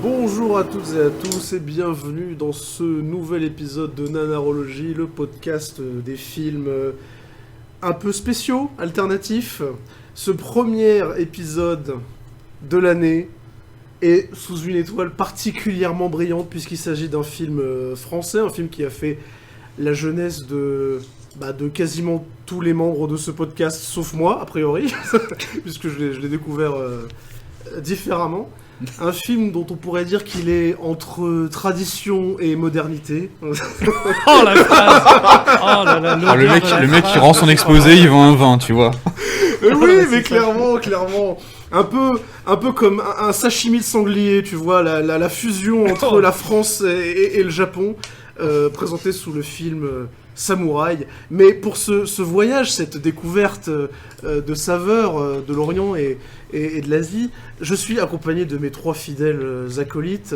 Bonjour à toutes et à tous et bienvenue dans ce nouvel épisode de Nanarologie, le podcast des films un peu spéciaux, alternatifs. Ce premier épisode de l'année est sous une étoile particulièrement brillante puisqu'il s'agit d'un film français, un film qui a fait la jeunesse de quasiment tous les membres de ce podcast, sauf moi, a priori, puisque je l'ai découvert différemment. Un film dont on pourrait dire qu'il est entre tradition et modernité. Oh la phrase. Oh là là, le mec qui rend son exposé, il vend un vin, tu vois. Oui, mais clairement. Un peu comme un sashimi de sanglier, tu vois, la fusion entre la France et le Japon, présenté sous le film Samouraï. Mais pour ce voyage, cette découverte de saveurs de l'Orient et de l'Asie, je suis accompagné de mes trois fidèles acolytes.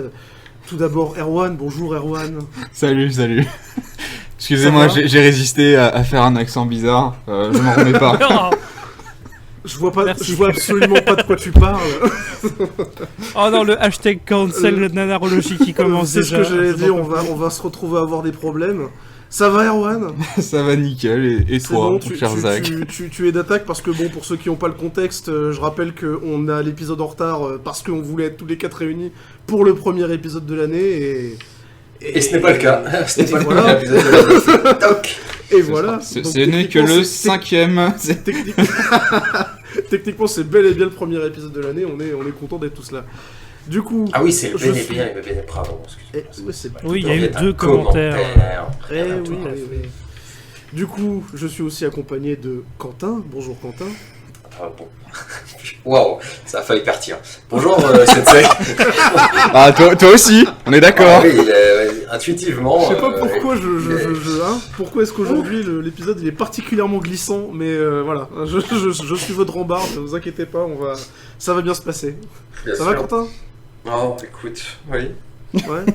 Tout d'abord Erwan, bonjour Erwan. Salut. Excusez-moi, j'ai résisté à faire un accent bizarre, je m'en remets pas. Je vois absolument pas de quoi tu parles. Oh non, le hashtag cancel nanarologie qui commence déjà. C'est ce que j'allais dire, on va se retrouver à avoir des problèmes. Ça va Erwan ? Ça va nickel, et toi, bon, mon cher Zach ? Tu es d'attaque parce que bon, pour ceux qui n'ont pas le contexte, je rappelle qu'on a l'épisode en retard parce qu'on voulait être tous les quatre réunis pour le premier épisode de l'année et ce n'est pas le cas. Ce n'est pas voilà. le premier épisode de l'année. Toc. Et voilà. Ce n'est que le cinquième. Techniquement, c'est bel et bien le premier épisode de l'année. On est content d'être tous là. Du coup, ah oui, c'est bel et bien, pardon, excusez-moi. Oui, il y a eu deux commentaires. Oui. Du coup, je suis aussi accompagné de Quentin. Bonjour Quentin. Ah bon. Waouh, ça a failli partir. Bonjour Sensei. Ah, toi aussi, on est d'accord. Ah, oui, intuitivement. Je sais pas pourquoi pourquoi est-ce qu'aujourd'hui l'épisode il est particulièrement glissant, mais voilà, je suis votre rambarde, ne vous inquiétez pas, ça va bien se passer. Bien ça sûr. va Quentin ? Oh, écoute, oui. Ouais.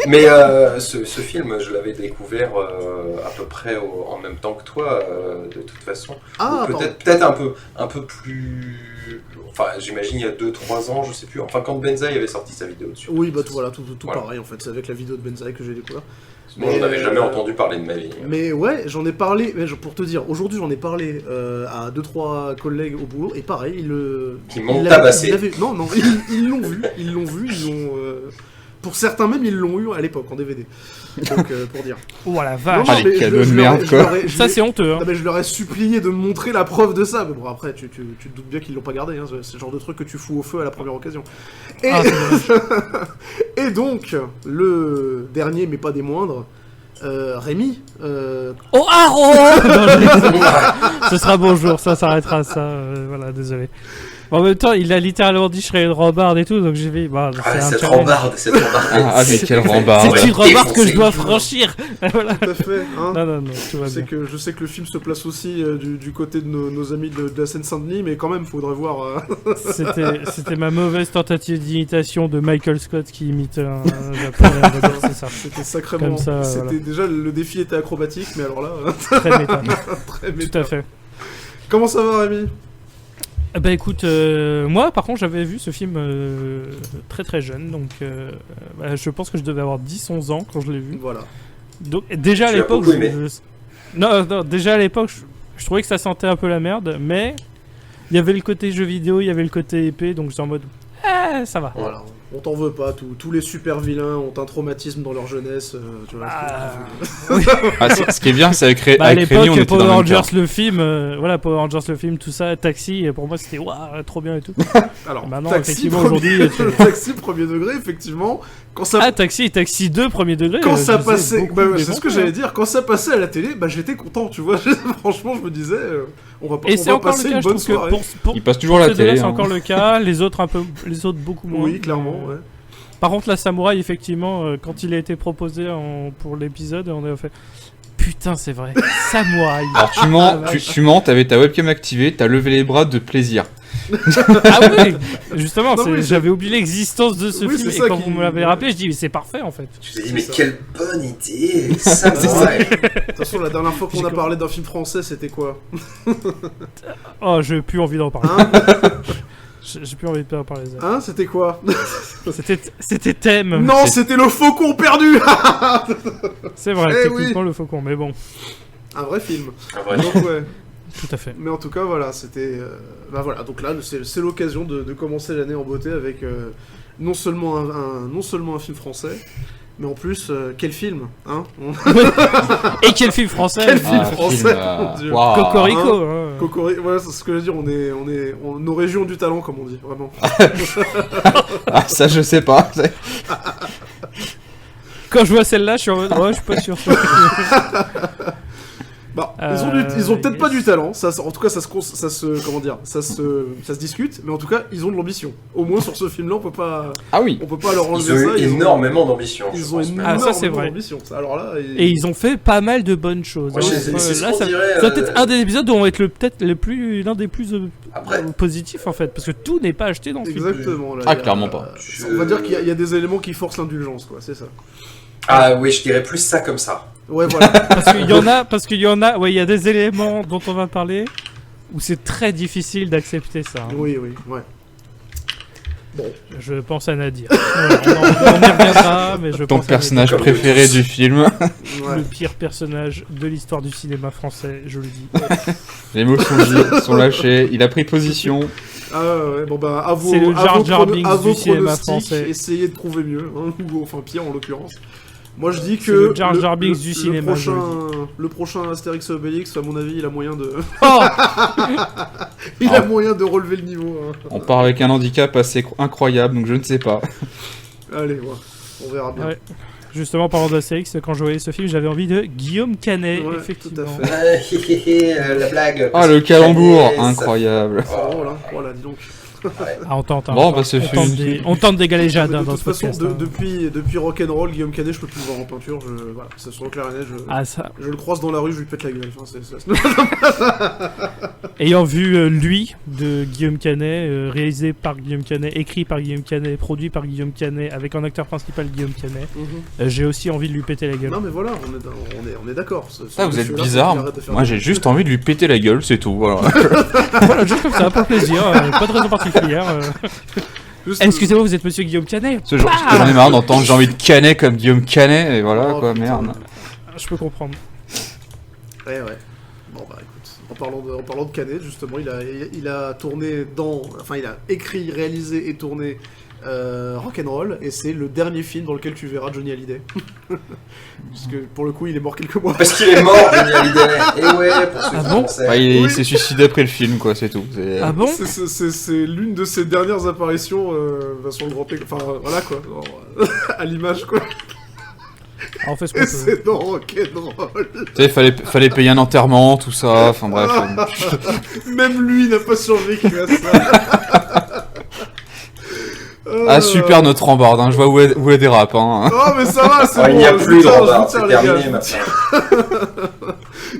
Mais ce film, je l'avais découvert à peu près en même temps que toi, de toute façon. Ah, peut-être un peu plus... Enfin, j'imagine il y a 2-3 ans, je sais plus. Enfin, quand Benzaï avait sorti sa vidéo dessus. Oui, tout voilà. Pareil en fait, c'est avec la vidéo de Benzaï que j'ai découvert. Sinon, je n'avais jamais entendu parler de ma vie. Mais ouais, j'en ai parlé, pour te dire, aujourd'hui j'en ai parlé à 2-3 collègues au boulot, et pareil, Ils m'ont tabassé. Non, ils l'ont vu, pour certains même, ils l'ont eu à l'époque, en DVD. Donc, pour dire. Oh la vache. Non, les cadeaux de merde, quoi. Ça, c'est honteux. Hein. Non, mais je leur ai supplié de me montrer la preuve de ça. Mais bon, après, tu te doutes bien qu'ils l'ont pas gardé. Hein. C'est le genre de truc que tu fous au feu à la première occasion. Et, et donc, le dernier, mais pas des moindres, Rémi. Oh, ce sera bonjour, ça s'arrêtera ça. Voilà, désolé. En même temps, il a littéralement dit je serais une rambarde et tout, donc j'ai dit cette rambarde. Ah, mais quelle rambarde. C'est une rambarde que je dois franchir. Voilà. Tout à fait. Hein. Non, tout va bien. Je sais que le film se place aussi du côté de nos amis de la Seine-Saint-Denis, mais quand même, faudrait voir. C'était ma mauvaise tentative d'imitation de Michael Scott qui imite un japonais, c'est ça. C'était sacrément. Comme ça, c'était voilà. déjà le défi était acrobatique, mais alors là. Très méta. Très méta. Tout à fait. Comment ça va, Rémi ? Bah écoute, moi par contre j'avais vu ce film très très jeune, donc je pense que je devais avoir 10-11 ans quand je l'ai vu. Voilà. Donc déjà à Tu l'as l'époque, beaucoup aimé. Non, déjà à l'époque, je trouvais que ça sentait un peu la merde, mais il y avait le côté jeu vidéo, il y avait le côté épée, donc j'étais en mode ça va. Voilà. On t'en veut pas, tous les super vilains ont un traumatisme dans leur jeunesse, tu vois. Ce qui est bien, c'est avec à Rémi, on l'époque, était Power dans le même Rangers cas. le film, Power Rangers le film, tout ça, Taxi, et pour moi c'était waouh, trop bien et tout. Alors, Maintenant, Taxi, effectivement, premier- aujourd'hui, Taxi premier degré, effectivement, quand ça... Ah, Taxi 2 premier degré. Quand ça je faisais passait, beaucoup c'est ce que d'efforts, j'allais dire, quand ça passait à la télé, j'étais content, tu vois, franchement je me disais, on va Et c'est encore passer le cas, une je bonne trouve que soirée. pour Il passe toujours à la ces deux-là, télé. c'est hein. encore le cas, les autres beaucoup moins. Oui, clairement, ouais. Par contre, la Samouraï, effectivement, quand il a été proposé pour l'épisode, on a fait putain, c'est vrai, Samouraï. Alors tu mens, t'avais ta webcam activée, t'as levé les bras de plaisir. Ah oui, justement, Non, oui, j'avais oublié l'existence de ce Oui, film c'est et ça quand qui- vous me l'avez rappelé, je dis mais c'est parfait en fait. Tu t'es dit, C'est mais ça. quelle bonne idée. Ça, ouais. De toute façon, la dernière fois qu'on a parlé d'un film français, c'était quoi ? Oh, j'ai plus envie d'en parler. Hein J'ai plus envie de parler de ça. Hein, c'était quoi? C'était thème. Non, c'était le faucon perdu. C'est vrai, Eh techniquement le faucon, mais bon, Un vrai film. Un vrai Donc ouais. tout à fait. Mais en tout cas, voilà, c'était... Bah voilà, donc là, c'est l'occasion de commencer l'année en beauté avec non seulement un film français, mais en plus, quel film, hein? Et quel film français. Quel film Ah, français, film, mon Dieu. waouh. Cocorico. Hein. Voilà, c'est ce que je veux dire, nos régions du talent, comme on dit, vraiment. Ah, ça, je sais pas. Quand je vois celle-là, je suis en mode, ouais, je suis pas sûr. Bah, ils ont peut-être pas du talent, en tout cas ça se discute, mais en tout cas ils ont de l'ambition. Au moins sur ce film-là, Ah oui. on peut pas leur Ils enlever ont ça. eu énormément d'ambition. je Ils ont pense même. Ah, ça, c'est énormément vrai. d'ambition. Alors là, Et ils ont fait pas mal de bonnes choses. Moi, hein. c'est ce Là, qu'on ça dirait, va peut-être un des épisodes où on va être l'un des plus Après- positifs en fait, parce que tout n'est pas acheté dans ce film. exactement. Là, Ah, il y a- clairement pas. On va dire qu'il y a des éléments qui forcent l'indulgence, quoi. C'est ça. Ah oui, je dirais plus ça comme ça. Ouais, voilà. Parce qu'il y en a, ouais, il y a des éléments dont on va parler où c'est très difficile d'accepter ça. hein. Oui, ouais. Je pense à Nadir. Voilà, on y reviendra, mais je Ton pense à personnage Comme préféré tous. du film. Nadir. Ouais. Le pire personnage de l'histoire du cinéma français, je le dis. Les mots sont lâchés. Il a pris position. Ah ouais, bon bah à vos, C'est le à Jar vos Jar prono- Binks à vos du cinéma pronostics, français. essayez de trouver mieux, hein, ou enfin pire en l'occurrence. Moi je dis que C'est le Jar Jar Binks du cinéma, je le prochain Astérix et Obélix, à mon avis, il a moyen de Oh il a moyen de relever le niveau. Hein. On part avec un handicap assez incroyable, donc je ne sais pas. Allez, ouais, on verra bien. Ouais. Justement, parlant d'Astérix, quand je voyais ce film, j'avais envie de Guillaume Canet, Ouais, effectivement. tout à fait. La blague. Ah, le calembour, Ça- incroyable. C'est drôle, hein. Voilà, dis donc. Ah, on tente. hein. Bon, bah, c'est on tente des galéjades Mais hein, de dans toute ce façon, podcast. hein. depuis Rock'n'Roll, Guillaume Canet, je peux plus le voir en peinture. Voilà, c'est sur le clarinet, Ah, ça. je le croise dans la rue, je lui pète la gueule. Enfin, c'est- Ayant vu lui de Guillaume Canet, réalisé par Guillaume Canet, écrit par Guillaume Canet, produit par Guillaume Canet, avec en acteur principal Guillaume Canet, j'ai aussi envie de lui péter la gueule. Non mais voilà, on est d'accord. Ah, vous êtes bizarre. Moi, j'ai juste envie de lui péter la gueule, c'est tout. Voilà. Voilà, juste comme ça, pour le plaisir, pas de raison particulière. Excusez-moi, vous êtes monsieur Guillaume Canet? J'en ai marre d'entendre j'ai envie de Canet comme Guillaume Canet, et voilà Oh, quoi, putain. merde. Je peux comprendre. Ouais. Bon bah écoute, en parlant de Canet, justement, il a tourné il a écrit, réalisé et tourné Rock'n'Roll, et c'est le dernier film dans lequel tu verras Johnny Hallyday. Parce que pour le coup, il est mort quelques mois. Parce qu'il est mort, Johnny Hallyday. Et ouais, pour ceux Ah qui bon pensaient. Ouais, il Oui. s'est suicidé après le film, quoi, c'est tout. C'est- Ah bon? C'est l'une de ses dernières apparitions sur le grand écran. Enfin voilà quoi, à l'image quoi. Alors, on fait ce qu'on Et peut. c'est dans Rock'n'Roll. Tu sais, fallait payer un enterrement, tout ça, enfin bref. Même lui n'a pas survécu à ça. Ah, super notre rambarde, hein, je vois où elle dérape. Hein. Oh mais ça va, c'est Oh, bon. il n'y a je plus vous de tiens, je rembard, vous tiens, c'est les gars, terminé je vous maintenant.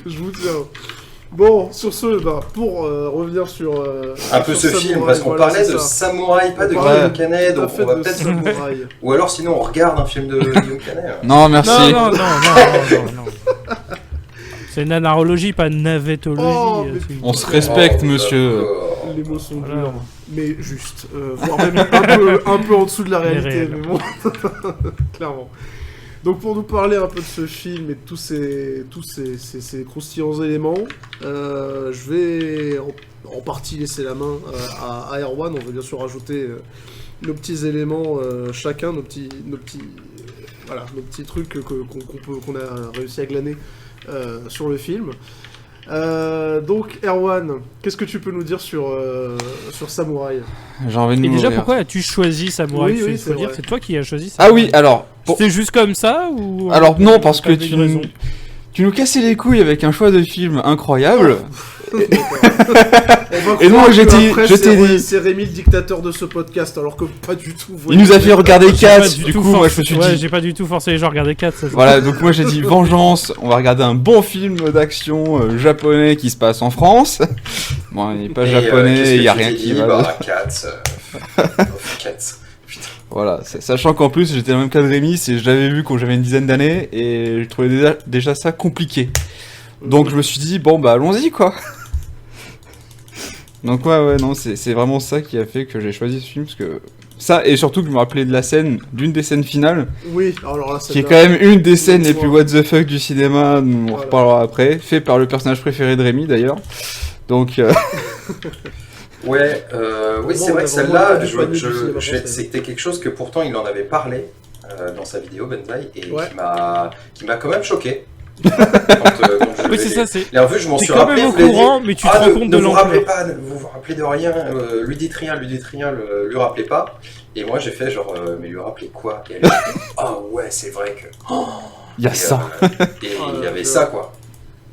Je vous tiens. Bon, sur ce, pour revenir sur... Un peu sur ce film, Samouraï, parce qu'on voilà, parlait c'est de ça. Samouraï, pas de On Guillaume parlait Canet, Tout à donc fait on va de peut-être... Samouraï. Ou alors sinon on regarde un film de Guillaume Canet. Non, merci. Non. C'est nanarologie, pas navettologie. Oh, mais c'est une- On se respecte, Oh, monsieur. d'accord. Les mots sont Voilà. durs, mais juste. Voire même un peu en dessous de la réalité, réel. mais bon. Clairement. Donc pour nous parler un peu de ce film et de tous ces croustillants éléments, je vais en partie laisser la main à Erwan. On va bien sûr rajouter nos petits éléments chacun, nos petits trucs qu'on a réussi à glaner sur le film. Donc Erwan, qu'est-ce que tu peux nous dire sur Samouraï? J'ai envie de Et déjà, mourir. pourquoi as-tu choisi Samouraï? Oui, Il c'est faut dire vrai. que c'est toi qui as choisi Ah Samouraï. oui, alors... C'était juste comme ça ou Alors non, parce que t'avais une raison tu nous cassais les couilles avec un choix de film incroyable. Et Et moi, moi je t'ai dit- c'est Rémi le dictateur de ce podcast, alors que pas du tout. Il nous a fait regarder J'ai pas 4, du du tout coup moi je me suis Ouais, dit... j'ai pas du tout forcé les gens à regarder 4. Ça, Voilà, donc moi j'ai dit vengeance, on va regarder un bon film d'action japonais qui se passe en France. Bon, il n'est pas japonais, il y a rien qui va. Bah, Cats. Cats. Voilà, sachant qu'en plus j'étais dans le même cas de Rémi, je l'avais vu quand j'avais une dizaine d'années et je trouvais déjà ça compliqué. Donc je me suis dit, bon bah allons-y quoi. Donc ouais, non, c'est vraiment ça qui a fait que j'ai choisi ce film, parce que... Ça, et surtout que je me rappelais de la scène, d'une des scènes finales, Oui, alors là, qui est quand même une des scènes les plus what the fuck du cinéma, on en reparlera après, fait par le personnage préféré de Rémi d'ailleurs. Donc... Ouais, oui, c'est on vrai a que celle-là, vraiment pas du cinéma français. c'était quelque chose que pourtant il en avait parlé dans sa vidéo Benzaï et Ouais. qui m'a quand même choqué. Quand je Oui, c'est l'ai- ça, c'est. l'ai revu, je m'en T'es suis quand rappelé. même au vous l'avez courant, dit, mais tu te rends compte de ne vous rappelez l'ampleur. pas, vous vous rappelez de rien, lui dites rien, lui rappelez pas. Et moi j'ai fait genre, mais lui rappelez quoi? Et elle a dit, ah ouais, c'est vrai que. Il y a Et, ça. et il y avait ça quoi.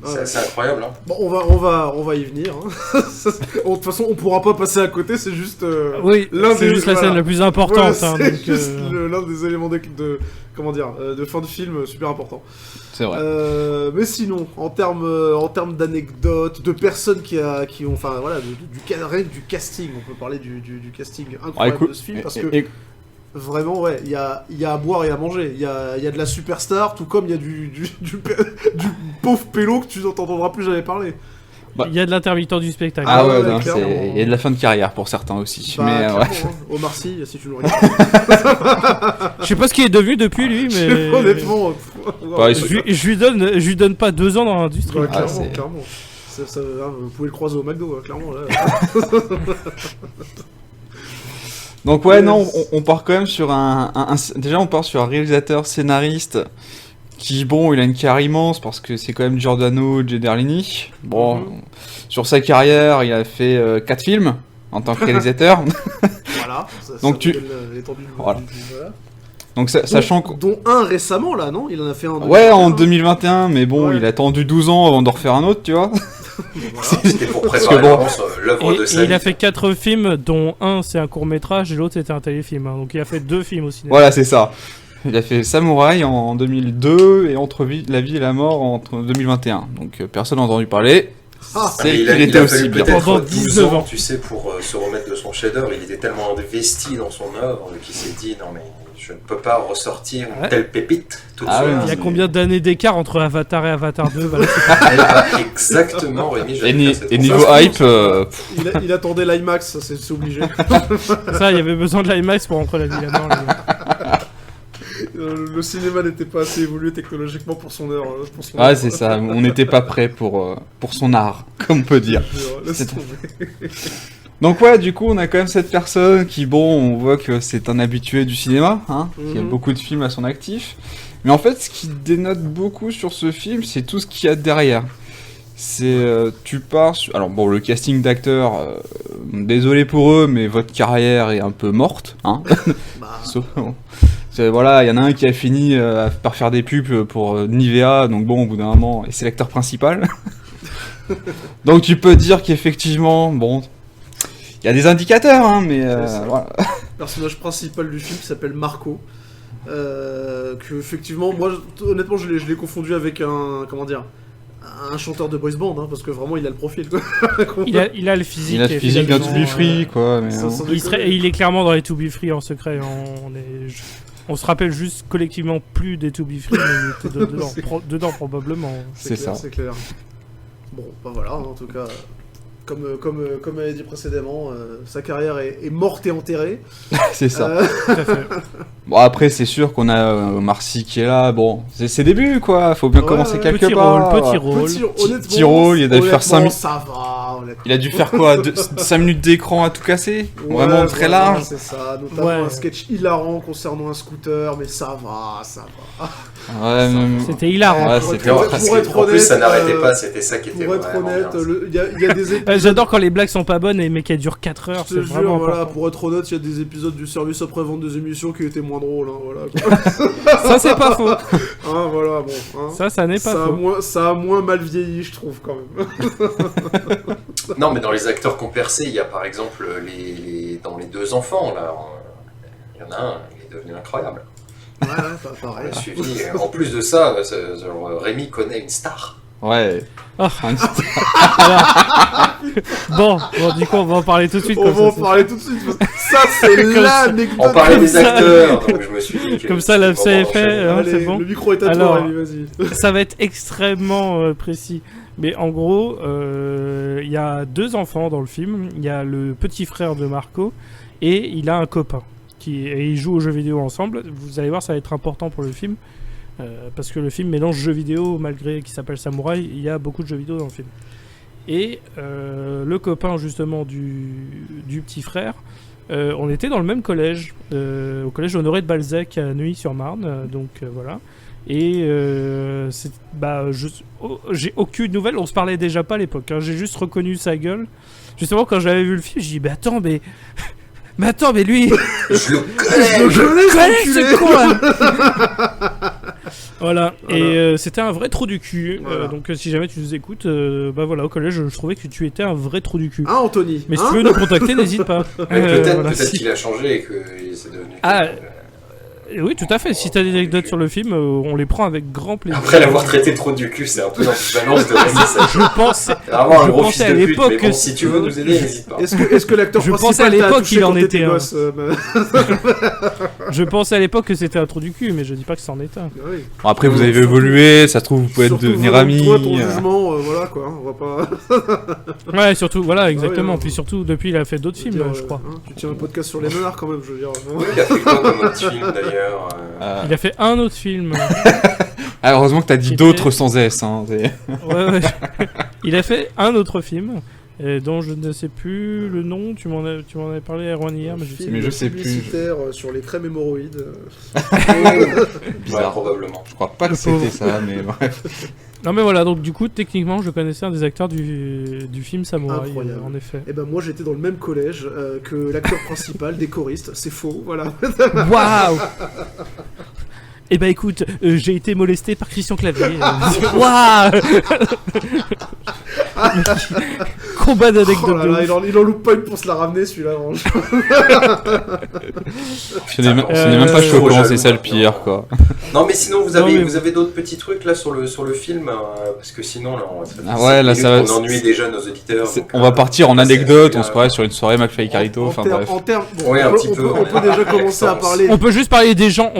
Ah, C'est ouais. assez incroyable. Hein. Bon, on va y venir. Hein. De toute façon, on pourra pas passer à côté, c'est juste. Oui, l'un c'est des- juste la voilà. scène la plus importante. Voilà, hein, c'est donc, juste l'un des éléments comment dire, de fin de film super important. C'est vrai. Mais sinon, en termes d'anecdotes, de personnes qui ont, enfin voilà, rien que du casting, on peut parler du casting incroyable de ce film, parce que vraiment, ouais, il y a à boire et à manger, il y a de la superstar, tout comme il y a du pauvre pélo que tu n'entendras plus jamais parler. il y a de l'intermittent du spectacle. Ah ouais, ouais, non, clairement. il y a de la fin de carrière pour certains aussi. Bah, mais clairement, ouais. hein. Omar Sy, si tu le regardes. Je sais pas ce qu'il est devenu depuis lui, mais. Honnêtement, Bah, Je lui donne pas 2 ans dans l'industrie. ouais, Ah, clairement, c'est- clairement. Vous pouvez le croiser au McDo, hein, clairement. Là. Donc ouais, non, on part quand même sur déjà on part sur un réalisateur scénariste qui, bon, il a une carrière immense parce que c'est quand même Giordano Gederlini. Bon, sur sa carrière, il a fait 4 films en tant que réalisateur. Voilà. Donc tu- l'étendue du Voilà. voilà. Donc sachant que... Dont un récemment, là, non? Il en a fait un. Ouais, en 2021, mais bon, Ouais. il a attendu 12 ans avant d'en refaire un autre, tu vois. C'était pour Parce préparer que bon- l'avance, l'œuvre de Et sa il a vie. fait 4 films, dont un c'est un court métrage et l'autre c'était un téléfilm. Hein. Donc il a fait 2 films au cinéma. Voilà, c'est ça. Il a fait Samouraï en 2002 et Entre la vie et la mort en 2021. Donc personne n'a entendu parler. Ah, C'est Mais qu'il il était a aussi fallu bien. peut-être Pendant 12 19 ans, ans. tu sais, pour se remettre de son chef-d'œuvre. Il était tellement investi dans son œuvre qu'il s'est dit non mais je ne peux pas ressortir une Ouais. telle pépite tout de Ah suite. ouais, Il y a combien d'années d'écart entre Avatar et Avatar 2 voilà. Eh ben, exactement, Rémi. j'allais faire cette Et niveau remarque. hype, il attendait l'IMAX, ça, c'est obligé. Ça, il y avait besoin de l'IMAX pour rentrer la vie là-dedans. Le cinéma n'était pas assez évolué technologiquement pour son heure. Pour son ouais, heure. c'est ça. On n'était pas prêt pour son art, comme on peut dire. Laisse C'est- tomber. Donc ouais, du coup, on a quand même cette personne qui, bon, on voit que c'est un habitué du cinéma, hein, qui a Mhm. beaucoup de films à son actif. Mais en fait, ce qui dénote beaucoup sur ce film, c'est tout ce qu'il y a derrière. C'est, tu pars sur... Alors bon, le casting d'acteurs, désolé pour eux, mais votre carrière est un peu morte, hein. Bah, Voilà, il y en a un qui a fini par faire des pubs pour Nivea, donc bon, au bout d'un moment, et c'est l'acteur principal. Donc tu peux dire qu'effectivement, bon, il y a des indicateurs, hein, mais C'est ça. voilà. le personnage principal du film qui s'appelle Marco. Que effectivement, moi, honnêtement, je l'ai confondu avec un chanteur de boys band, hein, parce que vraiment, il a le profil. Quoi. Il a le physique. Il a le physique d'un To Be Free, quoi. Mais, Ça, hein. ça- Il est clairement dans les To Be Free en secret. On se rappelle juste collectivement plus des To Be Free, mais il était dedans, dedans probablement. C'est clair, ça. c'est clair. Bon, bah voilà, en tout cas, comme elle a dit précédemment, sa carrière est morte et enterrée. C'est ça. Tout à fait. Bon, après, c'est sûr qu'on a Marcy qui est là. Bon, c'est ses débuts, quoi. Faut bien Ouais, commencer ouais. quelque Petit part. rôle, petit rôle. Honnêtement, petit rôle, il a dû faire 5 minutes. Ça va, honnêtement. Il a dû faire quoi 5 minutes d'écran à tout casser. Vraiment Ouais, très voilà, large. C'est ça, notamment Ouais. un sketch hilarant concernant un scooter, mais ça va, ça va. Ouais, mais- C'était hilarant. Ouais, Pour c'était être- vrai. Parce pour que, être en plus, ça honnête, n'arrêtait pas, c'était ça qui était Pour être vraiment honnête, bien. il y a des épisodes. J'adore quand les blagues sont pas bonnes mais qu'elles durent 4 heures. Je C'est te jure, vraiment voilà, important. pour être honnête, il y a des épisodes du service après-vente des émissions qui étaient moins drôles, hein, voilà. Quoi. Ça, c'est pas faux. Hein, voilà, bon. Hein. Ça n'est pas faux. Ça a moins mal vieilli, je trouve, quand même. Non, mais dans les acteurs qu'on percé, il y a par exemple dans les 2 enfants, là, il y en a un, il est devenu incroyable. Ouais, pas On pareil. l'a suivi. Et en plus de ça, genre, Rémi connaît une star. Ouais. Ah. Bon, du coup, on va en parler tout de suite. On comme va en ça, parler tout de suite. Parce que ça, c'est Comme ça. l'anecdote. On parlait des ça. acteurs, donc je me suis dit que Comme ça, la c'était le moment CFA, d'enchaîner. hein, Allez, c'est bon. le micro est à Alors, toi, Rémi, vas-y. ça va être extrêmement précis. Mais en gros, il y a 2 enfants dans le film. Il y a le petit frère de Marco et il a un copain. Et ils jouent aux jeux vidéo ensemble. Vous allez voir, ça va être important pour le film. Parce que le film mélange jeux vidéo, malgré qu'il s'appelle Samouraï. Il y a beaucoup de jeux vidéo dans le film. Et le copain justement du petit frère, on était dans le même collège, au collège Honoré de Balzac à Neuilly-sur-Marne. Donc voilà. Et j'ai aucune nouvelle, on se parlait déjà pas à l'époque, hein. J'ai juste reconnu sa gueule. Justement, quand j'avais vu le film, j'ai dit mais attends, mais lui, Je le connais ce con là. Voilà. Et c'était un vrai trou du cul. Voilà. Donc si jamais tu nous écoutes, voilà, au collège, je trouvais que tu étais un vrai trou du cul. Hein, Anthony? Mais si tu veux nous contacter, n'hésite pas. Peut-être Voilà. qu'il a changé et que c'est devenu. Oui, tout à fait. Si t'as des anecdotes sur le film, on les prend avec grand plaisir. Après l'avoir traité trop du cul, c'est un peu l'ambivalence de récit. Je pensais. C'est vraiment un Je gros pensais fils à de pute, l'époque mais bon, que- si tu veux nous aider, n'hésite pas. Est-ce que l'acteur Je principal pensais à t'a l'époque touché qu'il en quand t'étais était un. gosse, Je pensais à l'époque que c'était un trou du cul, mais je dis pas que c'en est un. Oui. Bon, après, vous avez évolué, ça se trouve, vous pouvez Surtout, devenir toi, amis. ton jugement, voilà quoi, on va pas... Ouais, surtout, voilà, exactement. ouais. Puis surtout, depuis, il a fait d'autres films, dire, je crois. hein, tu tiens un podcast sur les menards quand même, je veux dire. Il a fait quoi comme autre film d'ailleurs Il a fait un autre film. Ah, heureusement que t'as dit Qui d'autres était- sans S. Hein. Ouais. Il a fait un autre film. Dont je ne sais plus le nom, tu m'en avais parlé à Erwan hier, mais je sais plus. Publicitaire sur les crèmes hémorroïdes. Bizarre. Ouais, probablement. Je crois pas que Le pauvre. c'était ça, mais bref. Non mais voilà, donc du coup, techniquement, je connaissais un des acteurs du film Samouraï, Incroyable. en effet. Et ben moi j'étais dans le même collège que l'acteur principal, des choristes, c'est faux, voilà. Waouh. Eh ben écoute, j'ai été molesté par Christian Clavier. Waouh. Combat d'anecdotes. Oh là là, il en loupe pas une pour se la ramener celui-là. franchement. Ce n'est même pas je suis choquant, jaloux c'est ça le maintenant. pire, quoi. Non, mais sinon, vous Non, avez, mais- vous avez d'autres petits trucs là sur le film parce que sinon, là, Ah ouais, là, ça va- on ennuie déjà nos auditeurs. donc, On va partir en c'est- anecdote, c'est- on se croirait sur une soirée McFly Carito, enfin bref. En termes, bon, Ouais, un petit on peu, peut- on on peut est- déjà avec commencer à Sens. parler. On peut juste parler des gens,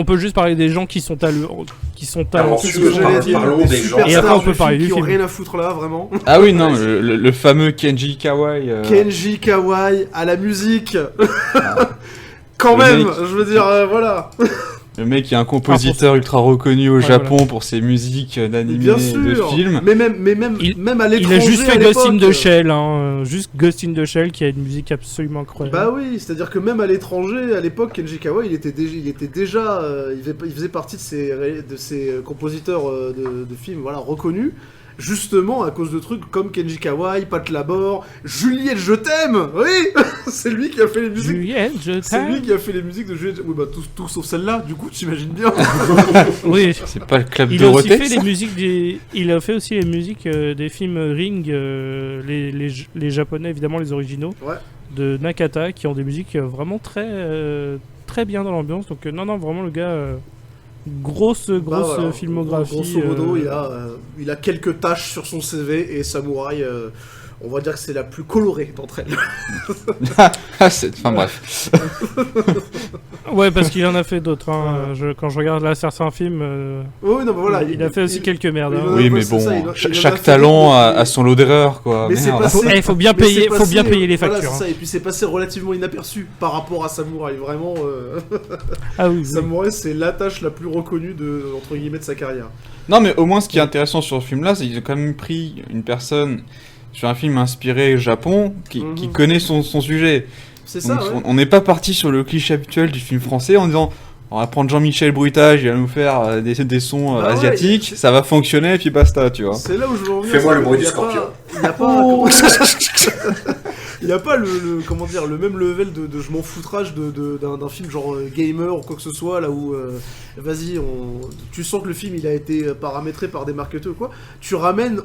qui sont C'est ce que j'allais dire, Parlons des des gens. superstars Et après, on du peut parler film du qui ont film. rien à foutre là, vraiment. Ah oui, non, le fameux Kenji Kawai. Kenji Kawai à la musique. Quand Le même, mec- je veux dire, voilà. Le mec qui est un compositeur ultra reconnu au Ouais, Japon pour ses musiques d'animés, Bien de sûr. films. Mais même à l'étranger. Il a juste fait à Ghost in l'époque. the Shell, hein, juste Ghost in the Shell qui a une musique absolument incroyable. Bah oui, c'est-à-dire que même à l'étranger, à l'époque, Kenji Kawai, il faisait partie de ces compositeurs de films, voilà, reconnus. Justement à cause de trucs comme Kenji Kawai, Pat Labor, Juliette Je t'aime. Oui, c'est lui qui a fait les musiques. Juliette, je C'est lui t'aime. qui a fait les musiques de Juliette. Oui, bah tout sauf celle-là. Du coup, t'imagines bien. Oui. C'est pas le club Il a aussi Dorothée, fait ça les musiques il a fait aussi les musiques des films Ring, les japonais évidemment les originaux Ouais. de Nakata qui ont des musiques vraiment très bien dans l'ambiance. Donc non vraiment le gars grosse Bah, voilà. filmographie. Grosso modo, il a quelques tâches sur son CV et Samouraï. On va dire que c'est la plus colorée d'entre elles. Enfin bref. Ouais, parce qu'il en a fait d'autres. Hein. Quand je regarde là certains films, Oui, non, mais voilà. il a fait aussi quelques merdes. il Hein. en a Oui, fait, mais c'est bon, ça, il en a chaque fait talent des- a son lot d'erreur, quoi. Mais c'est Merde. pas- Faut bien Mais payer, c'est faut bien passé- payer les voilà, factures. c'est ça. Et puis c'est passé relativement inaperçu par rapport à Samouraï. Vraiment, Ah oui. Samouraï, c'est la tâche la plus reconnue entre guillemets de sa carrière. Non, mais au moins, ce qui est intéressant sur ce film-là, c'est qu'ils ont quand même pris une personne sur un film inspiré Japon qui Mhm. connaît son sujet. C'est ça, Donc, ouais. on n'est pas parti sur le cliché habituel du film français en disant on va prendre Jean-Michel Bruitage, il va nous faire des sons Bah ouais, asiatiques, ça va fonctionner, et puis basta, tu vois. C'est là où je veux en venir. Fais-moi c'est le bruit qu'il du y a pas- scorpion. Il n'y a pas. Il n'y a pas comment dire, le même level de je m'en foutrage d'un film genre gamer ou quoi que ce soit, là où, vas-y, tu sens que le film il a été paramétré par des marketeurs ou quoi. Tu ramènes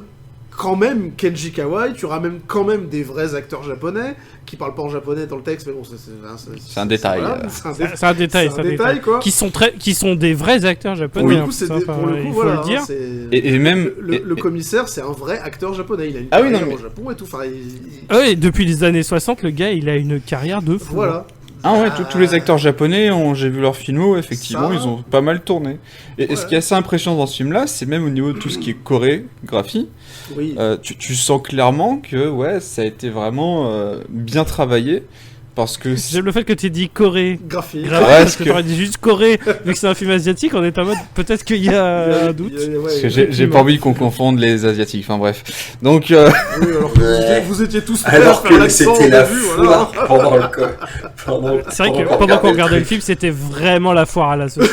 quand même Kenji Kawai, tu ramènes quand même des vrais acteurs japonais qui parlent pas en japonais dans le texte, mais bon, C'est un détail. voilà, c'est un C'est un détail, c'est un détail, quoi. qui sont des vrais acteurs japonais. Pour le hein, coup, c'est ça, enfin, pour le coup, il faut voilà, le dire. hein, c'est- Et même. le commissaire, c'est un vrai acteur japonais. Il a une Ah oui, carrière non, mais- au Japon et tout. Enfin, Ah oui, depuis les années 60, le gars, il a une carrière de fou. voilà. Ah ouais, tous les acteurs japonais, j'ai vu leurs films, effectivement, Ça... ils ont pas mal tourné. Et Ouais. ce qui est assez impressionnant dans ce film-là, c'est même au niveau de tout ce qui est chorégraphie, Oui. tu sens clairement que ouais, ça a été vraiment bien travaillé, parce que... J'aime le fait que tu aies dit Corée. Graphique. Grave, Ouais, parce parce que que- t'aurais dit juste Corée, vu que c'est un film asiatique, on est en mode peut-être qu'il y a un doute. Parce que j'ai pas envie qu'on confonde les asiatiques, enfin bref. Donc, Oui, alors que vous étiez tous prêts à Alors faire que l'accent, c'était on a la vu, voilà. foire pendant le C'est vrai que pendant qu'on regardait le film, c'était vraiment la foire à la sauce.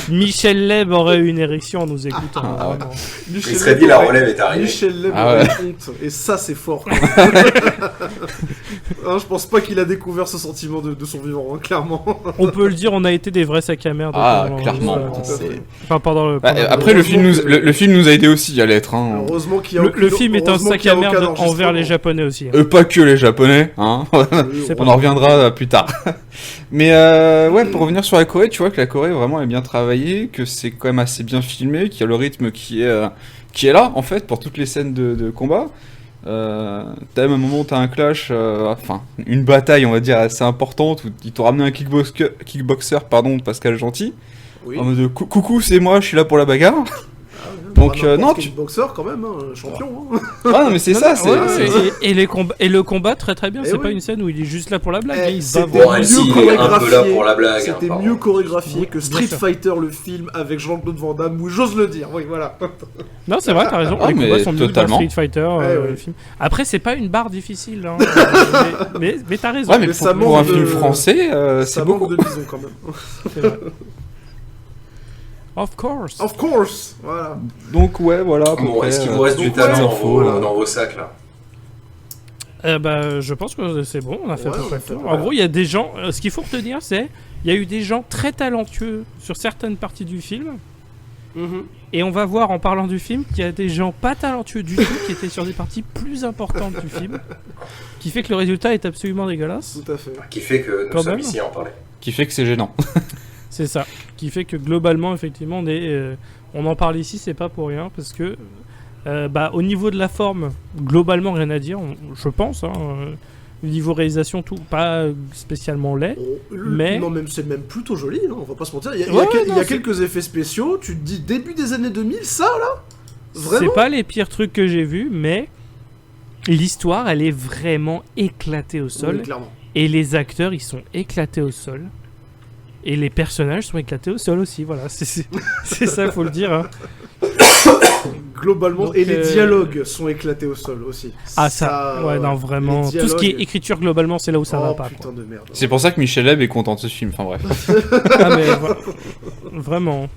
Michel Leb aurait eu une érection en nous écoutant. Ah ouais. vraiment. Il serait dit la relève est arrivée. Michel Leb Ah aurait ouais. honte. Et ça, c'est fort. Quoi. Hein, je pense pas qu'il a découvert ce sentiment de son vivant, hein, clairement. On peut le dire, on a été des vrais sacs à merde. ah, pendant- clairement. tout à fait. Enfin, pendant le. Bah, pendant le- après, le film nous a aidé aussi à l'être. Hein. Heureusement qu'il y a Le film est un heureusement sac qu'il y a à aucun merde enregistrement. envers les Japonais aussi. hein. Pas que les Japonais, hein. Oui, C'est On en reviendra plus tard. Mais ouais, pour revenir sur la Corée, tu vois que la Corée vraiment est bien travaillée, que c'est quand même assez bien filmé, qu'il y a le rythme qui est là en fait pour toutes les scènes de combat. T'as même un moment où t'as un clash, enfin une bataille on va dire assez importante où ils t'ont ramené un kickboxer Pascal Gentil. Oui. En mode coucou c'est moi, je suis là pour la bagarre. Donc, Donc non, tu... boxeur quand même, hein, champion. Hein. Ah non mais c'est Non, ça, non, c'est... ouais, c'est- et le combat très très bien. Eh C'est oui. pas une scène où il est juste là pour la blague. Eh, il se c'était bat Bon, vraiment. ainsi, mieux il est un peu là chorégraphié. pour la blague. C'était pardon. mieux chorégraphié que bien Street sûr. Fighter, le film avec Jean-Claude Van Damme, oui, j'ose le dire, oui, voilà. Non, c'est vrai, t'as raison. Ah, les mais combats sont mieux totalement. dans Street Fighter, Ouais. le film. Après, c'est pas une barre difficile. Hein, mais t'as raison. Ouais mais Mais pour, ça pour un manque de- film français, Ça c'est manque beaucoup. de bison quand même. C'est vrai. Of course. Of course, voilà. Donc ouais voilà. à peu Bon, près, est-ce qu'il vous reste du donc, talent ouais, dans voilà. dans vos sacs là? Je pense que c'est bon, on a fait Ouais, à peu on près a le fait, tour. voilà. En gros, il y a des gens. Ce qu'il faut retenir, c'est il y a eu des gens très talentueux sur certaines parties du film. Et on va voir en parlant du film qu'il y a des gens pas talentueux du tout qui étaient sur des parties plus importantes du film. Qui fait que le résultat est absolument dégueulasse. Tout à fait. Qui fait que nous Quand sommes même. ici à en parler. Qui fait que c'est gênant. C'est ça. Qui fait que globalement, effectivement, on en parle ici, c'est pas pour rien. Parce que au niveau de la forme, globalement, rien à dire, je pense. Niveau réalisation, tout, pas spécialement laid. Mais- Non, même c'est même plutôt joli, hein, on va pas se mentir. Il y a, Ouais, il y non, a c'est- quelques effets spéciaux, tu te dis début des années 2000, ça là C'est Vraiment pas les pires trucs que j'ai vus, mais l'histoire, elle est vraiment éclatée au sol. Oui, clairement. Et les acteurs, ils sont éclatés au sol. Et les personnages sont éclatés au sol aussi, voilà. C'est ça, faut le dire. Hein. Globalement, Donc, et les dialogues sont éclatés au sol aussi. Ah ça, ouais, non, vraiment. les Tout ce qui est dialogues- écriture, globalement, c'est là où ça oh, va pas. putain quoi. de merde. C'est pour ça que Michel Leb est content de ce film, enfin bref. Ah, mais vraiment.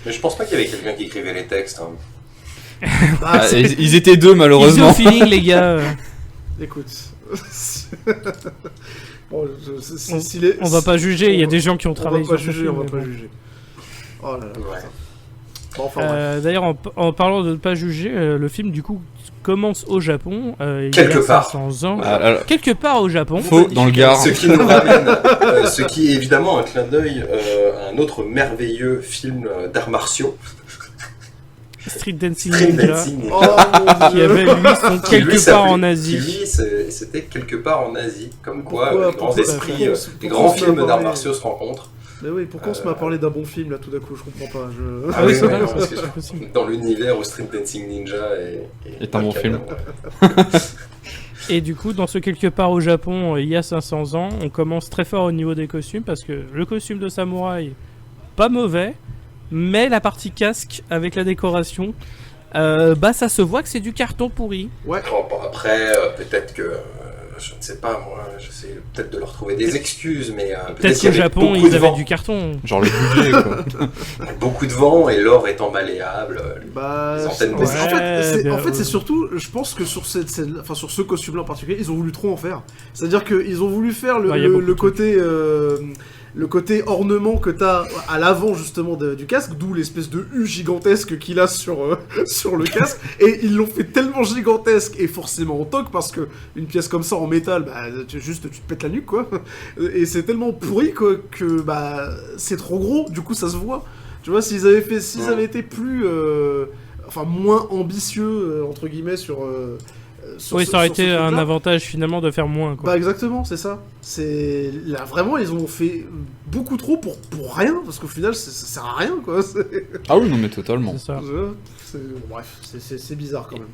Mais je pense pas qu'il y avait quelqu'un qui écrivait les textes. Hein. Bah, Ah, c'est- ils étaient deux Easy malheureusement. au feeling, les gars. Écoute. Bon, si les- On va pas juger, il y a des gens qui ont On va travaillé pas sur ce juger, film, on va mais pas bon. juger. Oh là là. Ouais. putain. Bon, enfin, bref. D'ailleurs, en parlant de ne pas juger, le film du coup commence au Japon. Il Quelque y a part. 500 ans. Ah, alors, Quelque part au Japon. faux dans le Gard. Ce qui nous ramène, ce qui est évidemment un clin d'œil à un autre merveilleux film d'arts martiaux, Street Dancing Street Ninja. Dancing. Oh mon Qui dieu. avait lui son Qui, lui, quelque part s'appelait- en Asie. qui, lui, c'était quelque part en Asie. Comme quoi, Pourquoi- les grands pourquoi- esprits, pourquoi- les pourquoi grands on se met à films d'arts parler- martiaux se rencontrent. Mais oui, pourquoi on se met à parler d'un bon film là tout d'un coup Je comprends pas. Ah oui, c'est ouais, vrai, non, ça, parce que c'est possible. dans l'univers où Street Dancing Ninja Est un bon film. Et du coup, dans ce quelque part au Japon, il y a 500 ans, on commence très fort au niveau des costumes parce que le costume de samouraï, pas mauvais, mais la partie casque avec la décoration, ça se voit que c'est du carton pourri. Ouais. Bon, après, peut-être que. Je ne sais pas, moi, j'essaie peut-être de leur trouver des excuses, mais Peut-être qu'il y qu'au avait Japon, beaucoup ils de avaient vent. du carton. Genre le budget quoi. Beaucoup de vent et l'or étant malléable. Bah, Les antennes mais de- en fait, Ouais, c'est surtout, je pense que sur cette scène, enfin sur ce costume-là en particulier, ils ont voulu trop en faire. C'est-à-dire qu'ils ont voulu faire Ouais, y a beaucoup de le côté ornement que t'as à l'avant justement du casque, d'où l'espèce de U gigantesque qu'il a sur sur le casque, et ils l'ont fait tellement gigantesque et forcément en toc parce que une pièce comme ça en métal, bah tu te pètes la nuque quoi, et c'est tellement pourri quoi, que bah c'est trop gros, du coup ça se voit. Tu vois, s'ils avaient été plus, enfin moins ambitieux entre guillemets Oui, ça aurait sur ce été un truc-là. avantage finalement de faire moins, quoi. Bah exactement, c'est ça. C'est là vraiment ils ont fait beaucoup trop pour rien parce qu'au final ça sert à rien quoi. Ah oui, non, mais totalement. C'est ça. Bref, c'est bizarre quand même.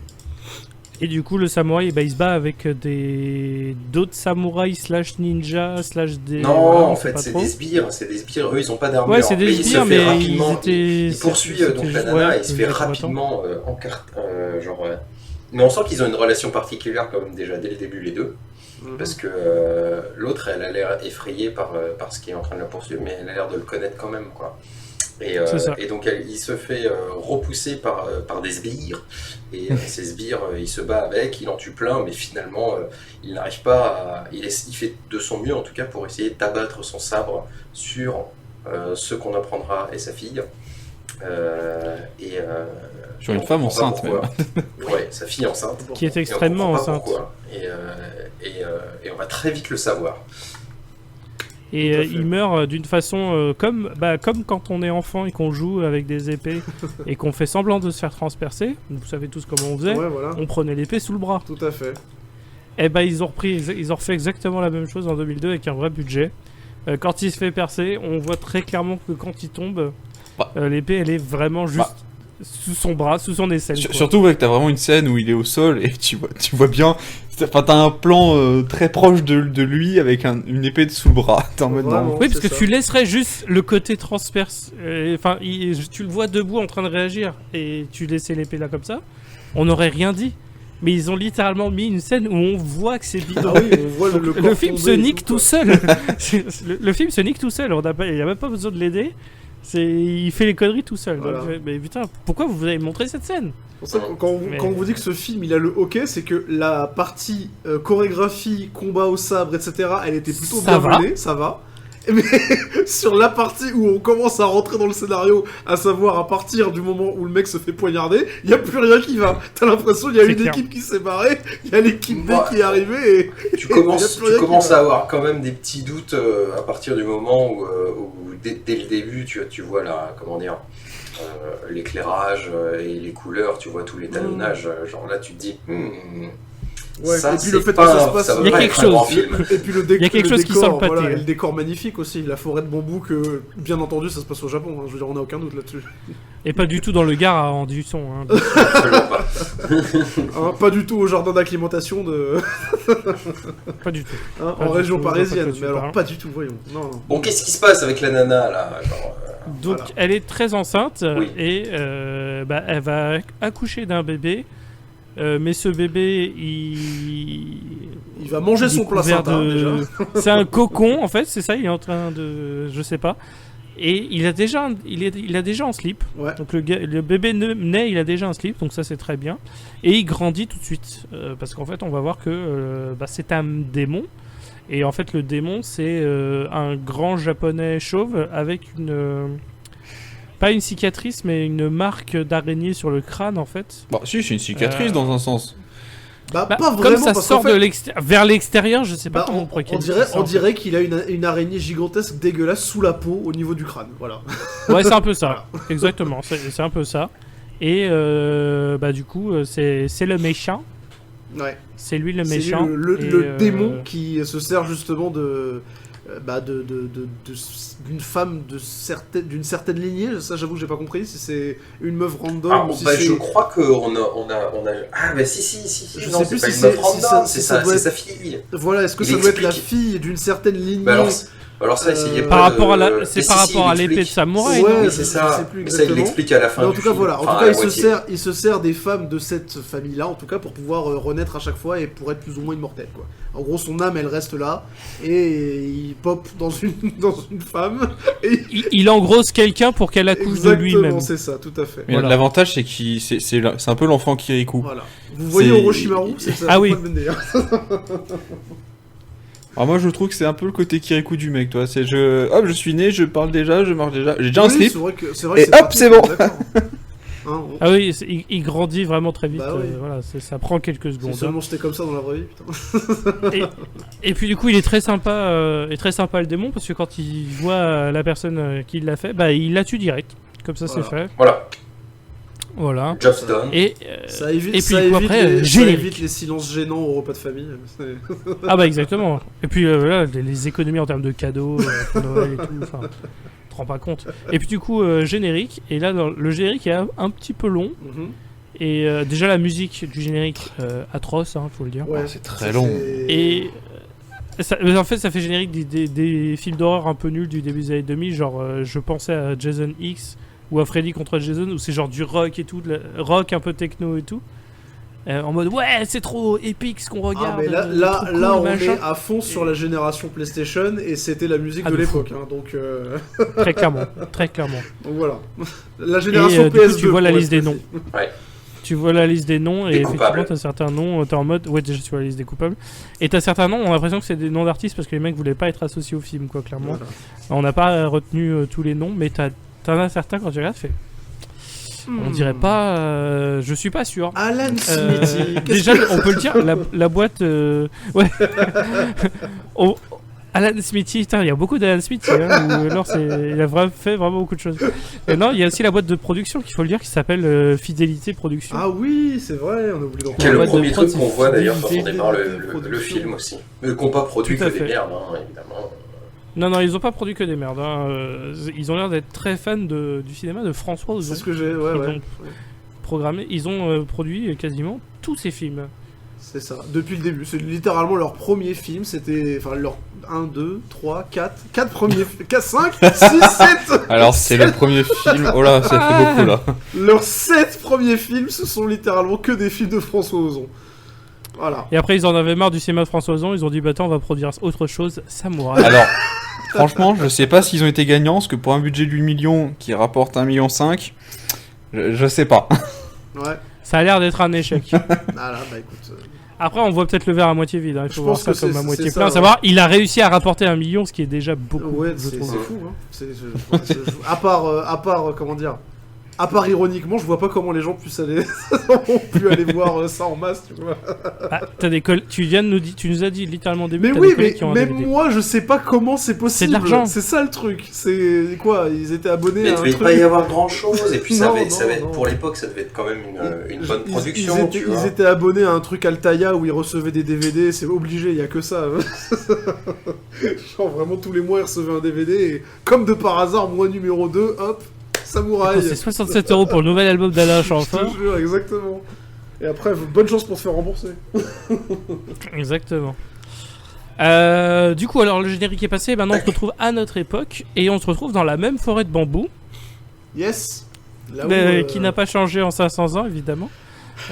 Et du coup, le samouraï, bah, il se bat avec d'autres samouraïs slash ninja slash des... Non, voilà, on en sait fait, pas c'est trop. des sbires. Eux, ils ont pas d'armure. Ouais, c'est des Mais il se sbires, fait mais rapidement- ils étaient... Il poursuit c'était- donc la c'était- nana ouais, et il se fait les combattants. rapidement Mais on sent qu'ils ont une relation particulière quand même déjà dès le début les deux. Parce que l'autre, elle a l'air effrayée par ce qui est en train de la poursuivre, mais elle a l'air de le connaître quand même, quoi. C'est ça. Et donc il se fait repousser par des sbires, et ces sbires, il se bat avec, il en tue plein, mais finalement il n'arrive pas à... Il fait de son mieux en tout cas pour essayer d'abattre son sabre sur ceux qu'on apprendra et sa fille. Sur une on femme comprend pas enceinte, pourquoi. Ouais, sa fille enceinte. Qui est Et on extrêmement comprend pas enceinte. pourquoi. Et on va très vite le savoir. Et Tout à fait. il meurt d'une façon comme quand on est enfant et qu'on joue avec des épées et qu'on fait semblant de se faire transpercer. Vous savez tous comment on faisait. Ouais, voilà. On prenait l'épée sous le bras. Tout à fait. Et bah ils ont refait exactement la même chose en 2002 avec un vrai budget. Quand il se fait percer, on voit très clairement que quand il tombe, Bah. l'épée elle est vraiment juste Bah. sous son bras, sous son aisselle. quoi. Surtout ouais, que t'as vraiment une scène où il est au sol et tu vois bien. Enfin, t'as un plan très proche de lui avec une épée sous le bras. T'es en mode Vraiment. non. Oui, parce c'est que ça. tu laisserais juste le côté transperce. Enfin, tu le vois debout en train de réagir et tu laissais l'épée là comme ça. On n'aurait rien dit. Mais ils ont littéralement mis une scène où on voit que c'est bidon. Ah oui, on voit le corps Le film tomber se et nique tout quoi. seul. le film se nique tout seul. Il n'y a même pas besoin de l'aider. Il fait les conneries tout seul. Voilà. Donc, mais putain, pourquoi vous avez montré cette scène? C'est pour ça que Mais- quand on vous dit que ce film il a le hockey, c'est que la partie chorégraphie, combat au sabre, etc., elle était plutôt Ça bien va. menée, ça va. Mais sur la partie où on commence à rentrer dans le scénario, à savoir à partir du moment où le mec se fait poignarder, il n'y a plus rien qui va. T'as l'impression qu'il y a C'est une clair. équipe qui s'est barrée, il y a l'équipe B Ouais. qui est arrivée et... Tu y a plus commences rien qui va. à avoir quand même des petits doutes à partir du moment où dès le début tu vois l'éclairage et les couleurs, tu vois tout l'étalonnage, genre là tu te dis Ouais, ça, et puis le c'est fait que pas- ça se passe... ça va Il y a pas quelque être un grand chose. film. Et puis Il y a quelque chose qui sent le pâté, voilà, là. et le décor magnifique aussi, la forêt de bambou que, bien entendu, ça se passe au Japon, hein, je veux dire, on n'a aucun doute là-dessus. Et pas du tout dans le Gard à Andusson. Hein. Absolument pas. Hein, pas du tout au jardin d'acclimatation de... Pas du tout. hein, Pas en du région tout, je vois pas de parisienne, quoi tu mais alors parles. pas du tout, voyons. Non, non. Bon, qu'est-ce qui se passe avec la nana là genre, Donc Voilà. elle est très enceinte Oui. et elle va accoucher d'un bébé. Mais ce bébé, Il va manger il est son couvert placenta, déjà. C'est un cocon en fait, c'est ça. Il est en train de, je sais pas. Et il a déjà un slip. Ouais. Donc le bébé naît, il a déjà un slip, donc ça c'est très bien. Et il grandit tout de suite parce qu'en fait on va voir que c'est un démon. Et en fait le démon c'est un grand japonais chauve avec une pas une cicatrice mais une marque d'araignée sur le crâne en fait. Bah, si, c'est une cicatrice dans un sens. Bah, Bah, pas comme vraiment, ça parce sort qu'en fait, vers l'extérieur, je sais pas bah, comment on pourrait qualifier ça, on en fait. dirait qu'il a une araignée gigantesque dégueulasse sous la peau au niveau du crâne, voilà. Ouais, c'est un peu ça. Exactement, c'est un peu ça. Et du coup, c'est le méchant. Ouais. C'est lui le C'est méchant. le Et, démon qui se sert justement d'une femme d'une certaine lignée, ça j'avoue que j'ai pas compris si c'est une meuf random Ah, ou si bah, c'est... je crois qu'on a... Ah, bah si, Je non, sais c'est plus pas si une meuf c'est- random, si c'est ça doit c'est être- sa fille. Voilà, est-ce que Il ça doit être la explique. fille d'une certaine lignée? Bah alors ça, essayez Par pas par de- rapport à Mais c'est si, par si, rapport à il l'épée de explique. samouraï. Ouais, non Oui, je c'est sais ça. plus Mais ça, il exactement. l'explique à la fin Mais en du tout cas, film. voilà. En Enfin, tout à cas, la il se sert des femmes de cette famille-là, en tout cas, pour pouvoir renaître à chaque fois et pour être plus ou moins immortel, quoi. En gros, son âme, elle reste là et il pop dans une femme. Et... Il engrosse quelqu'un pour qu'elle accouche de lui-même. Exactement, c'est ça, tout à fait. Mais Voilà. l'avantage, c'est c'est un peu l'enfant Kirikou. Voilà. Vous voyez C'est- Orochimaru, c'est ça. Ah oui. Pas le Bender. Alors moi, je trouve que c'est un peu le côté Kirikou du mec, toi. Hop, je suis né, je parle déjà, je marche déjà. J'ai déjà un Oui, slip. C'est vrai que Et c'est hop, parti, c'est bon. d'accord. Hein, Ah oui, il grandit vraiment très vite. Bah oui. Voilà, ça prend quelques si secondes. seulement j'étais comme ça dans la vraie vie, putain. Et puis du coup, il est très sympa, le démon, parce que quand il voit la personne qui l'a fait, bah il la tue direct. Comme ça, Voilà. c'est fait. Voilà. Voilà. Job's done. Et, Ça évite, et puis ça du coup, évite après, les, ça générique. évite les silences gênants au repas de famille. Ah bah exactement. Et puis là, les économies en termes de cadeaux, pour Noël et tout, enfin, tu te rends pas compte. Et puis du coup, générique. Et là, le générique est un petit peu long. Mhm. Et déjà la musique du générique, atroce, hein, faut le dire. Ouais, c'est très ça, long. c'est- Et en fait, ça fait générique des films d'horreur un peu nuls du début des années 2000. Genre, je pensais à Jason X ou à Freddy contre Jason, où c'est genre du rock et tout, rock un peu techno et tout. En mode, ouais, c'est trop épique ce qu'on regarde. Ah mais là, trop cool, on machin. est à fond sur la génération PlayStation et c'était la musique Ah, de de l'époque, hein, donc Très clairement, très clairement. voilà. La génération du coup, PS2. tu vois la pour liste être des noms. précis. Tu vois la liste des noms et Des effectivement coupables. t'as certains noms, t'es en mode ouais déjà tu vois la liste des coupables et t'as certains noms, on a l'impression que c'est des noms d'artistes parce que les mecs voulaient pas être associés au film quoi clairement. Voilà. On n'a pas retenu tous les noms mais t'en as certains quand tu regardes fais. On dirait pas, je suis pas sûr. Alan Smithy. Qu'est-ce Déjà que- on peut le dire, la boîte ouais. Alan Smithy, putain, il y a beaucoup d'Alan Smithy. Hein, où, alors il a fait vraiment beaucoup de choses. Et non, il y a aussi la boîte de production, qu'il faut le dire, qui s'appelle Fidélité Production. Ah oui, c'est vrai, on a oublié d'en Qui est le boîte de premier prod, truc qu'on c'est voit d'ailleurs quand on fidélité démarre de le production. film aussi. Mais qu'on pas produit Tout à que des fait. merdes, hein, évidemment. Non, ils ont pas produit que des merdes. Hein. Ils ont l'air d'être très fans du cinéma de François Ozon. C'est ce que j'ai, Ils ouais. ont programmé. Ils ont produit quasiment tous ces films. C'est ça, depuis le début. C'est littéralement leur premier film, c'était. Enfin, leur 1, 2, 3, 4 premiers. 4, 5, 6, 7 Alors, c'est le premier film. Oh là, ça fait beaucoup là. Leurs 7 premiers films, ce sont littéralement que des films de François Ozon. Voilà. Et après, ils en avaient marre du cinéma de François Ozon. Ils ont dit, bah attends, on va produire autre chose. Samouraï. Alors, franchement, je sais pas s'ils ont été gagnants, parce que pour un budget de 8 millions qui rapporte 1,5 million, je sais pas. Ouais. Ça a l'air d'être un échec. Voilà, bah écoute. Après, on voit peut-être le verre à moitié vide. Hein. Il Je faut voir pense ça que comme c'est- à moitié c'est plein. ça, À savoir, il a réussi à rapporter 1 million, ce qui est déjà beaucoup. Ouais, je c'est trouve. fou, hein. À part, comment dire. À part ironiquement, je vois pas comment les gens puissent aller, ont pu aller voir ça en masse, tu vois. Ah, t'as tu viens de tu nous as dit littéralement au début. Mais t'as oui, des collègues mais qui ont un même DVD. moi, je sais pas comment c'est possible. C'est de l'argent. C'est ça le truc. C'est quoi? Ils étaient abonnés Mais il à un devait truc. pas y avoir grand chose, et puis Non, ça devait être, non. pour l'époque, ça devait être quand même une bonne Ils- production. Ils étaient, tu vois. ils étaient abonnés à un truc Altaïa où ils recevaient des DVD, c'est obligé, il y a que ça. Genre vraiment tous les mois ils recevaient un DVD et comme de par hasard, mois numéro 2, hop, Samouraï. C'est 67 € pour le nouvel album d'Alain Je Chamfort. te jure, exactement. Et après, bonne chance pour se faire rembourser. Exactement. Du coup, alors le générique est passé. Maintenant, on se retrouve à notre époque et on se retrouve dans la même forêt de bambou, Yes. Là où, qui n'a pas changé en 500 ans, évidemment.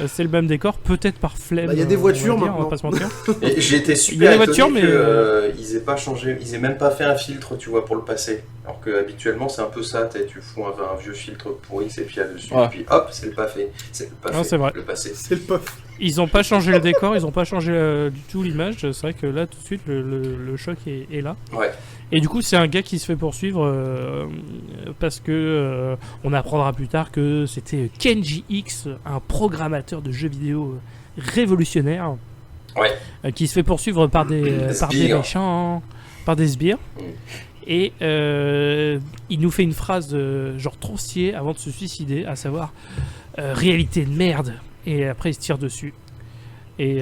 C'est le même décor, peut-être par flemme. Bah, y a des on va voitures dire, maintenant. On va pas se mentir. Et j'étais Il y a super des étonné voitures, mais- qu'ils aient pas changé, ils aient même pas fait un filtre, tu vois, pour le passer. Alors que habituellement c'est un peu ça, tu fous un vieux filtre pourri, c'est puis dessus, Ouais. et puis hop, c'est le passé. C'est le passé. Non, c'est vrai. Le passé. c'est le puff. Ils ont pas changé le décor, ils ont pas changé du tout l'image. C'est vrai que là, tout de suite, le choc est là. Ouais. Et du coup, c'est un gars qui se fait poursuivre parce que on apprendra plus tard que c'était Kenji X, un programmateur de jeux vidéo révolutionnaire, Ouais. qui se fait poursuivre par des Sbires. méchants, par des sbires. Mm. Et il nous fait une phrase genre trop stylée avant de se suicider, à savoir réalité de merde. Et après, il se tire dessus. Et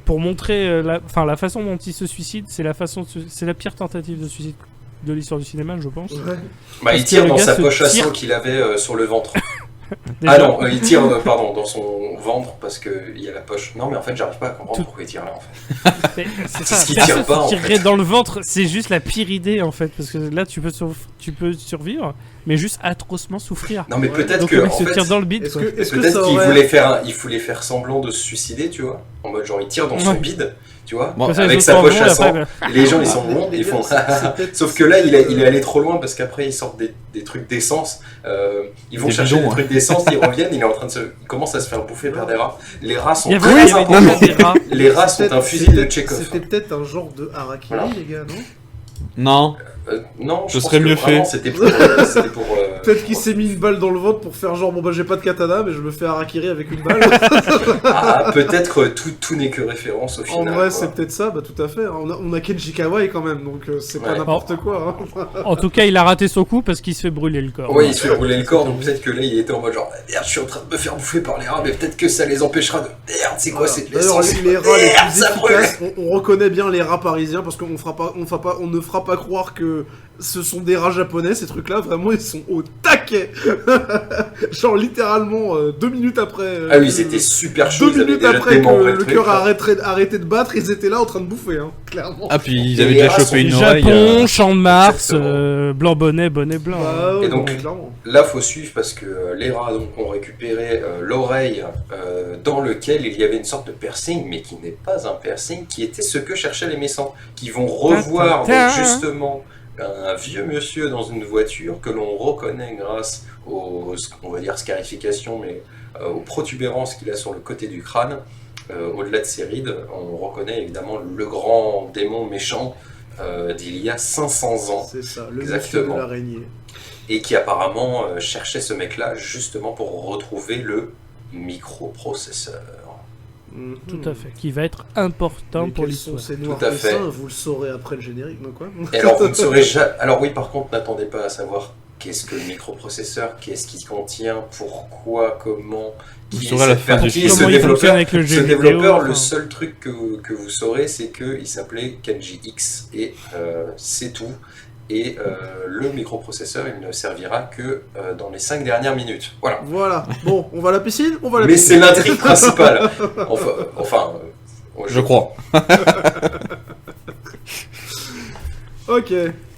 pour montrer la façon dont il se suicide, c'est la pire tentative de suicide de l'histoire du cinéma, je pense. Ouais. Bah, il que tire le dans gars sa se poche à tire- sang qu'il avait sur le ventre. Déjà, Ah non, il tire dans son ventre parce qu'il y a la poche. Non, mais en fait, j'arrive pas à comprendre Tout- pourquoi il tire là en fait. c'est C'est ça. ce qui Personne tire pas, en tirerait fait. dans le ventre, c'est juste la pire idée en fait, parce que là tu peux survivre, mais juste atrocement souffrir. Non, mais Ouais. peut-être Donc que le mec en se fait, tire dans le bide. Est-ce quoi. que ça peut-être qu'il aurait... voulait faire semblant de se suicider, tu vois. En mode genre, il tire dans son Ouais. bide, tu vois. Bon, Comme ça, les avec autres sa s'en poche vont, à et sang. après, bah, Les gens ils sont Les bons, ils gars, font. c'est peut-être- Sauf que là il est allé trop loin parce qu'après ils sortent des trucs d'essence. Ils vont Des chercher bidons, des trucs d'essence, ils reviennent, il commence à se faire bouffer par des rats. Les rats sont il y avait très il y avait importants. des rats. Les rats sont C'était un fusil de peut-être- Tchekhov. C'était peut-être un genre de harakiri, Voilà. les gars, non? Non. Non, Ce je pense serait que mieux vraiment, fait. C'était pour Peut-être qu'il s'est mis une balle dans le ventre pour faire genre, bon bah j'ai pas de katana, mais je me fais harakiri avec une balle. Peut-être tout n'est que référence au En final. vrai, quoi. c'est peut-être ça, bah tout à fait. On a Kenji Kawai quand même, donc c'est pas Ouais. n'importe quoi. Hein. En tout cas, il a raté son coup parce qu'il se fait brûler le corps. Oui, il se fait brûler le corps, donc peut-être que là il était en mode genre merde, je suis en train de me faire bouffer par les rats, mais peut-être que ça les empêchera de. Merde, c'est quoi Voilà. cette D'ailleurs, l'essence les rats les Merde, plus ça brûle. efficaces, on reconnaît bien les rats parisiens parce qu'on ne fera pas croire que ce sont des rats japonais, ces trucs-là. Vraiment, ils sont au taquet. Genre littéralement 2 minutes après. Ah oui, c'était super chaud. 2 ils avaient minutes déjà après que démembré le truc, cœur a là. arrêté de battre, ils étaient là en train de bouffer, hein, clairement. Ah, puis ils Et avaient les déjà rats chopé sont une oreille. Japon, Champ de Mars, Exactement. blanc bonnet, bonnet blanc. Bah, ouais, Et donc, non, clairement. Là, faut suivre parce que les rats donc, ont récupéré l'oreille dans lequel il y avait une sorte de piercing, mais qui n'est pas un piercing, qui était ce que cherchaient les méchants, qui vont revoir Ta-ta-ta. donc, justement un vieux monsieur dans une voiture que l'on reconnaît grâce aux, on va dire, scarifications, mais aux protubérances qu'il a sur le côté du crâne. Au-delà de ses rides, on reconnaît évidemment le grand démon méchant d'il y a 500 ans. C'est ça, le Exactement. monsieur de l'araignée. Et qui apparemment cherchait ce mec-là justement pour retrouver le microprocesseur. Mhm. Tout à fait. Qui va être important Mais pour quels sont l'histoire. ces noirs Tout à fait. dessins, vous le saurez après le générique, non quoi. Et alors vous ne saurez jamais... Alors oui, par contre, n'attendez pas à savoir qu'est-ce que le microprocesseur, qu'est-ce qu'il contient, pourquoi, comment... Vous qui est saurez à la cette fin du partie, film. ce Comment il fonctionne développeur. avec le Ce jeu vidéo. développeur, le enfin. seul truc que vous saurez, c'est qu'il s'appelait Kenji X, et c'est tout. Et le microprocesseur, il ne servira que dans les 5 dernières minutes. Voilà. Voilà, bon, on va à la piscine. Mais c'est l'intrigue principale. Enfin, Je crois. Ok.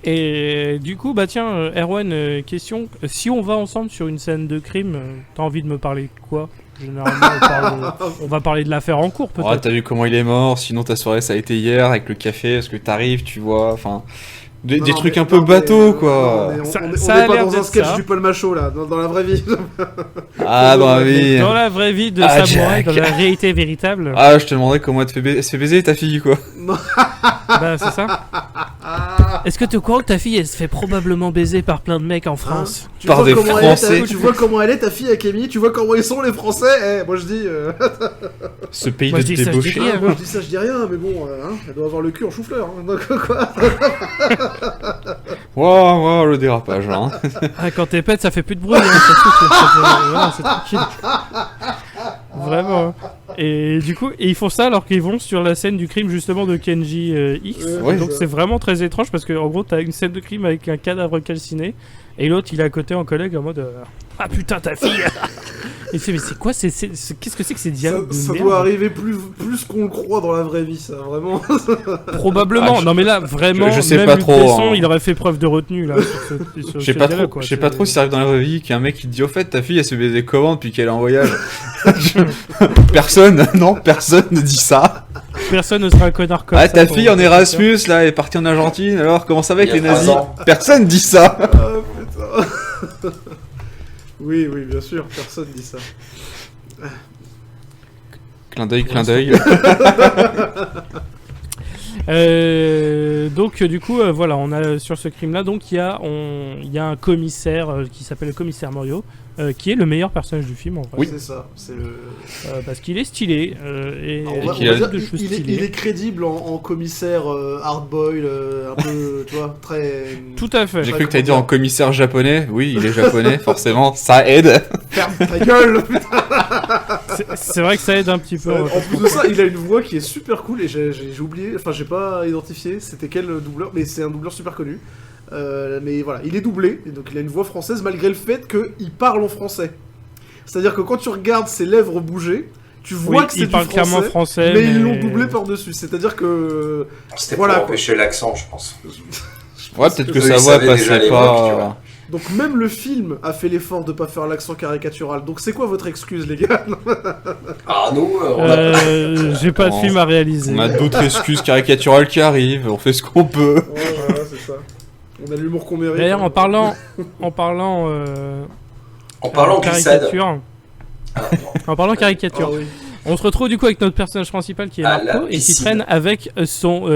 Et du coup, bah tiens, Erwan, question. Si on va ensemble sur une scène de crime, t'as envie de me parler de quoi? Généralement, on va parler de l'affaire en cours, peut-être. Oh, t'as vu comment il est mort, sinon ta soirée ça a été hier avec le café, parce que t'arrives, tu vois, enfin... Des Non, trucs mais- un peu non, mais- bateau, non, quoi. mais on Ça- on ça est a pas l'air dans un d'être sketch ça. du Paul Macho là, dans la vraie vie. Ah, dans la vie. Dans la vraie vie de Ah, samouraï, Jack. dans la réalité véritable, Ah, je te demanderais comment elle se fait baiser ta fille, quoi. bah c'est ça. Est-ce que tu es au courant que ta fille, elle se fait probablement baiser par plein de mecs en France? Tu Par vois des comment Français. tu vois comment elle est ta fille Akemi, tu vois comment ils sont les Français. Moi je dis Ce pays Moi, de je dis ça, je dis débauchés. rien. moi je dis ça, je dis rien, mais bon, elle doit avoir le cul en chou-fleur. Hein, donc quoi. Waouh, le dérapage, là. Hein. Ah, quand t'es pète, ça fait plus de bruit, hein, surtout, voilà, c'est tranquille. Vraiment. Et du coup, ils font ça alors qu'ils vont sur la scène du crime justement de Kenji X. Ouais, Donc ça. c'est vraiment très étrange parce que en gros t'as une scène de crime avec un cadavre calciné et l'autre il est à côté en collègue en mode ah putain ta fille. Il fait mais c'est quoi qu'est-ce que c'est que ces dialogues de Ça merde doit arriver plus qu'on le croit dans la vraie vie, ça, vraiment. Probablement. Ah, je- Non mais là vraiment je sais même pas Luc trop, Besson, hein. il aurait fait preuve de retenue là sur Je sais ce pas dialogue, trop, quoi. je sais pas C'est- trop si ça arrive dans la vraie vie qu'un mec qui te dit au fait ta fille elle se baisait comment depuis qu'elle est en voyage. Personne, non, personne ne dit ça. Personne ne sera un connard comme Ah ça. ta pour- fille en Erasmus là, elle est partie en Argentine, alors comment ça va avec Il y les a 3 nazis? ans. Personne dit ça. Ah, putain. Oui, bien sûr, personne dit ça. Clin d'œil, clin d'œil. Donc du coup voilà, on a sur ce crime là donc il y a un commissaire qui s'appelle le commissaire Morio qui est le meilleur personnage du film en vrai. Oui. C'est ça, c'est le. Parce qu'il est stylé et On va qu'il a dire, de choses il stylées. est crédible en commissaire hardboil, un peu, tu vois, très. Tout à fait. J'ai cru que t'allais dire en commissaire japonais. Oui, il est japonais, forcément, ça aide. Ferme ta gueule. C'est vrai que ça aide un petit peu. En plus de ça, il a une voix qui est super cool et j'ai oublié, enfin j'ai pas identifié c'était quel doubleur, mais c'est un doubleur super connu. Mais voilà, il est doublé, et donc il a une voix française malgré le fait qu'il parle en français. C'est-à-dire que quand tu regardes ses lèvres bouger, tu vois Oui, que c'est il du parle français, clairement français, mais ils l'ont doublé par-dessus. C'est-à-dire que... C'était Voilà, pour quoi. empêcher l'accent, je pense. Ouais, peut-être que Eux, sa ils voix savaient déjà passait à l'époque, tu pas. vois. Donc même le film a fait l'effort de pas faire l'accent caricatural. Donc c'est quoi votre excuse, les gars? Ah, nous, on a... J'ai pas de Non. film à réaliser. On a d'autres excuses caricaturales qui arrivent, on fait ce qu'on peut. Ouais, voilà, c'est ça. On a l'humour qu'on mérite. D'ailleurs en parlant En parlant glissade. caricature, Ah, non. en parlant caricature, Ah oui. On se retrouve du coup avec notre personnage principal qui est À la Marco et qui piscine. traîne avec son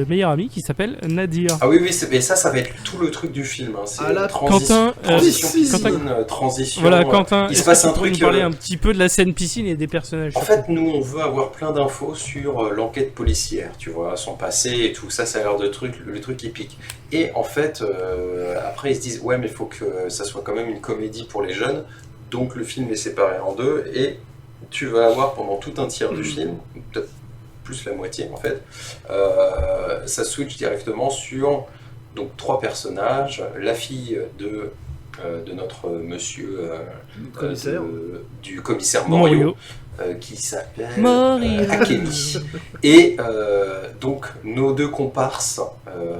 meilleur ami qui s'appelle Nadir. Ah oui, mais ça va être tout le truc du film. Hein. C'est Ah là, Quentin, transition piscine. piscine, transition. Voilà, Quentin, il se est-ce passe que un tu pourrais truc. nous parler un petit peu de la scène piscine et des personnages. En fait, nous, on veut avoir plein d'infos sur l'enquête policière, tu vois, son passé et tout. Ça a l'air de le truc épique. Et en fait, après, ils se disent, ouais, mais il faut que ça soit quand même une comédie pour les jeunes. Donc, le film est séparé en deux. Et tu vas avoir pendant tout un tiers du film, peut-être plus la moitié en fait, ça switch directement sur donc 3 personnages. La fille de notre monsieur Commissaire. du commissaire Morio. Morio. Qui s'appelle Morio. Akemi. Et donc nos 2 comparses,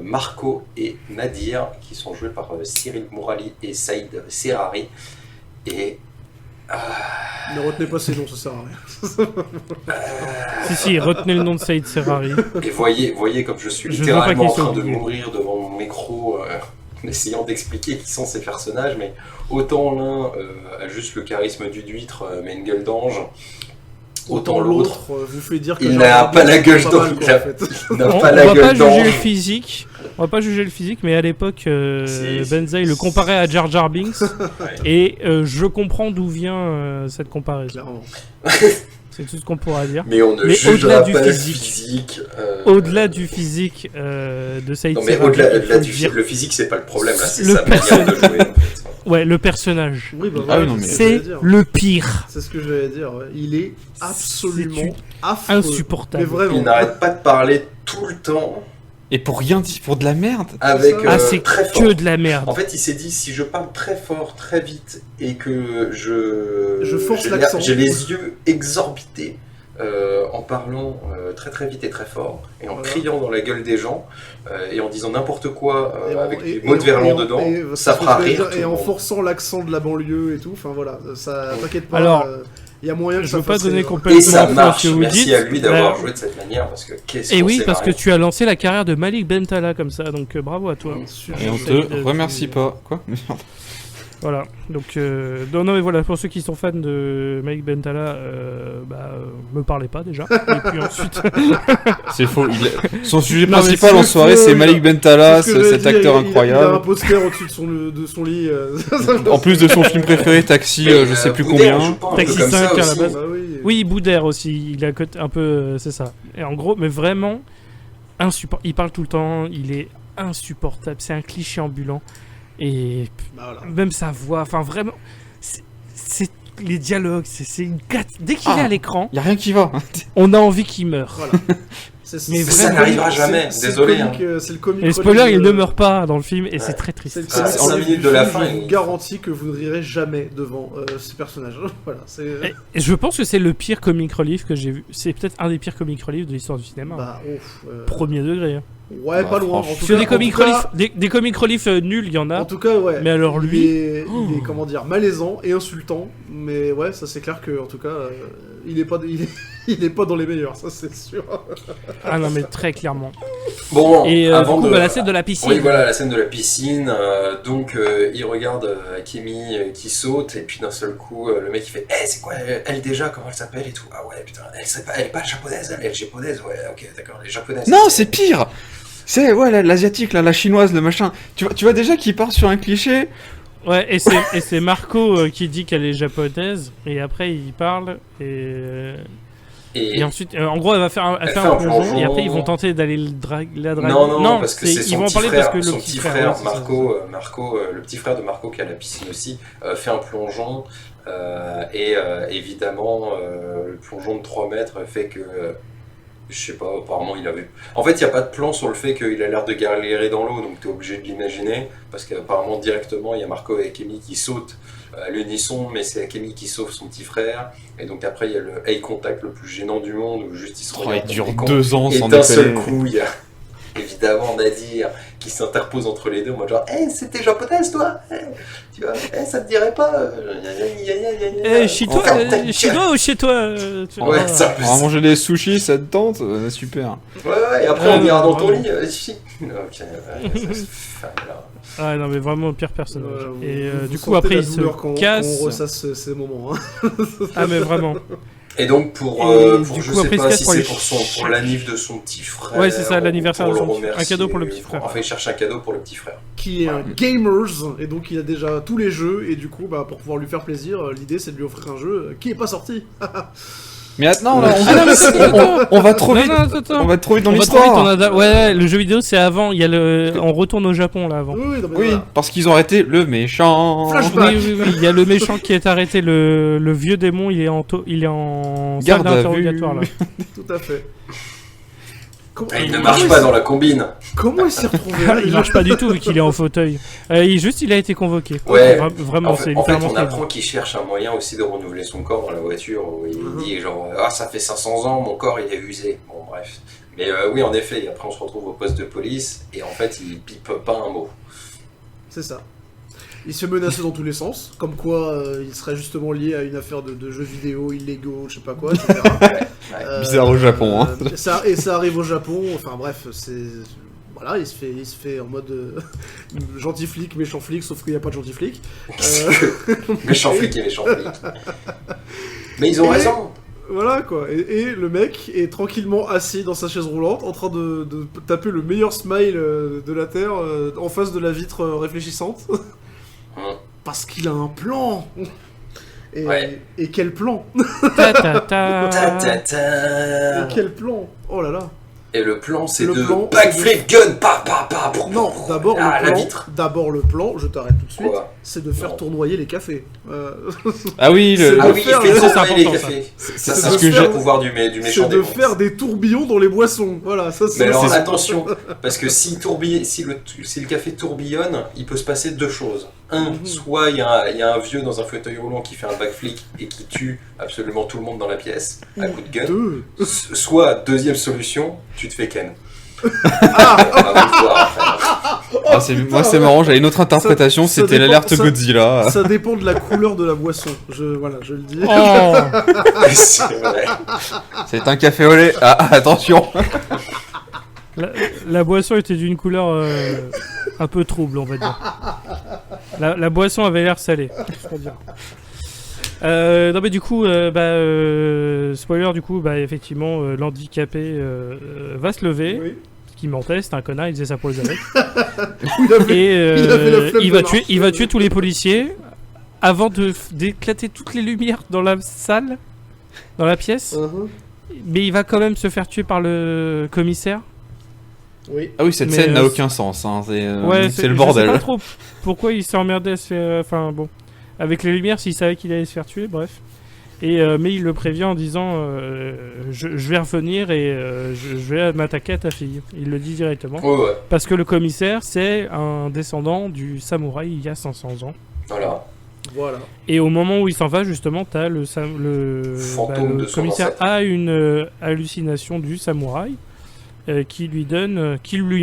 Marco et Nadir, qui sont joués par Cyril Mourali et Saïd Serrari. Et Ne retenez pas ces noms, ça sert à rien. Si, retenez le nom de Saïd Serrari. Et voyez comme je suis Je vois pas littéralement en qu'ils sont train de oubliés. mourir devant mon micro en essayant d'expliquer qui sont ces personnages, mais autant l'un a juste le charisme du d'huître, mais une gueule d'ange, autant l'autre vous fait dire que il j'ai n'a regardé pas la gueule pas mal, d'ange. quoi, en fait. n'a On pas va la pas gueule juger le d'ange. physique. On va pas juger le physique, mais à l'époque, Si. Benzaï le comparait à Jar Jar Binks. Ouais. Et je comprends d'où vient cette comparaison. Clairement. C'est tout ce qu'on pourra dire. Mais on ne Mais jugera au-delà du pas le physique. physique. Au-delà du physique de Saïd Non mais Serrari, au-delà il faut du dire- le physique, c'est pas le problème là, c'est Le sa manière de jouer. En fait. Ouais, le personnage. Oui, bah Ah voilà, oui, non, mais- c'est ce que j'allais C'est dire. le pire. C'est ce que j'allais dire. Ouais. Il est absolument C'est affreux. insupportable. Mais vraiment. Il n'arrête pas de parler tout le temps Et pour rien dire, pour de la merde. avec ça. Ah, c'est très fort. que de la merde. En fait, il s'est dit, si je parle très fort, très vite, et que Je force j'ai l'accent. j'ai les yeux exorbités en parlant très très vite et très fort, et en Voilà. criant dans la gueule des gens, et en disant n'importe quoi Et en- avec et- des mots de et- verlan et en- dedans, et- ça c'est ce fera que je voulais rire dire, tout Et le en monde. forçant l'accent de la banlieue et tout, enfin voilà, ça t'inquiète pas. Alors, il y a moyen que Je ça veux pas fasse donner rire. complètement Et ça faux à marche, ce que vous merci dites. à lui d'avoir Bah, joué de cette manière, parce que qu'est-ce Et qu'on oui, sait parce que varier. tu as lancé la carrière de Malik Bentala comme ça, donc bravo à toi. Super. Et on Saïd, te remercie pas. Quoi? Voilà, donc non mais voilà, pour ceux qui sont fans de Malik Bentala, me parlez pas déjà. Et puis ensuite, C'est faux. Son sujet Non, mais principal c'est en soirée, faux, c'est il a- Malik Bentala, C'est ce que cet j'allais dire, acteur il a un incroyable. poster au-dessus de son lit. En plus de son film préféré, Taxi, Mais, je sais plus Boudère, combien. joue pas un peu Taxi comme 5 ça à la aussi. base. Bah oui. oui, Boudère aussi, il a un peu, c'est ça. Et en gros, mais vraiment insupportable. Il parle tout le temps, il est insupportable. C'est un cliché ambulant et Bah voilà. même sa voix, enfin vraiment, c'est les dialogues, c'est une dès qu'il est Ah. à l'écran, Y a rien qui va. on a envie qu'il meure. Voilà. Mais Ça vraiment, n'arrivera jamais, c'est désolé. le comique, c'est le comique Et spoiler, relief il de- ne meurt pas dans le film et Ouais. c'est très C'est triste. le Ah, comique c'est 5 relief minutes du de la film, fin, Je vous il- garantis que vous ne rirez jamais devant ces personnages. Voilà. C'est. Et je pense que c'est le pire comic relief que j'ai vu. C'est peut-être un des pires comic relief de l'histoire du cinéma. Bah ouf. Premier degré. Hein. Ouais, Bah, pas loin. En franchement. tout Sur cas- des comic en tout cas- relief, des comic relief nuls, il y en a. En tout cas, ouais. Mais alors lui- il est comment dire, malaisant et insultant. Mais ouais, ça c'est clair que en tout cas, il est pas, il est pas dans les meilleurs, ça c'est sûr. Ah non, mais très clairement. Bon, Et du avant coup, de... bah, la scène de la piscine. Oui, voilà, la scène de la piscine. Donc, il regarde Akemi qui saute, et puis d'un seul coup, le mec il fait c'est quoi elle déjà, comment elle s'appelle et tout. Ah ouais, putain, elle est pas japonaise, elle est japonaise, ouais, ok, d'accord, elle est japonaise. Non, c'est pire. C'est l'asiatique, la chinoise, le machin. Tu vois déjà qu'il part sur un cliché. Ouais, et c'est Marco qui dit qu'elle est japonaise, et après il parle, et ensuite, en gros, elle fait un plongeon, et après ils vont tenter d'aller la draguer. Non, parce que c'est ils son vont en petit parler frère, parce que le son petit petit frère, frère ouais, c'est ça, Marco, le petit frère de Marco qui est à la piscine aussi, fait un plongeon, et évidemment, le plongeon de 3 mètres fait que, je sais pas, apparemment il avait... En fait, il n'y a pas de plan sur le fait qu'il a l'air de galérer dans l'eau, donc tu es obligé de l'imaginer, parce qu'apparemment directement, il y a Marco et Akemi qui sautent à l'unisson, mais c'est Akemi qui sauve son petit frère, et donc après il y a le eye contact le plus gênant du monde, où juste ils se Oh, il regardent dure comme des cons. 2 ans Et sans d'un seul déconner. coup, il y a évidemment Nadir qui s'interpose entre les deux, en mode genre c'était japonaise toi, tu vois, ça te dirait pas chez toi, chez toi ou chez toi tu vois. Ouais, ça On va manger des sushis, ça te tente? Super. Ouais, et après on ira dans ton vraiment. lit, si. Ok, ouais, voilà. Ah non, mais vraiment le pire personnage. Et Vous du coup, sentez après la il se douleur quand casse. on ressasse ces moments. Hein. Ah, mais vraiment. Et donc pour Et je du coup, sais après, pas il se si casse c'est pour l'anniv de son petit frère. Ouais, c'est ça, l'anniversaire pour de son le petit frère. Un remercier, cadeau pour le petit frère. Enfin, il cherche un cadeau pour le petit frère. Qui est un gamers, et donc il a déjà tous les jeux, et du coup, bah, pour pouvoir lui faire plaisir, l'idée c'est de lui offrir un jeu qui est pas sorti. Mais maintenant, là, Ah non, mais attends, on va trop Non, vite. non, attends. On va trop vite dans On va trop vite, l'histoire. ouais, le jeu vidéo c'est avant. Il y a on retourne au Japon là avant. Oui, non, mais Oui, voilà. parce qu'ils ont arrêté le méchant. Flashback. Oui. Il y a le méchant qui est arrêté. Le vieux démon, il est en Garde salle à d'interrogatoire là. Tout à fait. Comment, Et il ne marche pas dans la combine. Comment il s'est retrouvé là Il marche pas du tout vu qu'il est en fauteuil. Il a été convoqué. Ouais. Vraiment, En c'est fait, littéralement on ça. apprend qu'il cherche un moyen aussi de renouveler son corps dans la voiture. Où il dit genre ah ça fait 500 ans, mon corps il est usé. Bon bref. Mais oui en effet, et après on se retrouve au poste de police et en fait il pipe pas un mot. C'est ça. Il se fait menacer dans tous les sens, comme quoi il serait justement lié à une affaire de jeux vidéo illégaux, je sais pas quoi, etc. Bizarre au Japon, hein. Et ça arrive au Japon, enfin bref, c'est... Voilà, il se fait en mode gentil flic, méchant flic, sauf qu'il n'y a pas de gentil flic. Méchant flic et méchant flic. Mais ils ont raison. Voilà quoi, et le mec est tranquillement assis dans sa chaise roulante en train de taper le meilleur smile de la Terre en face de la vitre réfléchissante. Parce qu'il a un plan. Et quel plan. Ta, ta, ta. Ta, ta, ta. Et quel plan. Oh là là. Et le plan c'est Le de plan, backflip gun pa pa pa. Non, d'abord la le plan. vitre. D'abord le plan, je t'arrête tout de suite. Quoi C'est de faire Non. tournoyer les cafés. Ah oui, C'est Ah de oui, il faire fait le- tournoyer les important, cafés. Ça C'est c'est de ce que j'ai faire- le pouvoir du méchant C'est de démon. faire des tourbillons dans les boissons. Voilà, ça c'est. Mais alors c'est- attention, parce que si le café tourbillonne, il peut se passer deux choses. Soit il y a un vieux dans un fauteuil roulant qui fait un backflip et qui tue absolument tout le monde dans la pièce à coup de gun. Deux. Soit, deuxième solution, tu te fais ken. Ah, moi c'est marrant, j'avais une autre interprétation, ça c'était dépend- l'alerte ça- Godzilla. Ça dépend de la couleur de la boisson. Je le dis. Oh. c'est vrai. C'est un café au lait. Ah, attention. La boisson était d'une couleur un peu trouble, on va dire. La boisson avait l'air salée, faut dire. Non mais du coup, spoiler du coup, effectivement, l'handicapé va se lever, Oui. ce qui mentait, c'était un connard, il faisait ça pour les avec. Il avait- Et il avait la flemme de marcher. il va tuer tous les policiers avant d'éclater toutes les lumières dans la salle, dans la pièce. Mais il va quand même se faire tuer par le commissaire. Oui. Ah oui, cette Mais, scène n'a euh, aucun sens, hein. C'est C'est le Je sais bordel. pas trop pourquoi il s'est emmerdé à se faire. Enfin bon, avec les lumières, s'il savait qu'il allait se faire tuer, bref. Mais il le prévient en disant je vais revenir et je vais m'attaquer à ta fille. Il le dit directement. Ouais. Parce que le commissaire, c'est un descendant du samouraï il y a 500 ans. Voilà. Et au moment où il s'en va, justement, t'as le Fantôme de son commissaire ancêtre. a une hallucination du samouraï qui lui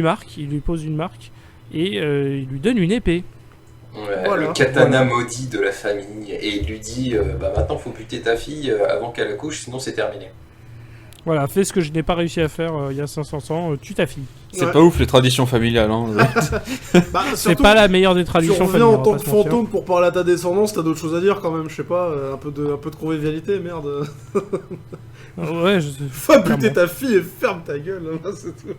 marque, il lui pose une marque et il lui donne une épée. Ouais, Voilà. le katana maudit de la famille. Et il lui dit maintenant faut buter ta fille avant qu'elle accouche, sinon c'est terminé. Voilà, fais ce que je n'ai pas réussi à faire il y a 500 ans, tue ta fille. C'est Ouais. pas ouf les traditions familiales, hein. Bah, C'est surtout, pas la meilleure des tu traditions reviens familiales, en on tant va que pas se mentir. fantôme pour parler à ta descendance, t'as d'autres choses à dire quand même, je sais pas, un peu de convivialité, merde. Ouais, Va buter Clairement. ta fille et ferme ta gueule, hein, c'est tout.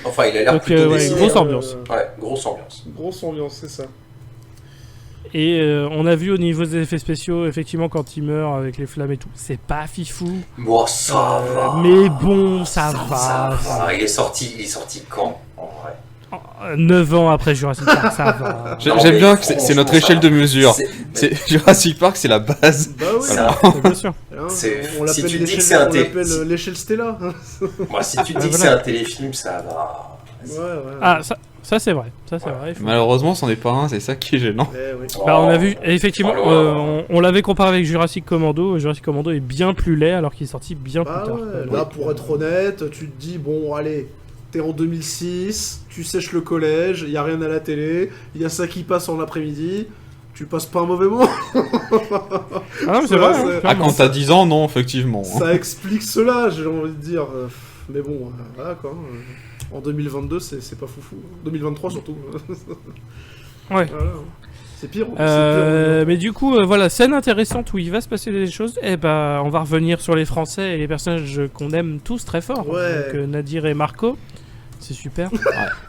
Enfin, il a l'air Donc, plutôt ouais, décidé. grosse ambiance. Ouais, grosse ambiance. Grosse ambiance, c'est ça. Et on a vu au niveau des effets spéciaux, effectivement, quand il meurt avec les flammes et tout, c'est pas fifou. Bon, ça va. Mais bon, ça va. Ça va. Il est sorti quand en vrai 9 ans après Jurassic Park, ça va. Non, J'aime mais bien que c'est notre franchement, échelle de mesure. C'est- C'est Jurassic Park, c'est la base. Bah oui, Ça- Bien sûr. hein, c'est- on si l'appelle tu dis que l'échelle- c'est un on thé- l'appelle si- l'échelle Stella. Moi, si tu dis que voilà. c'est un téléfilm, ça va. Ouais. Ah, ça c'est vrai. Ça c'est vrai. il faut- Malheureusement, c'en est pas un, c'est ça qui est gênant. Eh oui. Bah, on a Oh. vu, et effectivement, Oh là là. on l'avait comparé avec Jurassic Commando. Jurassic Commando est bien plus laid alors qu'il est sorti bien Bah plus tard. ouais, là, pour être honnête, tu te dis, bon, allez, t'es en 2006, tu sèches le collège, y a rien à la télé, y a ça qui passe en après-midi, tu passes pas un mauvais moment. Ah non, mais c'est Ça, vrai. c'est- hein, Ah, clairement. quand t'as 10 ans, non, effectivement. Ça explique cela, j'ai envie de dire. Mais bon, voilà quoi. En 2022, c'est pas foufou. 2023 surtout. Ouais. Voilà. C'est pire. C'est pire. Mais du coup, voilà, scène intéressante où il va se passer des choses. Et bah, on va revenir sur les Français et les personnages qu'on aime tous très fort. Ouais. Donc, Nadir et Marco, c'est super.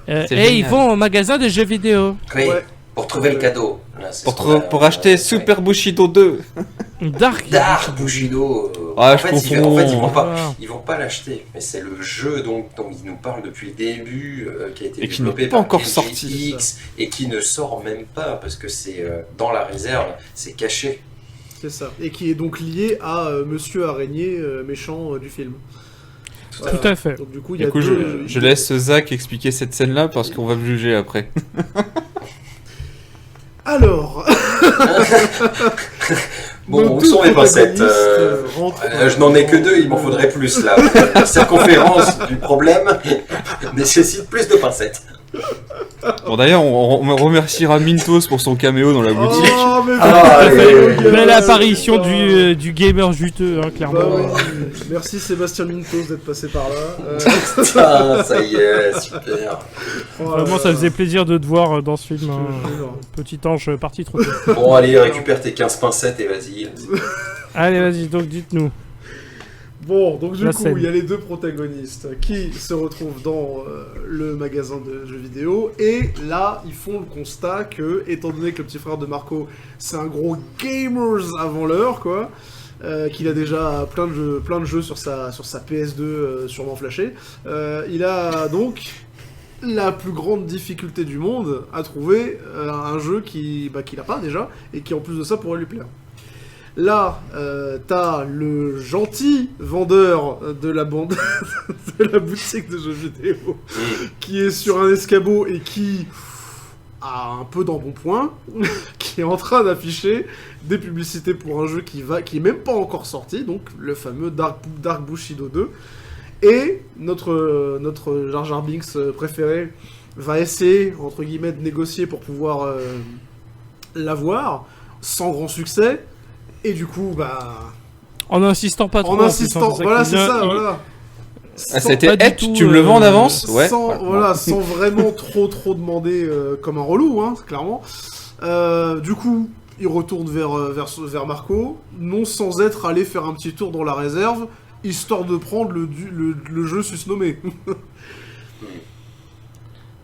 C'est Et génial. ils vont au magasin de jeux vidéo. Oui, Ouais. pour trouver le cadeau. Là, c'est ce qu'on a- Pour acheter Super Bushido 2. Dark. Bushido. Ah, en je fait, confonds. Voilà. ils vont pas l'acheter, mais c'est le jeu dont ils nous parlent depuis le début, qui a été Et qui développé n'est pas par encore NGX, sorti. et qui ne sort même pas parce que c'est dans la réserve, c'est caché. C'est ça. Et qui est donc lié à Monsieur Araignée, méchant du film. Voilà. Tout à fait. Donc du coup, il y a Du coup, deux... je laisse Zach expliquer cette scène-là parce qu'on va me juger après. Alors, Bon, nos où deux sont les pincettes protagonistes rentrent, Je n'en ai que 2, il m'en faudrait plus là. La circonférence du problème nécessite plus de pincettes. Bon, d'ailleurs, on remerciera Mintos pour son caméo dans la boutique. Oh, mais Ah, putain, allez. gueule, Belle apparition putain. du gamer juteux, hein, clairement. Bah oui. Merci Sébastien Mintos d'être passé par là. Putain, ça y est, super. Vraiment, ça faisait plaisir de te voir dans ce film. hein. Je te jure. Petit ange parti trop tôt. Bon, allez, récupère tes 15 pincettes et vas-y. Allez, vas-y, donc dites-nous. Bon, donc du La coup, scène. il y a les deux protagonistes qui se retrouvent dans le magasin de jeux vidéo, et là, ils font le constat que, étant donné que le petit frère de Marco, c'est un gros gamers avant l'heure, quoi, qu'il a déjà plein de jeux sur sa PS2 sûrement flashé, il a donc la plus grande difficulté du monde à trouver un jeu qu'il n'a pas déjà, et qui en plus de ça pourrait lui plaire. Là, t'as le gentil vendeur de la bande de la boutique de jeux vidéo qui est sur un escabeau et qui a un peu d'embonpoint, qui est en train d'afficher des publicités pour un jeu qui est même pas encore sorti, donc le fameux Dark Bushido 2. Et notre Jar Jar Binks préféré va essayer, entre guillemets, de négocier pour pouvoir l'avoir, sans grand succès. Et du coup, En insistant pas trop. en insistant, voilà, c'est ça, voilà. Ah, Sans- c'était pas du hey, tout, tu me le vends en avance? Ouais. sans vraiment trop demander comme un relou, hein, clairement. Du coup, il retourne vers Marco, non sans être allé faire un petit tour dans la réserve, histoire de prendre le jeu susnommé.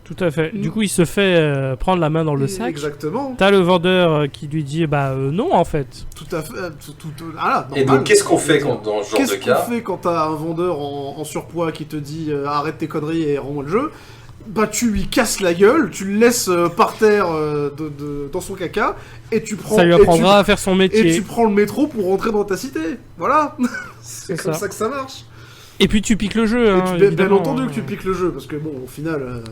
Tout à fait. Du coup, il se fait prendre la main dans le sac. Exactement. T'as le vendeur qui lui dit non en fait. Tout à fait. Voilà, Et normal. donc, qu'est-ce qu'on fait dans ce genre Qu'est-ce de qu'on cas fait quand t'as un vendeur en surpoids qui te dit arrête tes conneries et rends-moi le jeu? Bah tu lui casses la gueule, tu le laisses par terre dans son caca et tu prends Ça lui apprendra à faire son et métier. tu prends le métro pour rentrer dans ta cité. Voilà. C'est comme ça. ça que ça marche. Et puis tu piques le jeu. Et Hein, bien évidemment, entendu hein. que tu piques le jeu parce que bon au final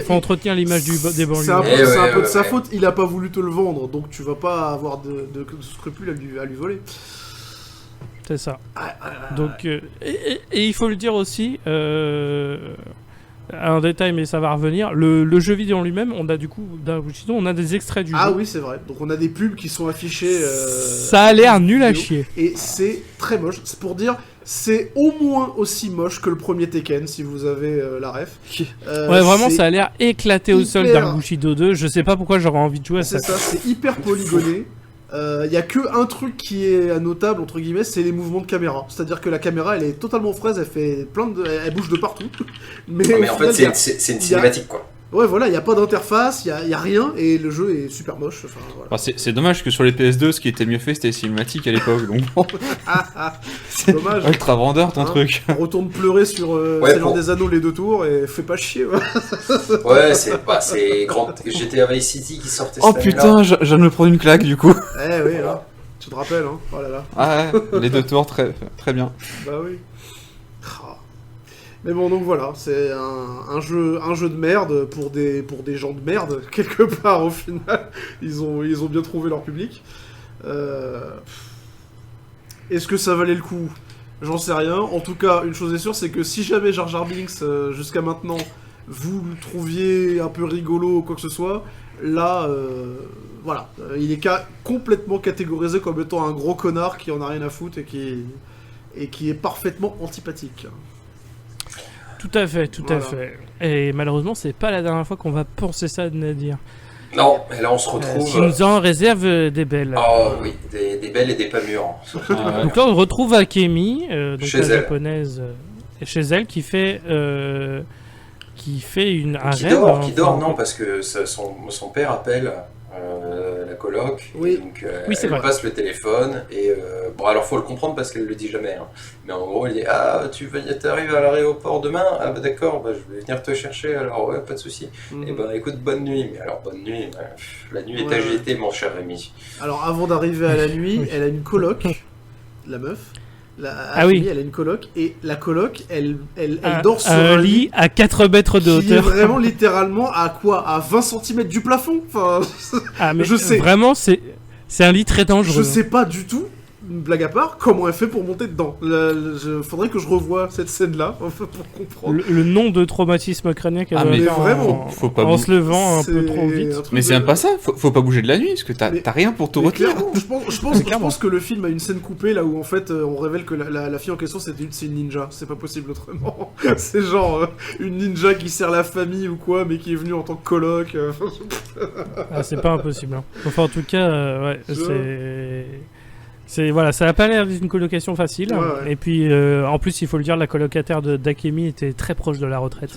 Faut entretenir l'image des banlieues. c'est un peu, Eh c'est un ouais, peu de ouais, sa ouais. faute, il a pas voulu te le vendre, donc tu vas pas avoir de scrupules à lui voler. C'est ça. Ah, Donc, et il faut le dire aussi, un détail, mais ça va revenir. Le jeu vidéo en lui-même, on a du coup, on a des extraits du ah jeu. oui, c'est vrai. Donc on a des pubs qui sont affichées. Ça a l'air nul à vidéo. chier. Et c'est très moche. C'est pour dire, c'est au moins aussi moche que le premier Tekken, si vous avez la ref. Ouais, vraiment, c'est- ça a l'air éclaté au sol hyper- Dark Bushido 2. Je sais pas pourquoi j'aurais envie de jouer à ça. C'est ça, c'est hyper polygoné. Il y a que un truc qui est notable, entre guillemets, c'est les mouvements de caméra. C'est-à-dire que la caméra, elle est totalement fraise, elle fait elle bouge de partout. Mais, Non, mais au en final, fait, il y a- c'est une il y a- cinématique, quoi. Ouais, voilà, il n'y a pas d'interface, il y a rien, et le jeu est super moche. Enfin, voilà. Enfin, c'est dommage que sur les PS2, ce qui était mieux fait, c'était les cinématiques à l'époque. Donc bon, c'est Dommage. ultra vendeur ton Hein. truc. On retourne pleurer sur Seigneur pour- des Anneaux les 2 tours, et fais pas chier. Ouais. Ouais, c'est grand GTA Vice City qui sortait Oh cette année-là. putain, je viens de me prendre une claque du coup. Eh oui, hein. Tu te rappelles, hein. Oh là là. Ah ouais, les deux tours, très bien. Bah oui. Ah. Mais bon, donc voilà, c'est un jeu de merde pour des gens de merde, quelque part au final. Ils ont bien trouvé leur public. Est-ce que ça valait le coup? J'en sais rien. En tout cas, une chose est sûre, c'est que si jamais Jar Jar Binks, jusqu'à maintenant, vous le trouviez un peu rigolo ou quoi que ce soit, là, voilà. Il est complètement catégorisé comme étant un gros connard qui en a rien à foutre et qui est parfaitement antipathique. Tout à fait, tout à Voilà. fait. Et malheureusement, c'est pas la dernière fois qu'on va penser ça de Nadir. Non, mais là on se Qui retrouve. nous en réserve des belles. Oh oui, des belles et des pas mûres. Donc là, on retrouve Akemi, donc Chez la elle. japonaise, chez elle, qui fait un Qui rêve. dort, hein, qui dort, enfin, non, parce que son père appelle la coloc, Oui. et donc Oui, c'est elle vrai. passe le téléphone, et bon, alors faut le comprendre parce qu'elle le dit jamais, hein. Mais en gros, elle dit ah, t'arrives à l'aéroport demain, ah bah d'accord, bah, je vais venir te chercher, alors ouais, pas de souci. Mhm. Et ben écoute, bonne nuit, mais alors bonne nuit, la nuit est Ouais. agitée, mon cher Rémi. Alors avant d'arriver à la nuit, Oui. elle a une coloc, la meuf. Ah oui. Elle a une coloc et la coloc, elle un, dort sur un lit à 4 mètres de qui est hauteur. vraiment littéralement à quoi? À 20 cm du plafond. Enfin, Ah, mais je sais. vraiment, c'est un lit très dangereux. je sais pas du tout, blague à part, comment elle fait pour monter dedans. Faudrait que je revoie cette scène-là pour comprendre. Le nom de traumatisme crânien qu'elle Ah, doit mais faire vraiment, faut pas en bou- se levant un peu C'est trop vite. un truc Mais c'est de- même pas ça, faut pas bouger de la nuit, parce que Mais- t'as rien pour te Mais retenir. clairement, je Clairement. pense que le film a une scène coupée là où en fait on révèle que la fille en question c'est une ninja, c'est pas possible autrement. C'est genre une ninja qui sert la famille ou quoi, mais qui est venue en tant que coloc. Ah, c'est pas impossible. Hein. Enfin, en tout cas, ouais, Je- voilà, ça a pas l'air d'une colocation facile. Ouais, ouais. Et puis, en plus, il faut le dire, la colocataire d'Akemi était très proche de la retraite.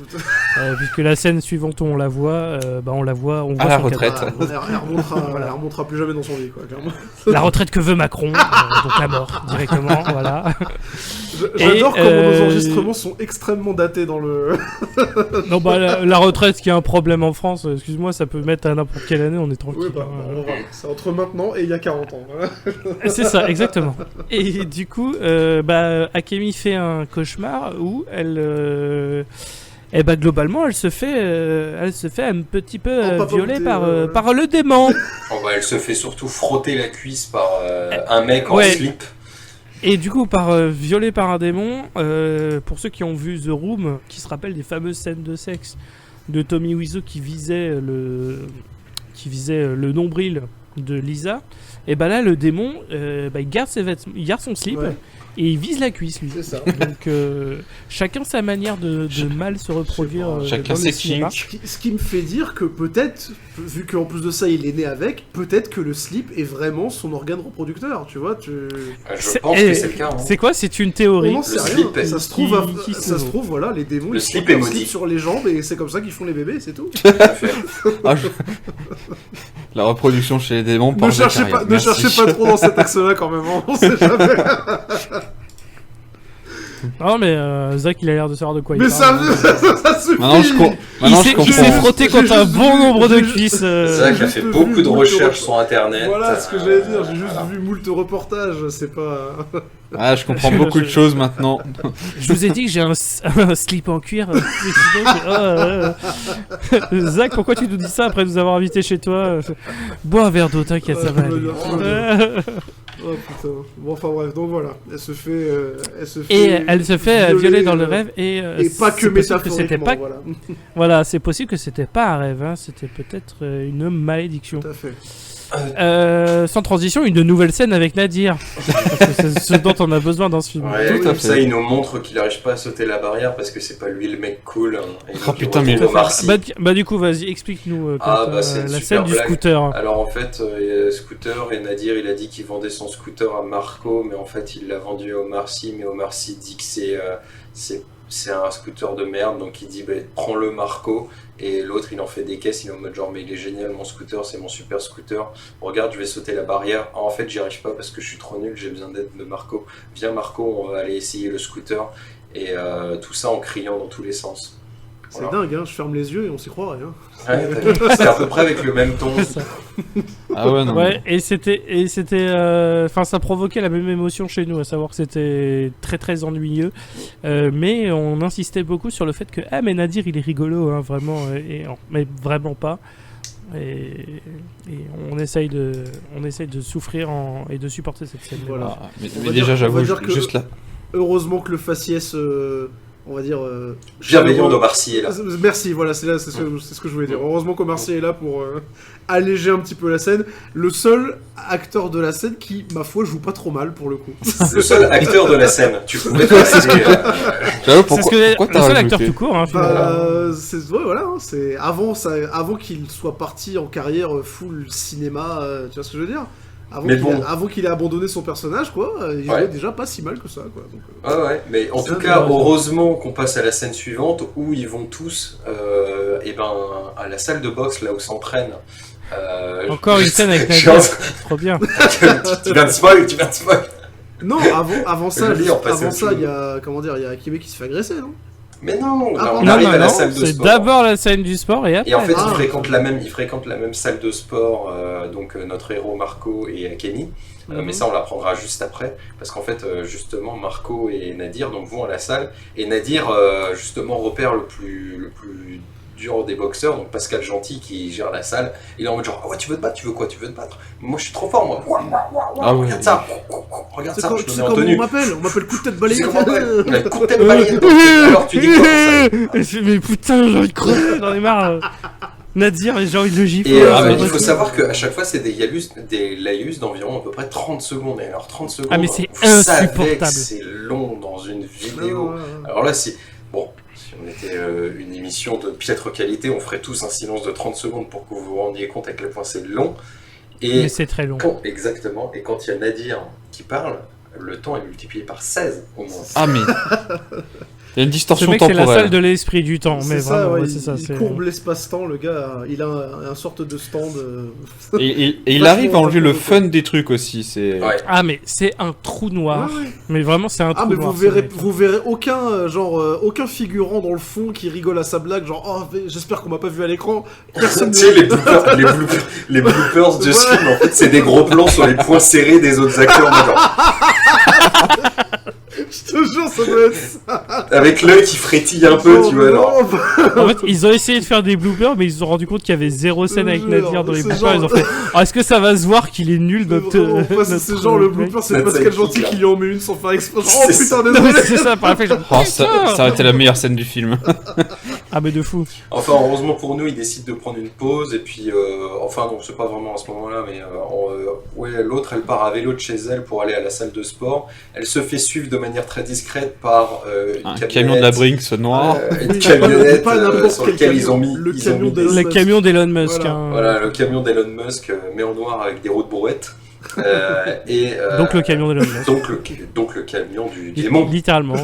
Puisque la scène suivante où on la voit, on voit la son retraite. cadavre. Elle remontera plus jamais dans son lit, quoi, clairement. La retraite que veut Macron, donc la mort directement, voilà. J'adore comment nos euh, enregistrements sont extrêmement datés dans le. Non, bah, la retraite qui a un problème en France, excuse-moi, ça peut mettre à n'importe quelle année, on est tranquille. Oui, bah, hein. on va. C'est entre maintenant et il y a 40 ans. Voilà. C'est ça, exactement. Et du coup, Akemi fait un cauchemar où globalement, elle se fait un petit peu violer Empapoter, par le démon. Oh, bah, elle se fait surtout frotter la cuisse par un mec en Ouais. slip. Et du coup, violée par un démon, pour ceux qui ont vu The Room, qui se rappellent des fameuses scènes de sexe de Tommy Wiseau qui visait le nombril de Lisa, et bah là, le démon, il garde ses vêtements, il garde son slip. Ouais. Et il vise la cuisse, lui. C'est ça. Donc, chacun sa manière de mal se reproduire Chacun dans ses le cinéma. kinks. Ce qui me fait dire que peut-être, vu qu'en plus de ça il est né avec, peut-être que le slip est vraiment son organe reproducteur, tu vois. Je pense que c'est le cas. Hein. C'est quoi? C'est une On théorie. n'en sait Le rien. slip est- Ça se trouve, qui ça se se trouve, voilà, les démons Le ils slip portent est un maudit. slip sur les jambes et c'est comme ça qu'ils font les bébés, c'est tout. Tout à fait. Ah, La reproduction chez les démons par Ne cherchez Zacharia. pas trop dans cet axe-là quand même, hein, on sait jamais. Non, mais Zach, il a l'air de savoir de quoi Mais il ça, parle. ça suffit. Maintenant, je Il s'est comprends. frotté J'ai contre un juste bon vu- nombre de j'ai- cuisses. Zach a fait juste beaucoup vu de moult recherches report- sur internet. Voilà ce que j'allais dire, j'ai juste Voilà. vu moult reportages, c'est pas. Ah, je comprends beaucoup de choses maintenant. Je vous ai dit que j'ai un slip en cuir. Zach, pourquoi tu nous dis ça après nous avoir invités chez toi? Bois un verre d'eau, t'inquiète, ça va tout va aller. Oh putain. Bon, enfin bref, donc voilà, elle se fait. Et elle se fait violer dans le rêve et pas que c'est possible que c'était métaphoriquement, pas voilà. voilà, c'est possible que c'était pas un rêve, hein, c'était peut-être une malédiction. Tout à fait. Sans transition, une nouvelle scène avec Nadir. Parce que c'est ce dont on a besoin dans ce film. Ouais, Tout à comme fait. ça, il nous montre qu'il n'arrive pas à sauter la barrière parce que c'est pas lui le mec cool. Hein. Et Oh, donc, il putain, mais- retrouve Omar Sy. Bah, du coup, vas-y, explique-nous C'est une la super scène du blague. scooter. Alors en fait, Scooter et Nadir, il a dit qu'il vendait son scooter à Marco, mais en fait, il l'a vendu à Omar Sy, mais Omar Sy dit que c'est un scooter de merde, donc il dit bah, prends-le Marco, et l'autre il en fait des caisses, il est en mode genre mais il est génial mon scooter, c'est mon super scooter, regarde je vais sauter la barrière, ah, en fait j'y arrive pas parce que je suis trop nul, j'ai besoin d'aide de Marco, viens Marco, on va aller essayer le scooter, et tout ça en criant dans tous les sens. C'est Voilà. dingue, hein, je ferme les yeux et on s'y croirait. Hein. Ouais, t'as vu, c'est à peu près avec le même ton. Ah ouais, non. Ouais, et c'était, enfin, ça provoquait la même émotion chez nous, à savoir que c'était très très ennuyeux, mais on insistait beaucoup sur le fait que mais Nadir il est rigolo, hein, vraiment, mais vraiment pas. Et on essaye de souffrir et de supporter cette scène. Voilà. Ah, mais On mais va déjà, dire- on va j'avoue, dire que- juste là. Heureusement que le faciès on va dire... Bienveillant d'Omar Sy est là. Merci, voilà, c'est ce que je voulais dire. Heureusement qu'Omar Sy est là pour alléger un petit peu la scène. Le seul acteur de la scène qui, ma foi, joue pas trop mal pour le coup. Le seul acteur de la scène. Tu pouvais passer... Pourquoi le seul acteur tout court, hein, finalement. Voilà, hein, c'est avant qu'il soit parti en carrière full cinéma, tu vois ce que je veux dire ? Avant qu'il ait abandonné son personnage, quoi, il jouait déjà pas si mal que ça, quoi. Donc, ouais, mais en tout cas, heureusement qu'on passe à la scène suivante où ils vont tous à la salle de boxe, là où s'entraînent. Encore une scène avec Nadia, trop bien. Tu viens de spoil. Non, avant ça, il y a Akime qui se fait agresser, non ? Mais non, on arrive à la salle de sport. C'est d'abord la scène du sport et après. Et en fait, il fréquente la même salle de sport, donc notre héros Marco et Akemi. Mais ça, on l'apprendra juste après, parce qu'en fait, justement, Marco et Nadir donc vont à la salle, et Nadir justement repère le plus dur des boxeurs, donc Pascal Gentil qui gère la salle. Il est en mode genre, ouais, tu veux te battre, tu veux quoi, tu veux te battre? Moi, je suis trop fort, moi. Regarde ça, regarde ça. C'est comme on m'appelle coup de tête balayé. Coup de tête balayé. Alors tu dis quoi pour ça? Mais putain, j'ai envie de crever, j'en ai marre. Nadir, j'ai envie de le gifler. Et il faut savoir qu'à chaque fois, c'est des laïus d'environ à peu près 30 secondes. Et alors 30 secondes, mais c'est vous savez insupportable. que c'est long dans une vidéo. Alors là, si on était une émission de piètre qualité, on ferait tous un silence de 30 secondes pour que vous vous rendiez compte à quel point c'est long. Mais c'est très long. Exactement. Et quand il y a Nadir qui parle, le temps est multiplié par 16 au moins. Ah mais... Il y a une distorsion temporelle. C'est la salle de l'esprit du temps, mais vraiment, ouais, c'est ça. Il courbe l'espace-temps, le gars, il a un sorte de stand. Et il arrive à enlever le fun des trucs aussi. Ouais. Ah, mais c'est un trou noir. Ouais. Mais vraiment, c'est un trou noir. Vous verrez aucun figurant dans le fond qui rigole à sa blague, genre, oh, j'espère qu'on m'a pas vu à l'écran. Personne. Tu sais, les bloopers de ce film, en fait, c'est des gros plans sur les poings serrés des autres acteurs. Je te jure, ça doit être ça. Avec l'œil qui frétille un peu, tu vois. Alors. En fait, ils ont essayé de faire des bloopers, mais ils se sont rendu compte qu'il y avait zéro scène avec Nadir dans les bloopers. Ils ont fait est-ce que ça va se voir qu'il est nul notre. C'est genre le blooper, c'est Pascal Gentil qui lui en met une sans faire exprès. Oh putain, désolé. C'est ça, par effet. Ça aurait été la meilleure scène du film. Ah, mais de fou. Enfin, heureusement pour nous, ils décident de prendre une pause. Et puis, donc c'est pas vraiment à ce moment-là, mais l'autre, elle part à vélo de chez elle pour aller à la salle de sport. Elle se fait suivre de manière très discrète par un camion de la Brinks noir. Une camionnette sur laquelle ils ont mis le camion d'Elon Musk. Voilà, le camion d'Elon Musk, mais en noir avec des roues de brouette. Donc le camion d'Elon Musk. Donc le camion du démon. Littéralement.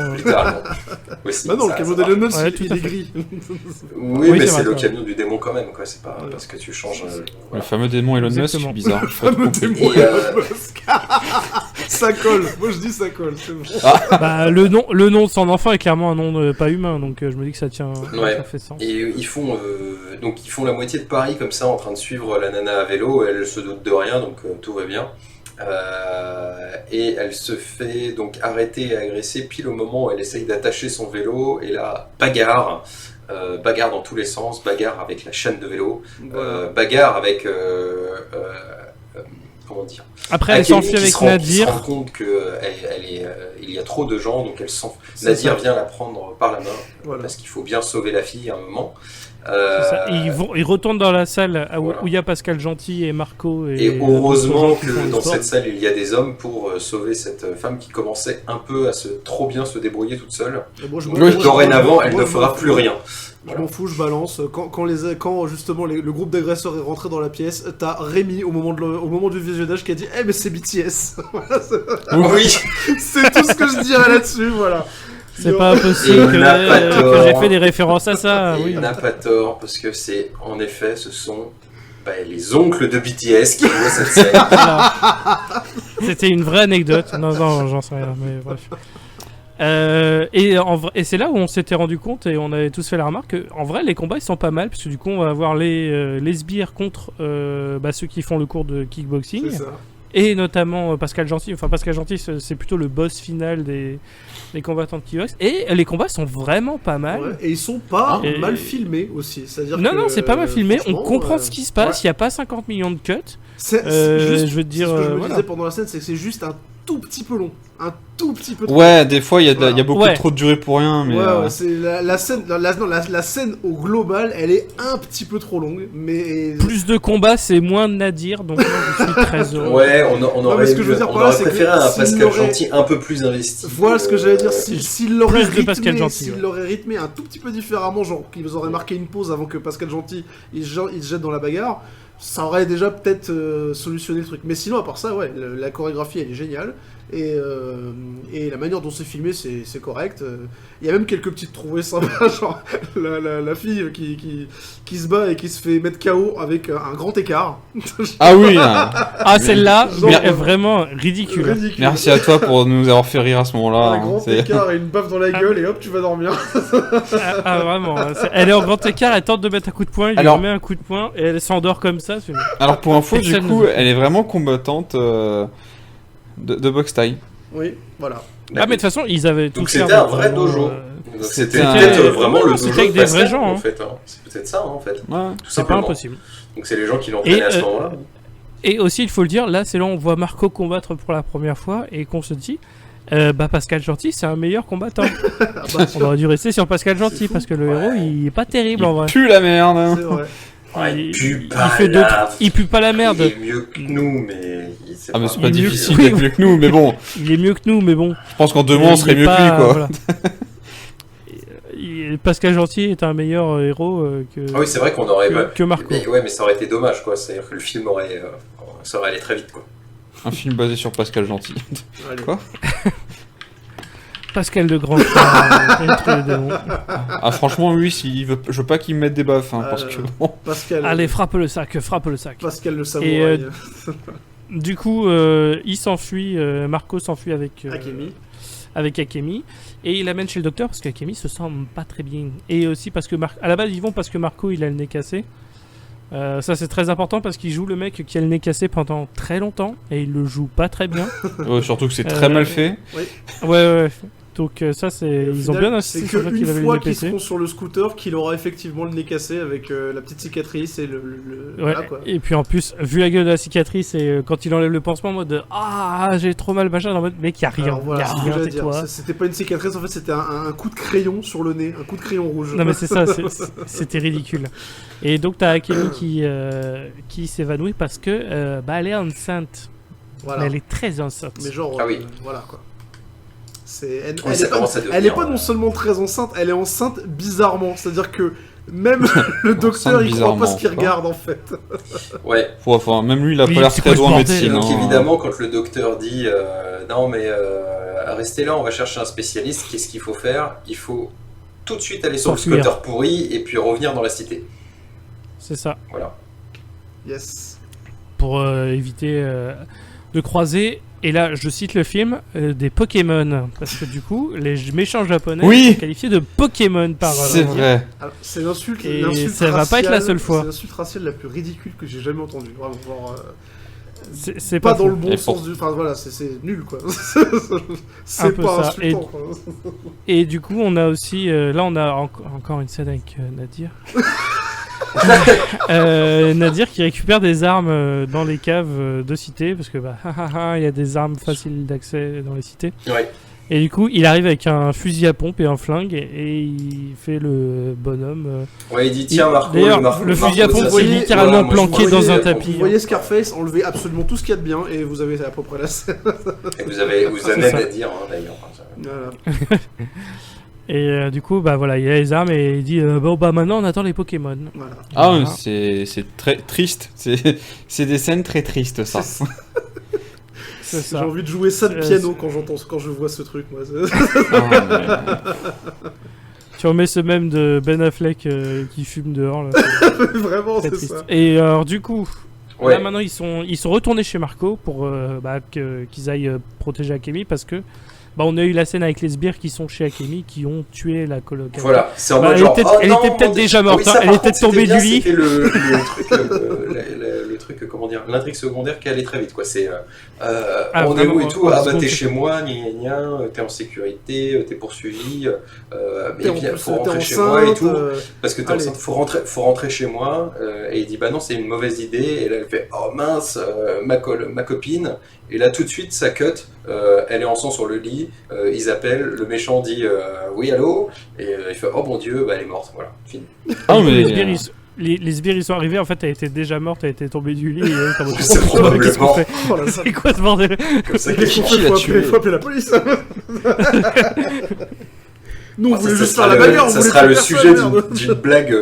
Aussi, bah non, le camion d'Elon Musk, il est gris. Oui, mais c'est le camion du démon quand même, quoi. C'est pas parce que tu changes. Le fameux démon Elon Musk, c'est bizarre. Le fameux démon Elon Musk. Ça colle. Moi je dis ça colle. C'est bon. Bah le nom de son enfant est clairement un nom pas humain, donc je me dis que ça tient. Ça fait sens. Et ils font la moitié de Paris comme ça en train de suivre la nana à vélo. Elle se doute de rien, donc tout va bien. Et elle se fait donc arrêter et agresser pile au moment où elle essaye d'attacher son vélo, et là, bagarre dans tous les sens, bagarre avec la chaîne de vélo, bagarre avec comment dire, après elle s'enfuit avec Nadir. Elle se rend compte qu'il y a trop de gens, donc Nadir vient la prendre par la main, parce qu'il faut bien sauver la fille à un moment. Ils retournent dans la salle où il y a Pascal Gentil et Marco. Et heureusement que dans cette salle il y a des hommes pour sauver cette femme qui commençait un peu à trop bien se débrouiller toute seule. Dorénavant, elle ne fera plus rien. Je m'en fous, je balance. Quand justement le groupe d'agresseurs est rentré dans la pièce, t'as Rémi au moment du visionnage qui a dit mais c'est BTS. Oui. C'est tout ce que je dirais là-dessus, voilà. C'est pas possible que j'ai fait des références à ça. Il n'a pas tort, parce que en effet, ce sont les oncles de BTS qui jouent cette scène. C'était une vraie anecdote. Non, j'en sais rien, mais bref. Et c'est là où on s'était rendu compte, et on avait tous fait la remarque, qu'en vrai les combats ils sont pas mal, parce que du coup on va avoir les sbires contre ceux qui font le cours de kickboxing. C'est ça. Et notamment Pascal Gentil. Enfin, Pascal Gentil, c'est plutôt le boss final des combattants de kickbox. Et les combats sont vraiment pas mal. Ouais, et ils sont pas mal filmés aussi. C'est-à-dire non, c'est pas mal filmé. On comprend ce qui se passe. Il n'y a pas 50 millions de cuts. Je veux dire, ce que je me disais pendant la scène, c'est que c'est juste un tout petit peu long. un tout petit peu trop. Ouais, des fois, il y a beaucoup Ouais. trop de durée pour rien, mais... Ouais, c'est la scène, la scène au global, elle est un petit peu trop longue, mais Plus de combats, c'est moins de Nadir, donc moi je suis très heureux. Ouais, on mais aurait, ce que je veux dire on par là, aurait c'est préféré que un s'il Pascal l'aurait- Gentil un peu plus investi. Voilà ce que j'allais dire. S'il l'aurait plus de Pascal rythmé, Gentil, s'il ouais. l'aurait rythmé un tout petit peu différemment, genre qu'ils auraient marqué une pause avant que Pascal Gentil il se jette dans la bagarre, ça aurait déjà peut-être solutionné le truc. Mais sinon, à part ça, ouais, la chorégraphie elle est géniale et la manière dont c'est filmé, c'est correct. Il y a même quelques petites trouvailles sympas, genre la fille qui se bat et qui se fait mettre KO avec un grand écart. Ah oui, Ah, celle-là, Genre, mais vraiment ridicule. Ridicule. merci à toi pour nous avoir fait rire à ce moment-là. Un hein, grand c'est- écart et une baffe dans la gueule et hop, tu vas dormir. Vraiment. Elle est en grand écart, elle tente de mettre un coup de poing, il Alors- lui met un coup de poing et elle s'endort comme ça. c'est une- Alors pour info, du Personne coup, ne- elle est vraiment combattante de boxe thaï. Oui, voilà. Ah, mais de toute façon, ils avaient tout Donc faire c'était un de vrai vraiment, dojo. C'était Donc C'était un- peut-être vraiment le c'était dojo avec de des Pascal, vrais gens, en hein. fait. C'est peut-être ça, en fait. Ouais. Tout C'est pas simplement. impossible. Donc c'est les gens qui l'entraînaient Et, à ce moment-là. Et aussi, il faut le dire, là, c'est là où on voit Marco combattre pour la première fois et qu'on se dit, Pascal Gentil, c'est un meilleur combattant. Ah bah, On aurait dû rester sur Pascal C'est Gentil fou. parce que le héros, il est pas terrible en vrai. Pue la merde. hein. c'est vrai. Ouais, il pue pas fait la- il pue pas la merde. Il est mieux que nous, mais... Ah mais c'est Il pas est mieux- difficile oui, d'être mieux que nous, mais bon, Il est mieux que nous, mais bon. je pense qu'en 2 mois on Il serait est mieux pas- que lui quoi. voilà. Pascal Gentil est un meilleur héros que, Ah oui, c'est vrai qu'on aurait... que Marco. Mais, ouais, mais ça aurait été dommage, quoi. C'est-à-dire que le film aurait... ça aurait allé très vite, quoi. Un film basé sur Pascal Gentil. Allez. Quoi Pascal de Grand contre les démons. Ah franchement lui, je veux pas qu'il me mette des baffes, hein, parce que bon. Pascal. Allez, frappe le sac, frappe le sac. Pascal le samouraï. Du coup, il s'enfuit, Marco s'enfuit avec Akemi. avec Akemi et il l'amène chez le docteur parce qu'Akemi se sent pas très bien. Et aussi parce que à la base ils vont parce que Marco il a le nez cassé. Ça c'est très important parce qu'il joue le mec qui a le nez cassé pendant très longtemps et il le joue pas très bien. Surtout que c'est très mal fait. Ouais. Donc ça c'est Et au ils ont final, bien insisté c'est sur le fait qu'une qu'il avait le fois nez qu'ils cassé. seront sur le scooter qu'il aura effectivement le nez cassé avec la petite cicatrice et le Ouais. voilà, quoi. Et puis en plus, vu la gueule de la cicatrice et quand il enlève le pansement en mode de, ah j'ai trop mal machin en mode mec y a rien, Alors, voilà, y a c'est ce que rien, j'allais dire. tais-toi. C'était pas une cicatrice, en fait c'était un coup de crayon sur le nez, un coup de crayon rouge. Non mais c'est ça, c'était ridicule. Et donc t'as Akemi qui s'évanouit parce que elle est enceinte. Voilà. Mais elle est très enceinte. Mais genre, Ah oui. Voilà quoi. Elle Oui, ça est commence à pas, elle est devenir, pas non seulement très enceinte, elle est enceinte bizarrement. C'est-à-dire que même le docteur Enceinte il croit pas ce qu'il bizarrement, regarde en fait. Ouais. Enfin, même lui il a Oui, pas l'air c'est très quoi ce doué en bordel, médecine. Donc hein. évidemment, quand le docteur dit non mais restez là, on va chercher un spécialiste, qu'est-ce qu'il faut faire? Il faut tout de suite aller sur le S'enfuir. scooter pourri et puis revenir dans la cité. C'est ça. Voilà. Yes. Pour éviter de croiser, et là je cite le film, des Pokémon. Parce que du coup, les méchants japonais Oui. sont qualifiés de Pokémon par C'est Nadir. vrai. Alors, c'est l'insulte, Et l'insulte ça va pas être la raciale- seule fois. C'est l'insulte raciale la plus ridicule que j'ai jamais entendue. Vraiment, genre, C'est pas pas dans faux. le bon Et sens pour- du. Enfin voilà, c'est nul quoi. Un c'est peu pas ça. insultant. quoi. Et du coup, on a aussi, là on a encore une scène avec Nadir. Nadir qui récupère des armes dans les caves de cité parce que il y a des armes faciles d'accès dans les cités. Ouais. Et du coup, il arrive avec un fusil à pompe et un flingue et il fait le bonhomme. Ouais, il dit tiens Marco, D'ailleurs, Marco, le fusil à Marco, pompe, ça, il est c'est- littéralement moi, je planqué vous dans voyez, un tapis. Vous voyez Scarface, enlevez absolument tout ce qu'il y a de bien et vous avez à peu près la scène. Et vous avez C'est même ça. à dire d'ailleurs. Voilà. Et du coup, voilà, il a les armes et il dit bon maintenant on attend les Pokémon. Voilà. Ah Voilà. c'est très triste. C'est des scènes très tristes ça. C'est- C'est J'ai ça. envie de jouer ça de C'est- piano quand je vois ce truc moi. Ah, Tu remets ce même de Ben Affleck qui fume dehors. Là, Vraiment c'est c'est triste. ça. Et alors du coup, Ouais. là maintenant ils sont retournés chez Marco pour qu'ils aillent protéger Akemi parce que on a eu la scène avec les sbires qui sont chez Akemi qui ont tué la coloc. Voilà, c'est en Bah, mode elle genre, était- oh elle non, était peut-être mon déjà Dieu. morte, Oui, ça, hein, elle par était contre, tombée c'était bien, du lit. C'était le truc, le truc comment dire, l'intrigue secondaire qui allait très vite, quoi. C'est on est vraiment, où et tout, ouais, ah bah c'est t'es bon. chez moi, gna gna gna, t'es en sécurité, t'es poursuivi, mais Et en bien, plus, faut t'es rentrer chez moi et enceinte, tout, parce que t'es allez. enceinte, faut rentrer chez moi, et il dit bah non, c'est une mauvaise idée, et là elle fait oh mince, ma copine, et là tout de suite ça cut, elle est en sang sur le lit, ils appellent, le méchant dit oui allô, et il fait oh mon dieu, bah elle est morte, voilà, fini. Ah, Du coup, mais. les sbires ils sont arrivés, en fait elle était déjà morte, elle était tombée du lit et elle était en mode, C'est oh, putain, qu'est-ce qu'on probablement. fait Oh la salle. C'est quoi ce bordel? Comme ça, Qu'est-ce qu'on Qui fait? l'a tué Faut appeler la police. Nous, on voulait juste faire sera la bagarre, on ça voulait sera pas le faire sujet ça, merde. d'une blague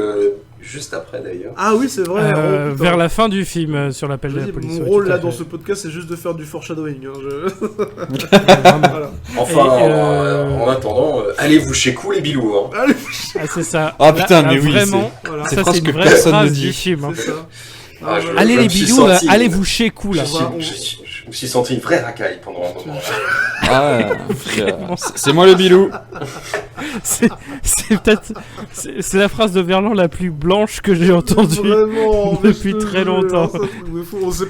juste après d'ailleurs. Ah oui, c'est vrai. oh, putain. Vers la fin du film, sur l'appel Je de la dis, police. mon ouais, rôle tout à là dans fait. ce podcast, c'est juste de faire du foreshadowing. Hein, Vraiment. voilà. Enfin, Et, en attendant, allez-vous chez Cool et Bilou. Hein. Allez, Ah, c'est ça. Ah, putain, mais oui, vraiment, voilà. C'est ça phrase c'est une que vraie personne phrase ne dit. du film. hein. C'est ça. Ah, je- Allez je les me suis bidous, senti- allez vous chez Cool là. Je me suis senti une vraie racaille pendant un moment. Ah, Vraiment. c'est moi le bilou. C'est peut-être c'est la phrase de Verlan la plus blanche que j'ai entendue. Vraiment, mais depuis je te très jure, longtemps. ça,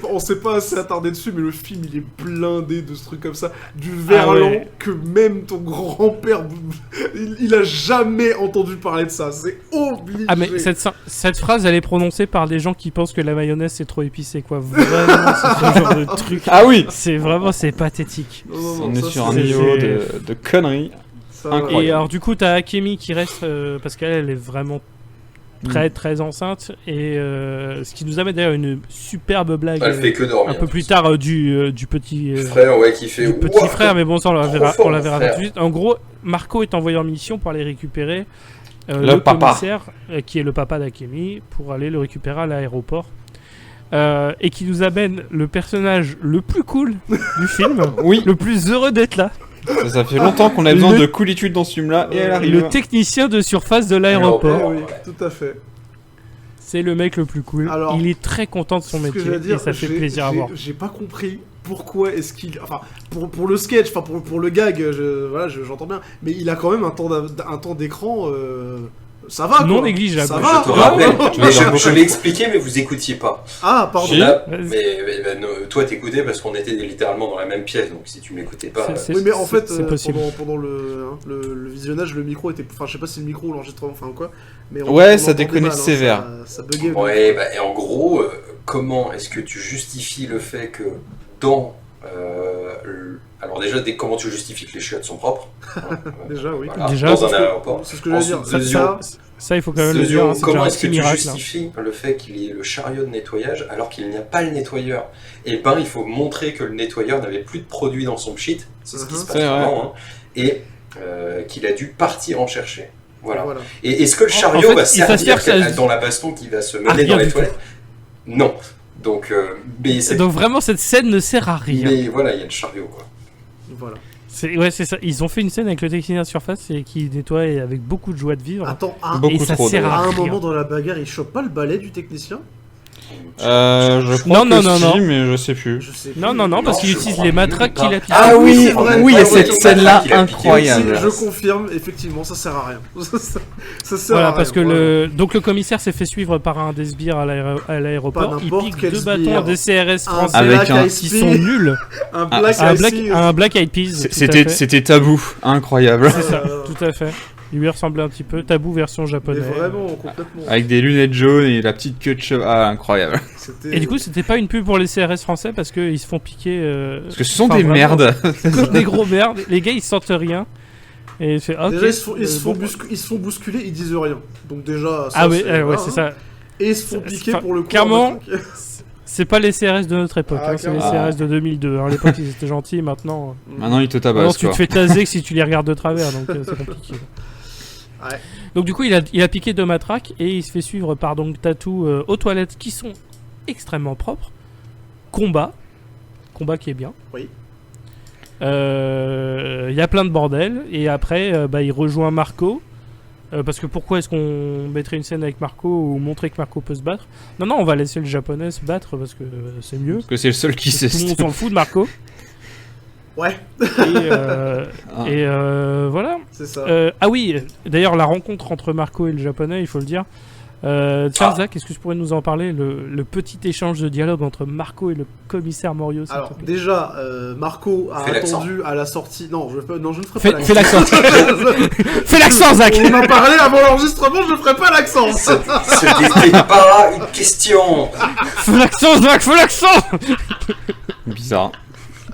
on s'est pas assez attardé dessus, mais le film il est blindé de ce truc comme ça. Du Verlan ouais. que même ton grand-père, il a jamais entendu parler de ça. C'est obligé. Ah mais cette phrase elle est prononcée par des gens qui pensent que la mayonnaise c'est trop épicé quoi. Vraiment c'est ce genre de truc. Ah oui. C'est pathétique. Non, non, non, On est ça, sur un c'est- niveau c'est- de conneries. ça, incroyable. Et alors du coup t'as Akemi qui reste parce qu'elle est vraiment très enceinte et ce qui nous amène d'ailleurs une superbe blague Elle fait que dormir. un peu plus tard du petit Frère, ouais, qui fait. du petit Ouah, frère, mais bon, ça on la trop verra, fort, on la mon verra frère. tout de suite. En gros, Marco est envoyé en mission pour aller récupérer Le papa. commissaire, qui est le papa d'Akemi, pour aller le récupérer à l'aéroport. Et qui nous amène le personnage le plus cool du film, Oui, le plus heureux d'être là, ça fait longtemps qu'on a besoin Le- de coolitude dans ce film-là et elle arrive. le technicien de surface de l'aéroport. Oui, tout à fait. C'est le mec le plus cool. Alors, Il est très content de son Ce que métier j'allais dire, et ça fait plaisir à j'ai- voir. J'ai pas compris pourquoi est-ce qu'il. Enfin, pour le sketch, enfin pour le gag, j'entends bien, mais il a quand même un temps d'écran. Ça va, Non quoi. négligeable. Ça Je va. Je te rappelle, Tu mais vas je, voir je l'ai expliqué, mais vous écoutiez pas. Ah, pardon. Si. Là, Vas-y. mais, toi t'écoutais parce qu'on était littéralement dans la même pièce, donc si tu m'écoutais pas. C'est- Oui, mais en fait, c'est possible. pendant le visionnage, le micro était. Enfin, je sais pas si le micro ou l'enregistrement, enfin quoi. Mais Ouais, ça entendait déconnecte mal, hein, sévère. Ça buguait. Ouais, bah, et en gros, comment est-ce que tu justifies le fait que dans. Alors, déjà, comment tu justifies que les chiottes sont propres hein, Déjà, oui. voilà, Déjà, dans parce un que- aéroport. C'est ce que j'allais dire. Ensuite, Ça, il faut quand même le Deuxièmement, dire. Hein, c'est déjà comment un est-ce que petit tu miracle. Hein. justifies le fait qu'il y ait le chariot de nettoyage alors qu'il n'y a pas le nettoyeur? Et ben, il faut montrer que le nettoyeur n'avait plus de produit dans son pchit, c'est ce qui se passe C'est vrai. vraiment, hein, et qu'il a dû partir en chercher. Voilà. Voilà. Et est-ce que le En chariot fait, va il servir s'assure que ça- dans la baston qui va se Ah, mener rien dans les du toilettes? Non. Donc, mais, c'est- Donc vraiment, cette scène ne sert à rien. mais voilà, il y a le chariot, quoi. Voilà. Ouais, c'est ça. Ils ont fait une scène avec le technicien de surface et qui nettoie avec beaucoup de joie de vivre. Attends, Beaucoup et ça trop, sert à à un rien. moment dans la bagarre, il chope pas le balai du technicien? Je crois Non, que non, si, non. mais je sais plus. Je sais Non, plus. non, non, parce Non, qu'il je utilise crois les même matraques pas. qu'il a piquées. Ah oui, c'est vrai. oui, il y a Ah ouais, cette ouais, scène-là qu'il a piqué incroyable. Je confirme, effectivement, ça sert à rien. Ça sert à Voilà, rien. parce que voilà. donc le commissaire s'est fait suivre par un des sbires à l'aéroport. Pas Il n'importe pique quel 2 sbire. bâtons des CRS Un français Avec Black un- Eyed qui Peas, sont nuls. un Black Un Eyed Black, Peas. un Black Eyed Peas. tout à C'était fait. c'était tabou, incroyable. C'est ça, tout à fait. Il lui ressemblait un petit peu. Tabou version Mais japonaise. vraiment, complètement. Avec des lunettes jaunes et la petite queue de cheveux. Ah, incroyable. C'était- Et du coup, c'était pas une pub pour les CRS français parce qu'ils se font piquer. Parce que ce sont Enfin, des vraiment. merdes. Comme des gros merdes. Les gars, ils sentent rien. Et c'est ok. Déjà, ils se font bon. ils se font bousculer, ils disent rien. Donc déjà, ça, Ah ouais, c'est, ouais, voilà, c'est hein. ça. Et ils se font C'est- piquer enfin, pour le coup. clairement, en matraque. C'est pas les CRS de notre époque, Ah, hein, c'est les clairement. CRS de 2002. Hein. À l'époque, ils étaient gentils, maintenant. Maintenant, ils te Maintenant, tabassent, tu quoi. te fais taser que si tu les regardes de travers, donc c'est compliqué. Ouais. Donc du coup, il a piqué 2 matraques et il se fait suivre par donc Tatou aux toilettes qui sont extrêmement propres. Combat qui est bien. Oui. Il y a plein de bordel et après, il rejoint Marco. Parce que pourquoi est-ce qu'on mettrait une scène avec Marco ou montrer que Marco peut se battre? Non, on va laisser le japonais se battre parce que c'est mieux. Parce que c'est le seul qui sait. Tout le monde s'en fout de Marco. Ouais, Et voilà. c'est ça. Ah oui, d'ailleurs la rencontre entre Marco et le japonais, il faut le dire. Tiens, Zach, est-ce que tu pourrais nous en parler, le petit échange de dialogue entre Marco et le commissaire Morio, s'il Alors te plaît. déjà, Marco a Fais l'accent. attendu à la sortie. Non, je ne ferai pas Fais l'accent. l'accent. Fais l'accent, Zach. On en parlait avant l'enregistrement, je ne ferai pas l'accent. Ce n'était pas une question. Fais l'accent, Zach, fais l'accent. Bizarre.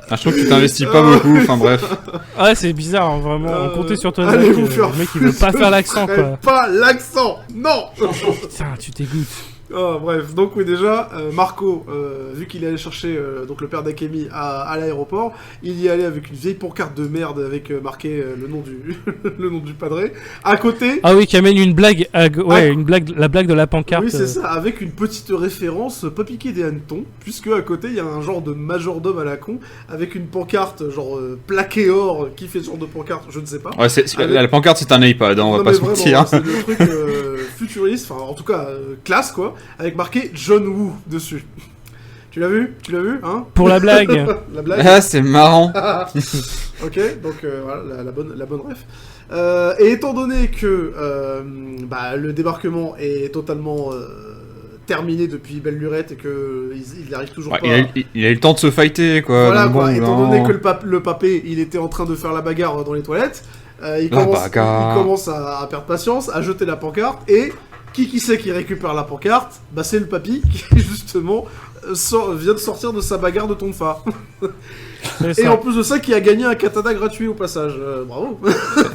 Ah, je trouve que tu t'investis pas beaucoup, enfin bref. Ouais, c'est bizarre, hein, vraiment. On comptait sur toi, Zach. Allez vous faire Le mec, il veut pas foutre, faire l'accent, je ferai quoi. Pas l'accent, non. Putain, tu t'égoutes. Ah, bref, donc oui déjà, Marco, vu qu'il est allé chercher donc le père d'Akemi à l'aéroport, il y allait avec une vieille pancarte de merde avec marqué le nom du le nom du padré. À côté, Ah oui, qui amène une blague. Une blague, la blague de la pancarte. oui c'est ça, avec une petite référence pas piquée des hannetons, puisque à côté il y a un genre de majordome à la con avec une pancarte genre plaqué or qui fait ce genre de pancarte, je ne sais pas. Ouais, la pancarte, c'est un iPad, hein, on va Non, pas mais se vraiment, mentir. c'est le truc futuriste, enfin en tout cas classe quoi, avec marqué John Woo dessus. Tu l'as vu, hein? Pour la blague. La blague. Ah, c'est marrant. Ok, donc voilà la bonne ref. Et étant donné que le débarquement est totalement terminé depuis Belle Lurette et que il arrive toujours Ouais, pas. il a eu le temps de se fighter, quoi. Voilà donc quoi. bon, Étant non. donné que le papé, il était en train de faire la bagarre dans les toilettes, il bagarre. commence à perdre patience, à jeter la pancarte et qui c'est qui récupère la pancarte? Bah c'est le papy qui justement vient de sortir de sa bagarre de tonfa. C'est Et ça. en plus de ça, qui a gagné un katana gratuit au passage. Bravo.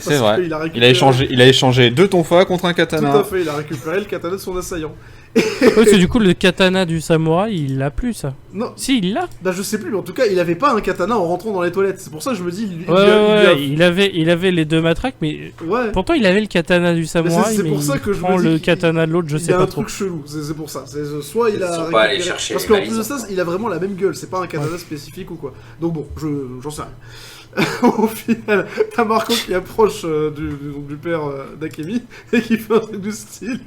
C'est vrai. Il a Il a échangé 2 tonfa contre un Tout à katana. fait, il a récupéré le katana de son assaillant. Ouais, parce que du coup, le katana du samouraï, il l'a plus, ça. Non, Si, il l'a. bah je sais plus, mais en tout cas, il avait pas un katana en rentrant dans les toilettes. C'est pour ça que je me dis, Il avait les deux matraques, mais Ouais. pourtant il avait le katana du samouraï, c'est mais pour ça il que je prend me dis le qu'il- katana de l'autre, je Il sais y a pas un trop. truc chelou, c'est pour ça. Soit il Ils a sont pas allés récupéré- chercher parce les qu'en valises. plus de ça, il a vraiment la même gueule. C'est pas un katana spécifique ou quoi. Donc bon, j'en sais rien. Au final, t'as Marco qui approche du père d'Akemi et qui fait un truc du style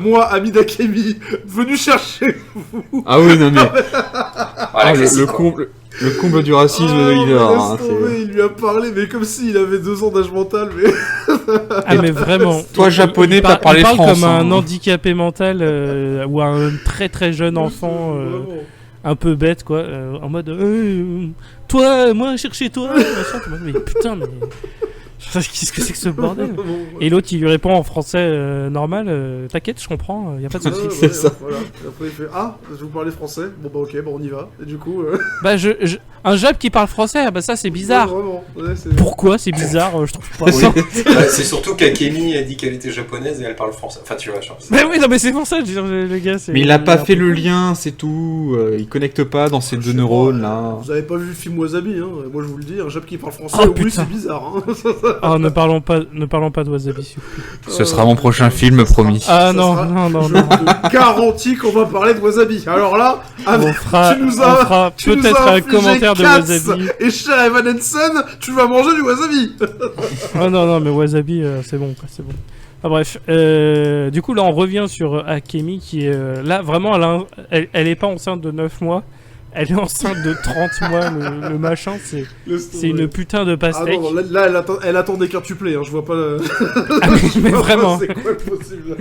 moi, ami d'Akemi, venu chercher vous. Ah oui, non mais. Voilà, le classique, quoi. comble du racisme de mais leader. laisse hein, tomber, c'est- il lui a parlé, mais comme s'il avait 2 ans d'âge mental, mais... Ah mais vraiment. Toi, japonais, t'as parlé il parle France, comme un hein. handicapé mental ou un très très jeune enfant Vraiment. un peu bête quoi, en mode toi, moi chercher toi. Machin. Mais putain, mais qu'est-ce que c'est que ce bordel? Et l'autre il lui répond en français normal, t'inquiète, je comprends, y a pas de souci. c'est ça. Voilà. Et après il fait ah, je vous parlais français. Bon bah ok, bon on y va. Et du coup, Bah un Jap qui parle français, bah ça c'est bizarre. ouais, vraiment. Ouais, c'est... Pourquoi c'est bizarre, je trouve pas. Oui. Bah, c'est surtout qu'Akemi a dit qu'elle était japonaise et elle parle français. Enfin, tu vois, genre, c'est- Bah oui, non mais c'est pour ça, je veux dire, le gars c'est... Mais il a pas fait le lien, c'est tout. Il connecte pas dans ces Je deux sais neurones pas, là. Vous avez pas vu le film Wasabi, hein. Moi je vous le dis, un Jap qui parle français, Oh, oui putain. c'est bizarre, hein. Oh, ne parlons pas de Wasabi, s'il vous plaît. Ce sera mon prochain film, promis. Ah Ça non, sera- non, Je non. te garantis qu'on va parler de Wasabi. Alors là, On fera, tu nous on as- fera tu nous peut-être as un infligé commentaire de Cats Wasabi. Et cher Evan Hansen, tu vas manger du Wasabi. Oh non, mais Wasabi, c'est bon, quoi, c'est bon. Ah, bref, du coup là on revient sur Akemi qui est là vraiment, elle est pas enceinte de 9 mois, elle est enceinte de 30 mois, le machin, c'est une putain de Ah pastèque. non, là elle attend des quintuplés, hein. Je vois pas le... Ah, mais vraiment, C'est quoi le possible?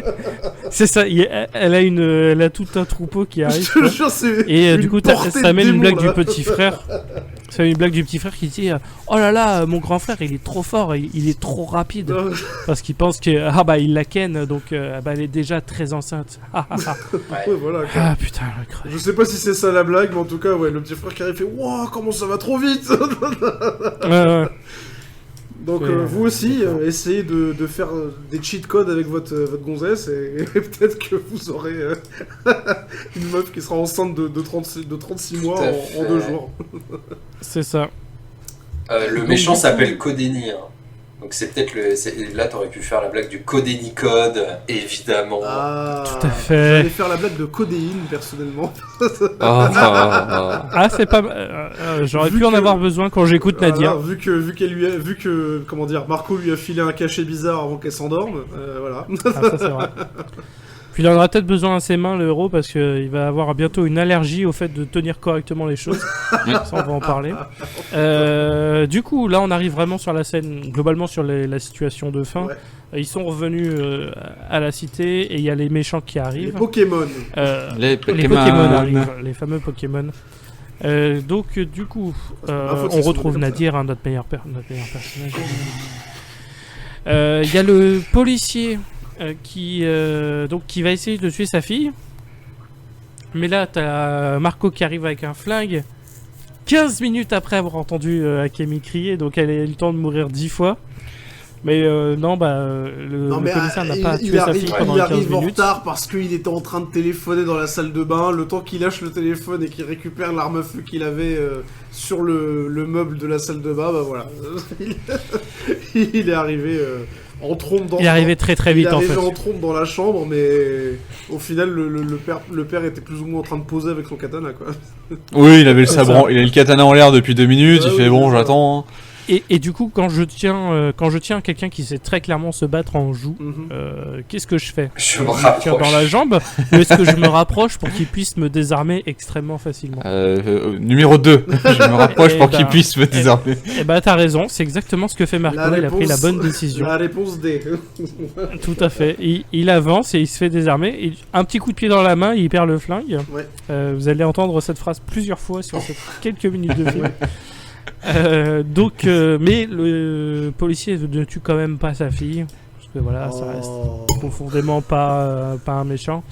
c'est ça, elle a tout un troupeau qui arrive. Je quoi. te jure, c'est Et du une coup, portée ça de amène une démon, blague là. du petit frère. Ça amène une blague du petit frère qui dit oh là là, mon grand frère, il est trop fort, il est trop rapide. Ah, Parce qu'il pense que il la ken, donc elle est déjà très enceinte. Ah, ah, ah. ouais, voilà, quoi. Ah, putain, le creux. Je sais pas si c'est ça la blague, mais en tout cas, ouais, le petit frère qui arrive fait Wouah, comment ça va trop vite. Ouais. Donc, vous aussi, essayez de faire des cheat codes avec votre gonzesse et peut-être que vous aurez une meuf qui sera enceinte de 36 mois Tout à en fait. 2 jours. C'est ça. Le méchant s'appelle Codeni. Hein. Donc c'est peut-être là t'aurais pu faire la blague du Codeni Code, évidemment. Ah, Tout à fait. J'allais faire la blague de codéine, personnellement. Ah, c'est pas. J'aurais Vu pu en que- avoir besoin quand j'écoute Nadia. Voilà, vu que comment dire, Marco lui a filé un cachet bizarre avant qu'elle s'endorme, voilà. Ah, ça c'est vrai. Puis il en aura peut-être besoin à ses mains, le héros, parce qu'il va avoir bientôt une allergie au fait de tenir correctement les choses. Ça, on va en parler. Du coup, là, on arrive vraiment sur la scène, globalement sur la situation de fin. Ouais. Ils sont revenus à la cité et il y a les méchants qui Les arrivent. Pokémon. Les Pokémon arrivent, les fameux Pokémon. Donc, du coup, on retrouve Nadir, hein, notre meilleur personnage. Il y a le policier qui va essayer de tuer sa fille. Mais là, t'as Marco qui arrive avec un flingue. 15 minutes après avoir entendu Akemi crier, donc elle a eu le temps de mourir 10 fois. Mais le commissaire n'a pas tué sa fille pendant les 15 Il arrive en minutes. retard parce qu'il était en train de téléphoner dans la salle de bain. Le temps qu'il lâche le téléphone et qu'il récupère l'arme à feu qu'il avait sur le meuble de la salle de bain, bah voilà. Il est arrivé en trompe dans. Il est arrivé très très vite en fait. Il est arrivé en trompe dans la chambre, mais au final le père était plus ou moins en train de poser avec son katana, quoi. Oui, il avait le sabre, il a le katana en l'air depuis 2 minutes, il fait bon, j'attends. Hein. Et du coup, quand je tiens quelqu'un qui sait très clairement se battre en joue, qu'est-ce que je fais? Je me le tire dans la rapproche. jambe, ou est-ce que je me rapproche pour qu'il puisse me désarmer extrêmement facilement? Numéro 2, je me rapproche pour qu'il puisse me désarmer. Eh bah t'as raison, c'est exactement ce que fait Marco, il a pris la bonne décision. La réponse D. Tout à fait. Il avance et il se fait désarmer. Et un petit coup de pied dans la main, il perd le flingue. Ouais. Vous allez entendre cette phrase plusieurs fois sur ces quelques minutes de film. Mais le policier ne tue quand même pas sa fille. Parce que voilà, ça reste profondément pas un méchant.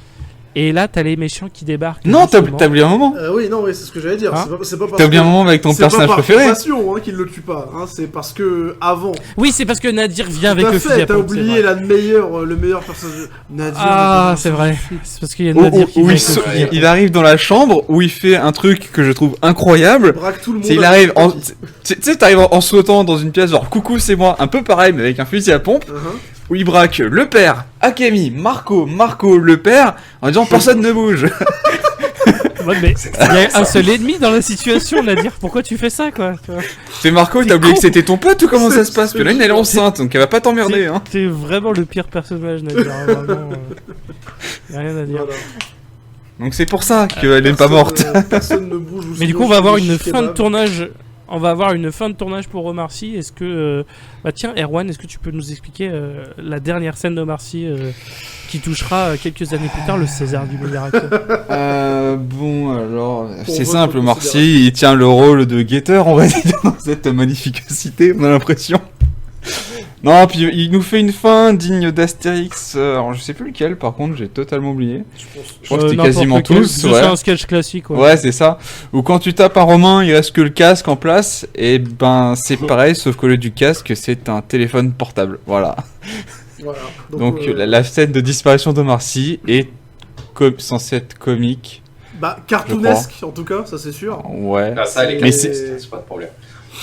Et là, t'as les méchants qui débarquent. Non, t'as justement. oublié un moment. Oui, non, oui, c'est ce que j'allais dire. Hein C'est pas parce T'as oublié un que- moment avec ton c'est personnage pas par préféré. compassion, qu'il le tue pas. Hein, c'est parce que avant. Oui, c'est parce que Nadir vient avec Tout à le fusil fait, à t'as pompe, c'est oublié vrai. le meilleur personnage. Nadir. Ah, c'est vrai. C'est parce qu'il y a Où Nadir qui il, vient sa- avec le fusil à pompe. il arrive dans la chambre où il fait un truc que je trouve incroyable. Braque tout le monde. C'est il avec arrive un en, fusil. tu sais, t'arrives en sautant dans une pièce genre coucou c'est moi, un peu pareil mais avec un fusil à pompe où il braque le père, Akemi, Marco, le père en disant personne ne bouge. Ouais, mais il y a un seul ennemi dans la situation, Nadir. Pourquoi tu fais ça, quoi? Tu vois. C'est Marco, T'es t'as oublié con. que c'était ton pote ou comment ça se passe? Parce que là elle est enceinte donc elle va pas t'emmerder hein. T'es vraiment le pire personnage, Nadir. Hein, vraiment, y a rien à dire. Voilà. Donc c'est pour ça qu'elle est pas Personne, morte. Personne ne bouge. ou Mais du sinon coup, on va je avoir fais des une shish fin de kebab. tournage. On va avoir une fin de tournage pour Omar Sy. Est-ce que, bah tiens, Erwan, est-ce que tu peux nous expliquer la dernière scène d'Omar Sy qui touchera quelques années plus tard le César du meilleur acteur? Bon alors Pour c'est votre simple, considération. Marcy il tient le rôle de guetteur on va dire dans cette magnifique cité, on a l'impression. Non, puis il nous fait une fin digne d'Astérix. Alors je sais plus lequel, par contre j'ai totalement oublié. Je crois que c'était N'importe quasiment lequel. tous. C'est Ouais, un sketch classique. ouais c'est ça. Ou quand tu tapes un romain, il reste que le casque en place. Et ben c'est pareil, sauf qu'au lieu du casque, c'est un téléphone portable. Voilà. Voilà. Donc la scène de disparition d'Omar Sy est censée être comique. Bah, cartoonesque en tout cas, ça c'est sûr. Ouais. Ah, ça, les Mais quatre, c'est- c'est pas de problème.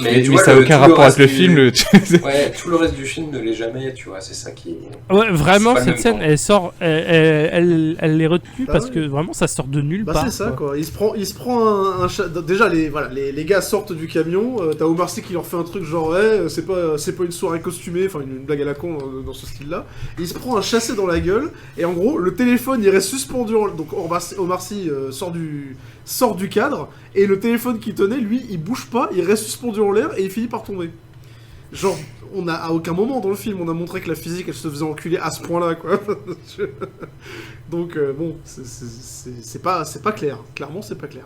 Mais tu vois, ça n'a aucun tout rapport avec reste le du- film. Ouais, tout le reste du film ne l'est jamais, tu vois, c'est ça qui est... Ouais, vraiment, C'est pas le cette même scène, temps. elle sort, elle est retenue Bah parce oui. que vraiment, ça sort de nulle Bah part. c'est ça quoi. Il se prend un déjà les gars sortent du camion. T'as Omar Sy qui leur fait un truc genre ouais c'est pas une soirée costumée, enfin une blague à la con dans ce style-là. Il se prend un chassé dans la gueule et en gros le téléphone il reste suspendu. Donc Omar Sy sort du cadre et le téléphone qu'il tenait lui il bouge pas, il reste suspendu en l'air et il finit par tomber. Genre on a à aucun moment dans le film on a montré que la physique elle se faisait enculer à ce point-là quoi. Donc bon c'est pas clair. Clairement c'est pas clair.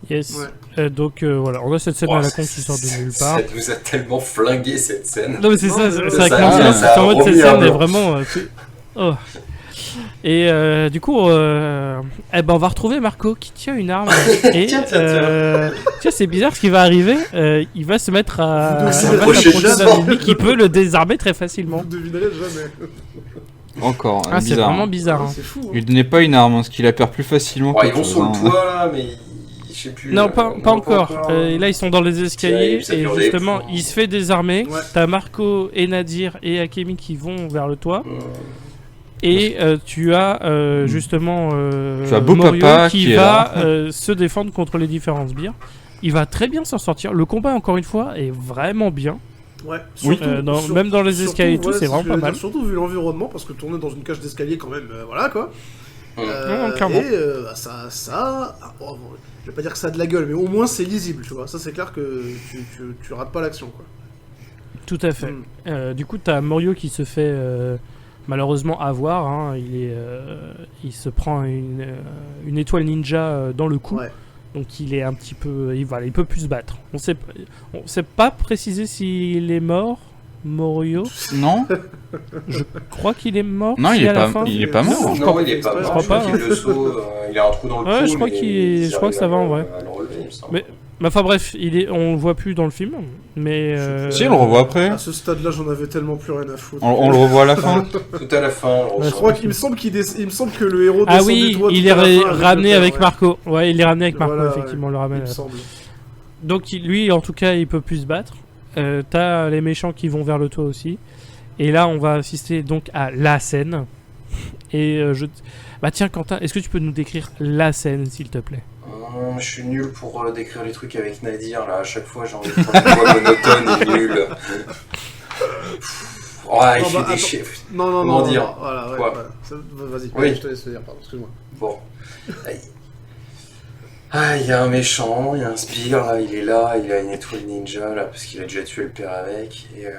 Yes. Ouais. Donc voilà, on a cette scène à la con qui sort de nulle part. Ça nous a tellement flingué cette scène. Non mais c'est Non, ça, mais c'est vrai que ça- l'ambiance, ça a c'est en mode cette remis un scène est blanc. vraiment... Oh. Et du coup, eh ben on va retrouver Marco qui tient une arme. Et Tiens. tiens, c'est bizarre ce qui va arriver. Il va se mettre à Vous il devez va approcher s'approcher d'un doucement. ennemi qui peut le désarmer très facilement. Vous devinerez jamais. Encore, Ah, c'est bizarre. vraiment bizarre. hein. C'est fou. Hein. Il donnait pas une arme, ce qui la perd plus facilement. Ouais, ils qu'autre vont chose, sur le hein. toit là, mais je sais plus. Non, pas encore. Et là, ils sont dans les escaliers. Ça Et dure des justement, coups. il se fait désarmer. Ouais. T'as Marco et Nadir et Akemi qui vont vers le toit. Euh, Et tu as justement Tu as Beau Morio Papa qui qui est va se défendre contre les différents sbires. Il va très bien s'en sortir. Le combat, encore une fois, est vraiment bien. Ouais, Oui. Même dans les escaliers et tout, c'est vraiment ce que pas je veux mal. dire, surtout vu l'environnement, parce que tourner dans une cage d'escalier, quand même, voilà quoi. Non, clairement. Et bon, je vais pas dire que ça a de la gueule, mais au moins c'est lisible, tu vois. Ça, c'est clair que tu rates pas l'action, quoi. Tout à fait. Du coup, t'as Morio qui se fait malheureusement avoir. Hein. Il se prend une étoile ninja dans le cou. Ouais. Donc il est un petit peu... Il peut plus se battre. On sait pas préciser s'il est mort, Morio. Non, Je crois qu'il est mort. non, si il est à la pas, fin. il est pas mort. Non, il est pas Je mort. crois Je crois pas, qu'il le sauve. Il a un trou dans le Ouais, cou. je crois mais je crois que ça va en vrai. à le relever, il me semble. Mais enfin bref, on le voit plus dans le film. Mais Si, on le revoit après. À ce stade-là, j'en avais tellement plus rien à foutre. On le revoit à la fin. Tout à la fin. on Je ressort. crois qu'il me semble que le héros Ah descend du oui, toit il tout est à la fin ramené le avec père, Marco. Ouais, il est ramené avec Marco, Voilà, effectivement, on le il ramène. me semble. Donc lui, en tout cas, il peut plus se battre. T'as les méchants qui vont vers le toit aussi. Et là, on va assister donc à la scène. Et bah tiens, Quentin, est-ce que tu peux nous décrire la scène, s'il te plaît? Je suis nul pour décrire les trucs avec Nadir, là. À chaque fois, j'ai envie de faire une voix monotone et nulle. Ouais, il Non, fait bah, des attends. chiffres. Non, Comment dire voilà, ouais, Quoi voilà. Vas-y, Oui. je te laisse le dire, pardon, excuse-moi. Bon. Ah, il y a un méchant, il y a un sbire, là, il est là, il a une étoile ninja, là, parce qu'il a déjà tué le père avec, et... ouais.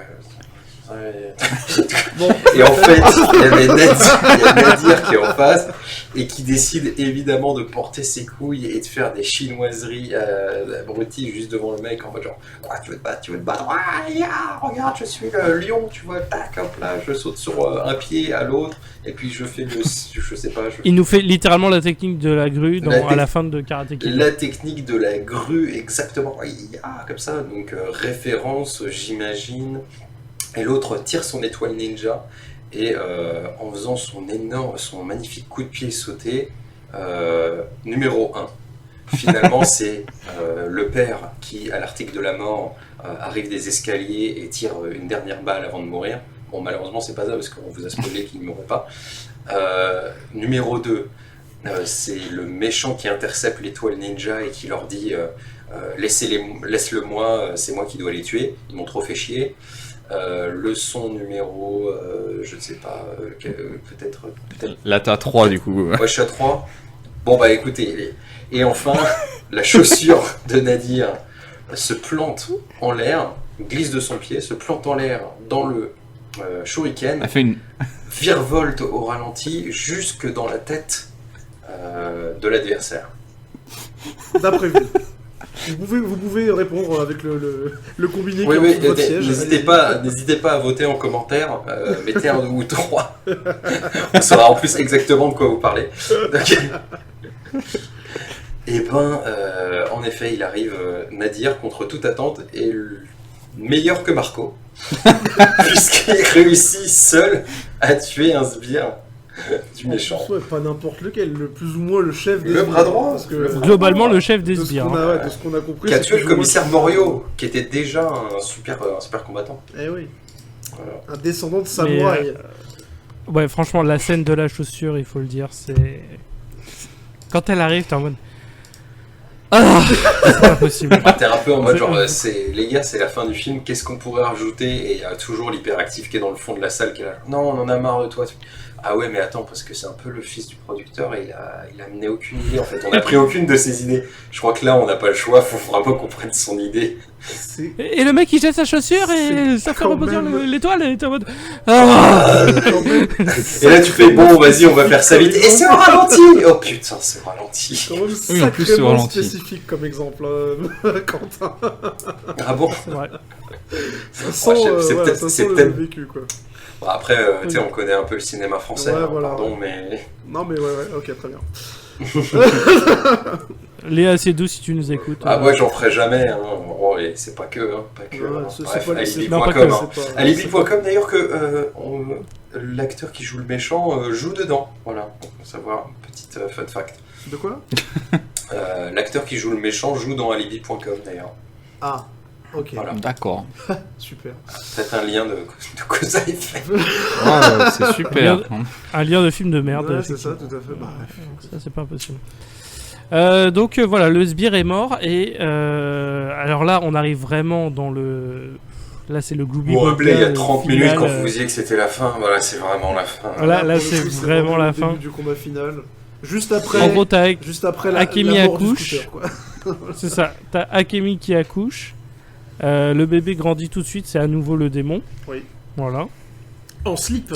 Bon, Et en fait, il y avait Nadir qui est en face et qui décide évidemment de porter ses couilles et de faire des chinoiseries abruties juste devant le mec en mode genre quoi, tu veux te battre, ah, yeah, regarde, je suis le lion, tu vois, tac, hop là, je saute sur un pied à l'autre et puis je fais je sais pas, Il nous fait littéralement la technique de la grue à la fin de Karate Kid. la technique de la grue, exactement, yeah, comme ça, donc référence, j'imagine. Et l'autre tire son étoile ninja et en faisant son magnifique coup de pied sauté, numéro 1. Finalement, c'est le père qui, à l'article de la mort, arrive des escaliers et tire une dernière balle avant de mourir. Bon, malheureusement, c'est pas ça parce qu'on vous a spoilé qu'il ne mourrait pas. Numéro 2, c'est le méchant qui intercepte l'étoile ninja et qui leur dit laisse-le moi, c'est moi qui dois les tuer, ils m'ont trop fait chier. Leçon numéro, je ne sais pas, peut-être. Là, t'as 3 du coup. Ouais, je suis à 3. Bon, bah écoutez, et enfin, la chaussure de Nadir se plante en l'air, glisse de son pied, se plante en l'air dans le shuriken, Elle fait une. virevolte au ralenti jusque dans la tête de l'adversaire. d'après vous. Vous pouvez répondre avec le combiné qui Oui, est en oui, dessous de votre siège. n'hésitez pas à voter en commentaire, mettez 1 ou 3. On saura en plus exactement de quoi vous parlez. Et ben, en effet, il arrive, Nadir, contre toute attente, est meilleur que Marco, puisqu'il réussit seul à tuer un sbire du méchant. Ouais, pas n'importe lequel, plus ou moins le chef des Le bras droit, parce que le bras Globalement, le chef des de ce sbires. qu'on hein. a, de ce qu'on a compris, Qui a c'est tué le plus ou moins commissaire chef. Morio, qui était déjà un super combattant. Eh oui, Voilà. un descendant de samouraï. Ouais, franchement, la scène de la chaussure, il faut le dire, c'est... Quand elle arrive, t'es en mode... Ah, c'est pas possible. T'es un peu en mode genre, les gars, c'est la fin du film, qu'est-ce qu'on pourrait rajouter? Et il y a toujours l'hyperactif qui est dans le fond de la salle qui est là. Non, on en a marre de toi. Ah ouais, mais attends, parce que c'est un peu le fils du producteur et il a amené aucune idée en fait. On a pris aucune de ses idées. Je crois que là, on n'a pas le choix, faut vraiment qu'on prenne son idée. C'est Et le mec, il jette sa chaussure et C'est ça fait quand rebondir même- l'étoile et t'es en mode... Ah. quand même, Et là, tu fais bon, vas-y, on va faire ça vite. Et c'est au ralenti! Oh putain, c'est au ralenti. quand même Oui, en plus, c'est sacrément ralenti. spécifique comme exemple, Quentin. Ah bon? C'est vrai. Ça sent, c'est voilà, peut-être- ça c'est sent le peut-être- vécu, quoi. Bon, après, tu sais, on connaît un peu le cinéma français, Ouais, hein, voilà. pardon, mais. Non mais ouais, ok, très bien. Léa, c'est doux si tu nous écoutes. Ah, moi, j'en ferai jamais, hein. Oh, et c'est pas que, hein. Pas que. Ouais, hein. c'est Bref, pas- non, pas que, alibi.com. hein. c'est pas- Alibi.com d'ailleurs que l'acteur qui joue le méchant joue dedans. Voilà, pour savoir, petite fun fact. De quoi? L'acteur qui joue le méchant joue dans Alibi.com d'ailleurs. Ah, ok, Voilà. D'accord. super. Peut-être un lien de cause à effet. Ouais, c'est super. Un lien de film de merde. Ouais, c'est ça, effectivement. tout à fait. Bah, Ça, c'est pas possible. Donc voilà, le sbire est mort et alors là, on arrive vraiment dans le Là, c'est le Glooby Vous vous rappelez, il y a Boulga 30 final, minutes quand vous disiez que c'était la fin, voilà, c'est vraiment la fin. Là, Pour le c'est coup, vraiment la le fin. début du combat final. Juste après, En gros, t'as Akemi la mort du accouche. scooter, quoi. C'est ça. T'as Akemi qui accouche. Le bébé grandit tout de suite. C'est à nouveau le démon. Oui. Voilà. En slip.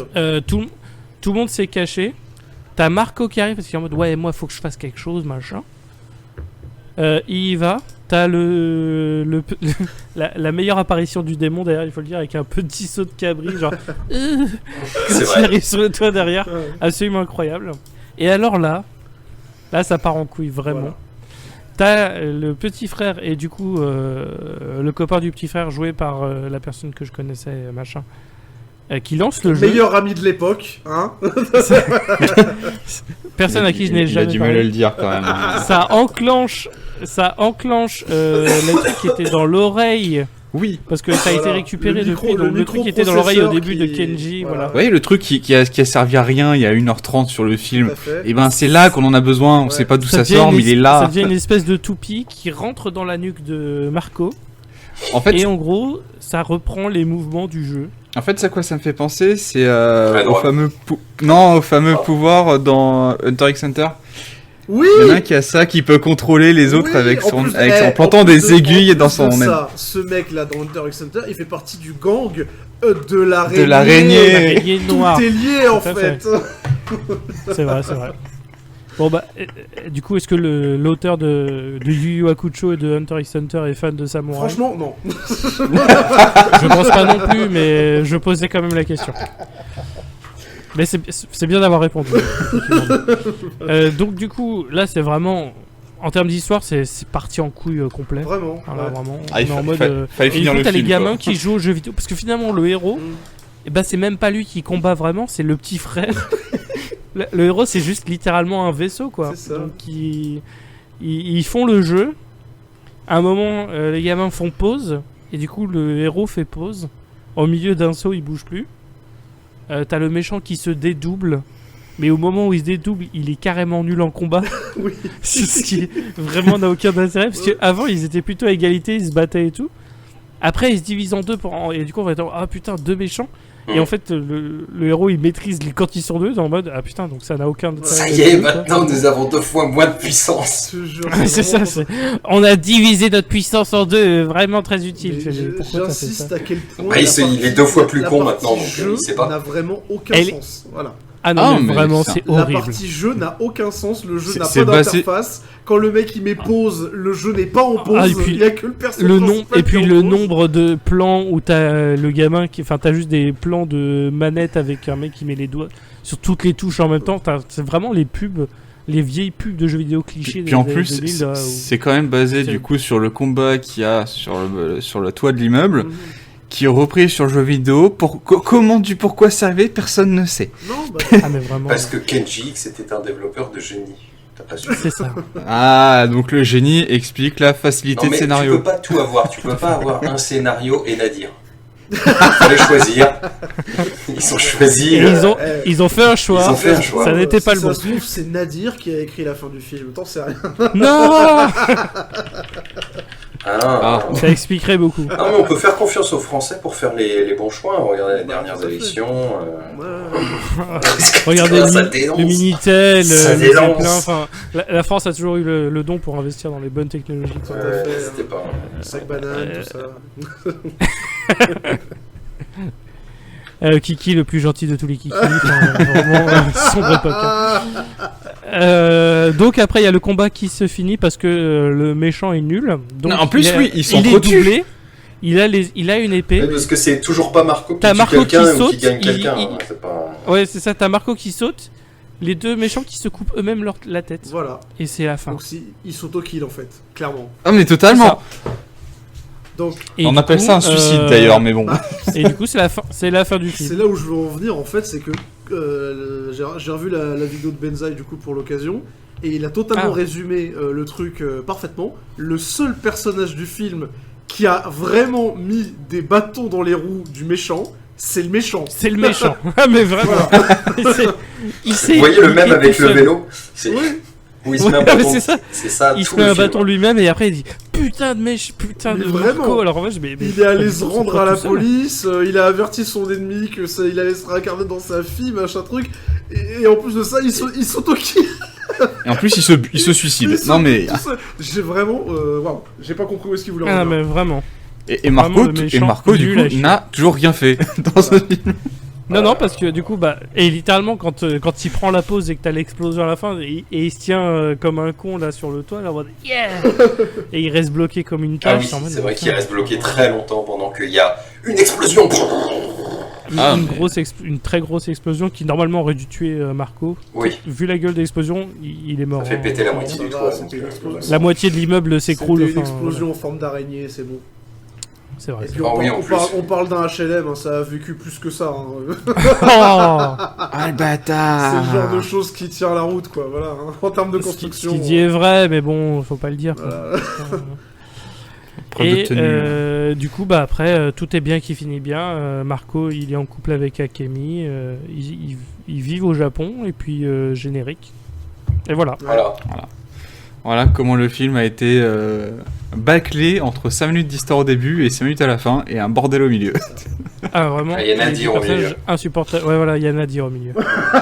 Tout le monde s'est caché. T'as Marco qui arrive parce qu'il est en mode ouais, moi faut que je fasse quelque chose, machin. Il y va. T'as la meilleure apparition du démon d'ailleurs, il faut le dire, avec un petit saut de cabri, genre. C'est Quand vrai. il arrive sur le toit derrière. Ouais. Absolument incroyable. Et alors là ça part en couille vraiment. Voilà. T'as le petit frère et du coup le copain du petit frère joué par la personne que je connaissais, machin, qui lance le jeu. Meilleur ami de l'époque, hein. Personne à qui je n'ai Il a jamais du mal parlé. à le dire quand même. Ça enclenche le truc qui était dans l'oreille. Oui. Parce que ça a été récupéré Le micro- depuis, donc le le truc qui était dans l'oreille au début de microprocesseur Kenji, voilà. voilà. Vous voyez le truc qui a servi à rien il y a 1h30 sur le film. Tout à fait. Et ben c'est là qu'on en a besoin, on Ouais. sait pas d'où ça devient sort une mais il est Ça là. devient une espèce de toupie qui rentre dans la nuque de Marco. En fait, Et en gros, ça reprend les mouvements du jeu. c'est à quoi ça me fait penser, c'est La au drogue. fameux pouvoir dans Hunter x Hunter. Oui. Il y en a un qui a ça, qui peut contrôler les autres Oui, avec en plus- en en plantant plus des de- aiguilles en dans plus son de aine. ça, ce mec là dans Hunter x Hunter, il fait partie du gang de l'araignée. De l'araignée. L'araignée noire. Tout est lié en Tout à fait. C'est vrai. Bon bah, du coup, est-ce que l'auteur de Yu Yu Hakusho et de Hunter x Hunter est fan de samouraï? Franchement, non. Je pense pas non plus, mais je posais quand même la question. Mais c'est bien d'avoir répondu. Donc du coup, là c'est vraiment, en termes d'histoire, c'est parti en couille complet. Vraiment. Voilà, ouais. vraiment. Ah, il on est en mode, fallait et du finir coup, le t'as les film. gamins quoi. qui jouent aux jeux vidéo, parce que finalement le héros, Mm. eh ben, c'est même pas lui qui combat vraiment, c'est le petit frère. Le héros, c'est juste littéralement un vaisseau, quoi. C'est ça. Donc ils font le jeu. À un moment, les gamins font pause, et du coup le héros fait pause. Au milieu d'un saut, il bouge plus. T'as le méchant qui se dédouble, mais au moment où il se dédouble, il est carrément nul en combat. Oui. Ce qui vraiment n'a aucun intérêt, parce qu'avant ils étaient plutôt à égalité, ils se battaient et tout. Après ils se divisent en deux, et du coup on va être ah putain, deux méchants. Et en fait le héros il maîtrise quand ils sont deux, en mode ah putain, donc ça n'a aucun intérêt. Ça y est, maintenant nous avons 2 fois moins de puissance. Je te jure, C'est ça, vraiment- on a divisé notre puissance en deux, vraiment très utile. Mais Pourquoi t'as fait ça? J'insiste à quel point. Bah, la il est partie- 2 fois plus la con partie maintenant, donc jeu il sait pas. n'a vraiment aucun Elle- sens. Voilà. Ah non, Ah, mais mais vraiment ça- c'est La horrible. partie jeu n'a aucun sens. Le jeu n'a C'est pas basé- d'interface. Quand le mec il met pause, le jeu n'est pas en pause. Ah, et puis il y a que le personnage. Le nom principal et qui est puis en le pause. nombre de plans où t'as le gamin qui, enfin t'as juste des plans de manette avec un mec qui met les doigts sur toutes les touches en même temps. C'est vraiment les pubs, les vieilles pubs de jeux vidéo clichés. Puis en des plus, années 2000, là, où- c'est quand même basé C'est- du coup sur le combat qu'il y a sur le toit de l'immeuble, Mhm. qui est repris sur le jeu vidéo. Pourquoi c'est arrivé, personne ne sait. Non, bah, Ah mais vraiment. Parce que Kenji X était un développeur de génie. T'as pas su. C'est ça. Ah, donc le génie explique la facilité Non de mais tu scénario. peux pas tout avoir, tu peux pas avoir un scénario et Nadir. Il fallait choisir. Ils ont choisi. Et Eh, ils ont fait un choix. Ils ont fait un choix. Ça n'était pas si le bon. Ça se trouve, c'est Nadir qui a écrit la fin du film. T'en sais rien. Non. Ah. Ça expliquerait beaucoup. Non mais on peut faire confiance aux Français pour faire les bons choix. Regardez les dernières tout à fait. élections. Regardez Ça le dénonce. Minitel, Ça le dénonce. Zeppelin, enfin, la France a toujours eu le don pour investir dans les bonnes technologies. quoi. à fait, C'était pas. Sac banane, tout ça. Kiki, le plus gentil de tous les Kiki. Enfin, vraiment sombre époque. Hein. Donc après, il y a le combat qui se finit parce que le méchant est nul. Donc, Non, en plus, lui, il il est s'entretue. doublé. Il a une épée. Ouais, parce que c'est toujours pas Marco qui T'as tue Marco quelqu'un qui ou qui saute, gagne il- quelqu'un. il- hein, c'est pas... Ouais, c'est ça. T'as Marco qui saute. Les deux méchants qui se coupent eux-mêmes la tête. Voilà. Et c'est la fin. Donc il s'auto-kill en fait, clairement. Ah, mais totalement. Donc Et On du appelle coup, ça un suicide d'ailleurs, mais bon. Et du coup, c'est la fin. C'est la fin du c'est film. là où je veux en venir en fait, c'est que j'ai revu la vidéo de Benzaï du coup pour l'occasion, et il a totalement Ah. résumé le truc parfaitement. Le seul personnage du film qui a vraiment mis des bâtons dans les roues du méchant, c'est le méchant. C'est le méchant. Ah mais vraiment. Il s'est- Vous voyez le il même est avec tout le seul. vélo. C'est Oui. Où il se met un Ouais, bâton. c'est ça. C'est ça. Il tout se met le un film. bâton lui-même et après il dit putain de mèche, putain Mais de vraiment. Marco. Alors en fait, Il est allé pas se du tout, rendre c'est à pas la tout seul. police, il a averti son ennemi que ça, il allait se réincarner dans sa fille, machin truc, et en plus de ça, il s'auto-kill. Et en plus, il se suicide. Non mais. J'ai vraiment... waouh, j'ai pas compris où est-ce qu'il voulait en Ah venir. mais vraiment. Et Marco, Vraiment le méchant du nul à coup, chier. n'a toujours rien fait dans ce film. Non, parce que du coup, et littéralement, quand il prend la pause et que t'as l'explosion à la fin, et il se tient comme un con là sur le toit, là, en mode yeah et il reste bloqué comme une Ah tâche. oui, en mode, c'est vrai putain, qu'il reste bloqué très longtemps pendant qu'il y a une explosion. Ah, une, mais- une très grosse explosion qui normalement aurait dû tuer Marco. Oui, Vu la gueule de l'explosion, il est mort. ça fait hein. péter la Ça moitié du va, toit. c'était donc, une explosion. La moitié de l'immeuble s'écroule. C'était une enfin, explosion en forme d'araignée, c'est bon. voilà. C'est vrai. Et puis Ah oui, en on, plus. on parle d'un HLM, hein, ça a vécu plus que ça. Hein. Oh Ah le C'est bâtard. le genre de choses qui tient la route, quoi, voilà, hein, en termes de Ce qui construction. dit est vrai, mais bon, faut pas le dire. quoi. Voilà. Preuve de Et tenue. du coup, après, tout est bien qui finit bien. Marco, il est en couple avec Akemi. Ils vivent au Japon, et puis générique. Et voilà. Voilà. Voilà comment le film a été bâclé entre 5 minutes d'histoire au début et 5 minutes à la fin, et un bordel au milieu. Ah, vraiment. Ah, il y a Nadir au personnage milieu. insupportable. Ouais, voilà, il y a Nadir au milieu.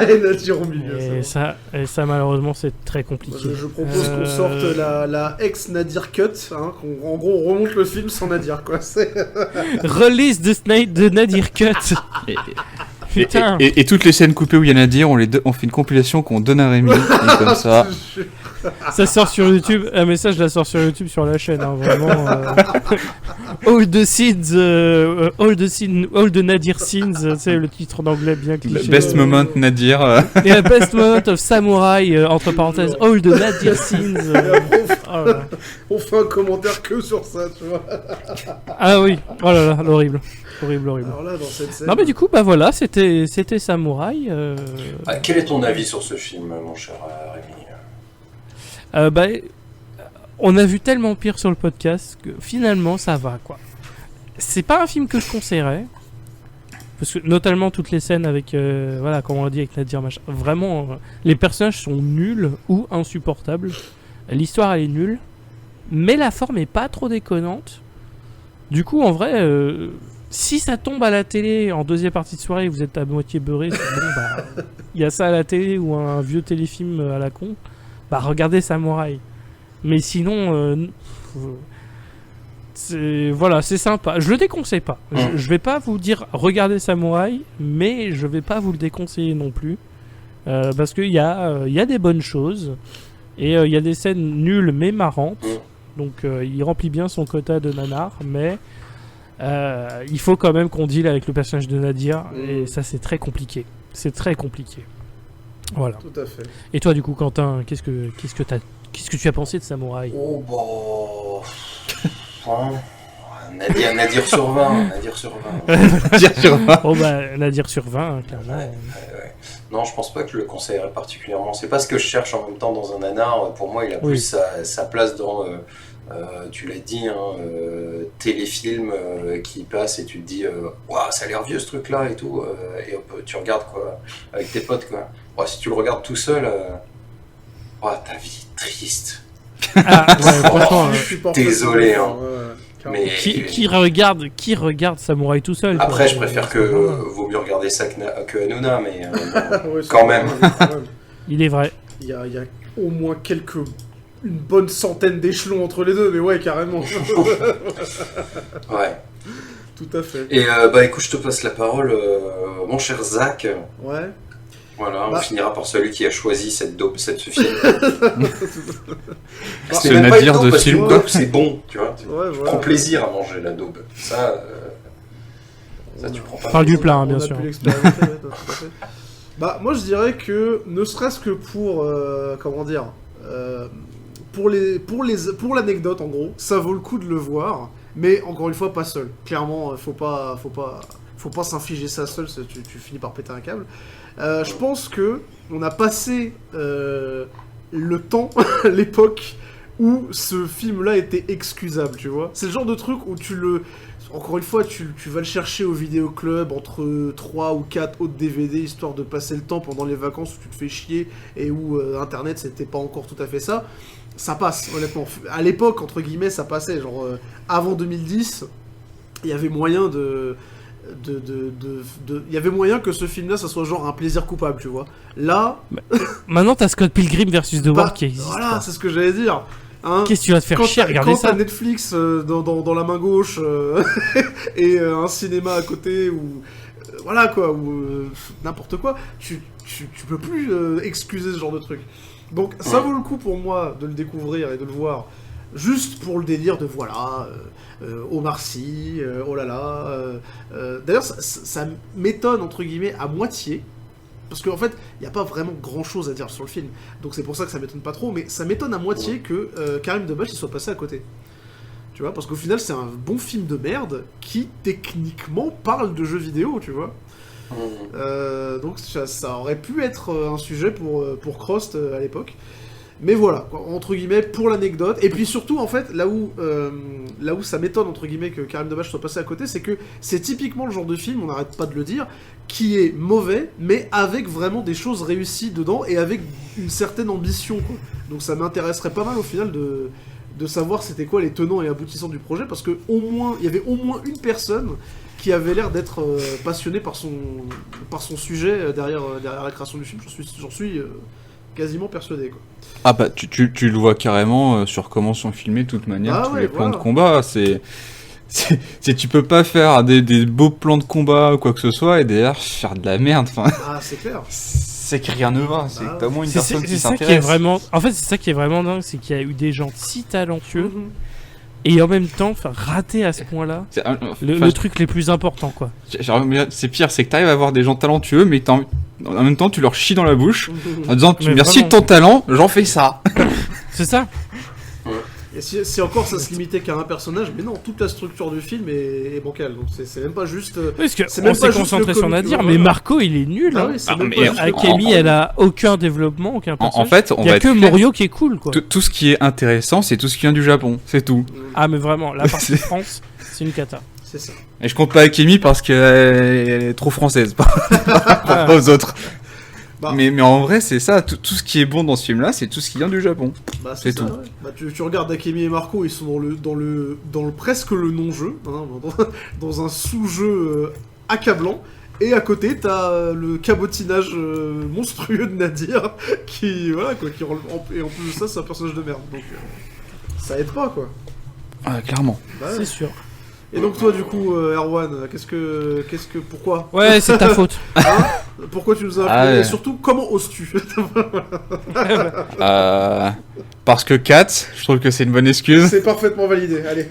Et Nadir au milieu, et, c'est bon. ça, malheureusement, c'est très compliqué. Je propose qu'on sorte la ex-Nadir Cut, hein, en gros on remonte le film sans Nadir, quoi. Release de Nadir Cut. Et, Putain. et toutes les scènes coupées où il y en a à dire, on fait une compilation qu'on donne à Rémi, et comme ça. Ça sort sur YouTube. Un message, la sort sur YouTube sur la chaîne. Hein, vraiment. All the scenes, all the Nadir scenes. C'est le titre en anglais bien cliché. Best moment Nadir. Et a best moment of samouraï entre parenthèses. All the Nadir scenes. Et après, Oh là là. on fait un commentaire que sur ça, tu vois. Ah oui. Oh là là, l'horrible. Horrible. Alors là, dans cette scène... Non mais du coup, voilà, c'était Samouraï. Ah, quel est ton avis sur ce film, mon cher Rémi? On a vu tellement pire sur le podcast que finalement ça va quoi. C'est pas un film que je conseillerais. Parce que notamment toutes les scènes avec, voilà, comme on l'a dit avec Nadir, machin. Vraiment, les personnages sont nuls ou insupportables. L'histoire elle est nulle. Mais la forme est pas trop déconnante. Du coup, en vrai, si ça tombe à la télé en deuxième partie de soirée et vous êtes à moitié beurré, c'est bon, il y a ça à la télé ou un vieux téléfilm à la con, regardez Samouraï. Mais sinon, voilà, c'est sympa. Je le déconseille pas. Je vais pas vous dire regardez Samouraï, mais je vais pas vous le déconseiller non plus. Parce qu'il y a des bonnes choses. Et il y a des scènes nulles mais marrantes. Donc il remplit bien son quota de nanar. Mais il faut quand même qu'on deal avec le personnage de Nadir. Et ça, c'est très compliqué. C'est très compliqué. Voilà. Tout à fait. Et toi, du coup, Quentin, qu'est-ce que tu as pensé de Samouraï? Oh bah... hein, Nadir sur 20. Nadir sur 20. Dire sur moi. Oh Nadir sur 20, hein, clairement. Ouais. Non, je pense pas que je le conseillerais particulièrement. C'est pas ce que je cherche en même temps dans un nanar. Pour moi, il a plus sa place dans, tu l'as dit, hein, téléfilm qui passe et tu te dis, waouh, ça a l'air vieux ce truc-là et tout. Et hop, tu regardes quoi, avec tes potes quoi. Ouais, si tu le regardes tout seul, ta vie est triste. Ah, ouais, franchement, Je suis pas désolé, fait, hein. carrément. Mais qui regarde Samouraï tout seul? après, quoi. je préfère que vaut mieux regarder ça que Hanouna, mais Ouais, quand même. quand même. Il est vrai. Il y a au moins une bonne centaine d'échelons entre les deux, mais ouais, carrément. Ouais. Tout à fait. Et écoute, je te passe la parole, mon cher Zach. Ouais. Voilà, on Bah. finira par celui qui a choisi cette dope, ce film. C'est C'est même pas Nadir une dope de parce film, qu'une quoi. dope, c'est bon, tu vois. Tu Ouais, prends voilà. plaisir à manger la daube. Ça, tu prends pas. Parle du plaisir. plat, hein, On bien a sûr. pu l'expérimenter, ouais, tout à fait. Moi je dirais que, ne serait-ce que pour, comment dire, pour l'anecdote en gros, ça vaut le coup de le voir, mais encore une fois pas seul. Clairement, faut pas s'infliger ça seul, tu finis par péter un câble. Je pense que on a passé le temps, l'époque où ce film-là était excusable, tu vois. C'est le genre de truc où encore une fois, tu vas le chercher au vidéoclub entre 3 ou 4 autres DVD, histoire de passer le temps pendant les vacances où tu te fais chier et où Internet, c'était pas encore tout à fait ça. Ça passe, honnêtement. À l'époque, entre guillemets, ça passait. Genre, avant 2010, il y avait moyen il y avait moyen que ce film-là, ça soit genre un plaisir coupable, tu vois. Là... Maintenant, t'as Scott Pilgrim versus The World qui existe. Voilà, quoi. c'est ce que j'allais dire. Hein, Qu'est-ce que tu vas te faire chier à regarder ça? Quand t'as Netflix dans la main gauche et un cinéma à côté ou voilà quoi, ou n'importe quoi, tu peux plus excuser ce genre de truc. Donc ça vaut le coup pour moi de le découvrir et de le voir juste pour le délire de voilà Omar Sy, oh là là. D'ailleurs ça m'étonne entre guillemets à moitié. Parce qu'en fait, il n'y a pas vraiment grand chose à dire sur le film. Donc c'est pour ça que ça m'étonne pas trop, mais ça m'étonne à moitié que Karim Debache il soit passé à côté. Tu vois, parce qu'au final, c'est un bon film de merde qui, techniquement, parle de jeux vidéo, tu vois. Donc ça aurait pu être un sujet pour Crost à l'époque. Mais voilà, quoi, entre guillemets, pour l'anecdote. Et puis surtout, en fait, là où ça m'étonne, entre guillemets, que Karim Debache soit passé à côté, c'est que c'est typiquement le genre de film, on n'arrête pas de le dire, qui est mauvais, mais avec vraiment des choses réussies dedans, et avec une certaine ambition, quoi. Donc ça m'intéresserait pas mal, au final, de savoir c'était quoi les tenants et aboutissants du projet, parce que il y avait au moins une personne qui avait l'air d'être passionnée par son sujet derrière la création du film. J'en suis quasiment persuadé, quoi. Ah bah tu le vois carrément sur comment sont filmés de toute manière tous les plans de combat, tu peux pas faire des beaux plans de combat ou quoi que ce soit et derrière faire de la merde, enfin. Ah c'est clair. C'est que rien ne va, c'est que t'as au moins une personne qui c'est ça s'intéresse. qui est vraiment... En fait c'est ça qui est vraiment dingue, c'est qu'il y a eu des gens si talentueux et en même temps ratés à ce point-là, le truc les plus importants quoi. C'est pire, c'est que t'arrives à avoir des gens talentueux mais en même temps tu leur chies dans la bouche en disant merci de ton talent, j'en fais ça. C'est ça. Et si encore ça se limitait qu'à un personnage, mais non, toute la structure du film est bancale, donc c'est même pas juste... Parce qu'on s'est concentré sur Nadir, mais Marco il est nul. Ah oui, Akemi elle a aucun développement, aucun personnage. En fait, il y a que Morio qui est cool quoi. Tout ce qui est intéressant, c'est tout ce qui vient du Japon, c'est tout. Ah mais vraiment, la partie France, c'est une cata. C'est ça. Et je compte pas Akemi parce qu'elle est trop française par rapport aux autres. Bah. Mais en vrai, c'est ça, tout ce qui est bon dans ce film-là, c'est tout ce qui vient du Japon. Bah, c'est ça, tout. Ouais. Bah, tu regardes Akemi et Marco, ils sont dans le presque le non-jeu, hein, dans un sous-jeu accablant. Et à côté, t'as le cabotinage monstrueux de Nadir, qui voilà quoi, et en plus de ça, c'est un personnage de merde. Donc ça aide pas quoi. Ah, clairement. Bah, c'est sûr. Et donc toi du coup Erwan, pourquoi? Ouais, c'est ta faute. Hein, pourquoi tu nous as appelé et surtout comment oses-tu? Parce que 4, je trouve que c'est une bonne excuse. C'est parfaitement validé, allez.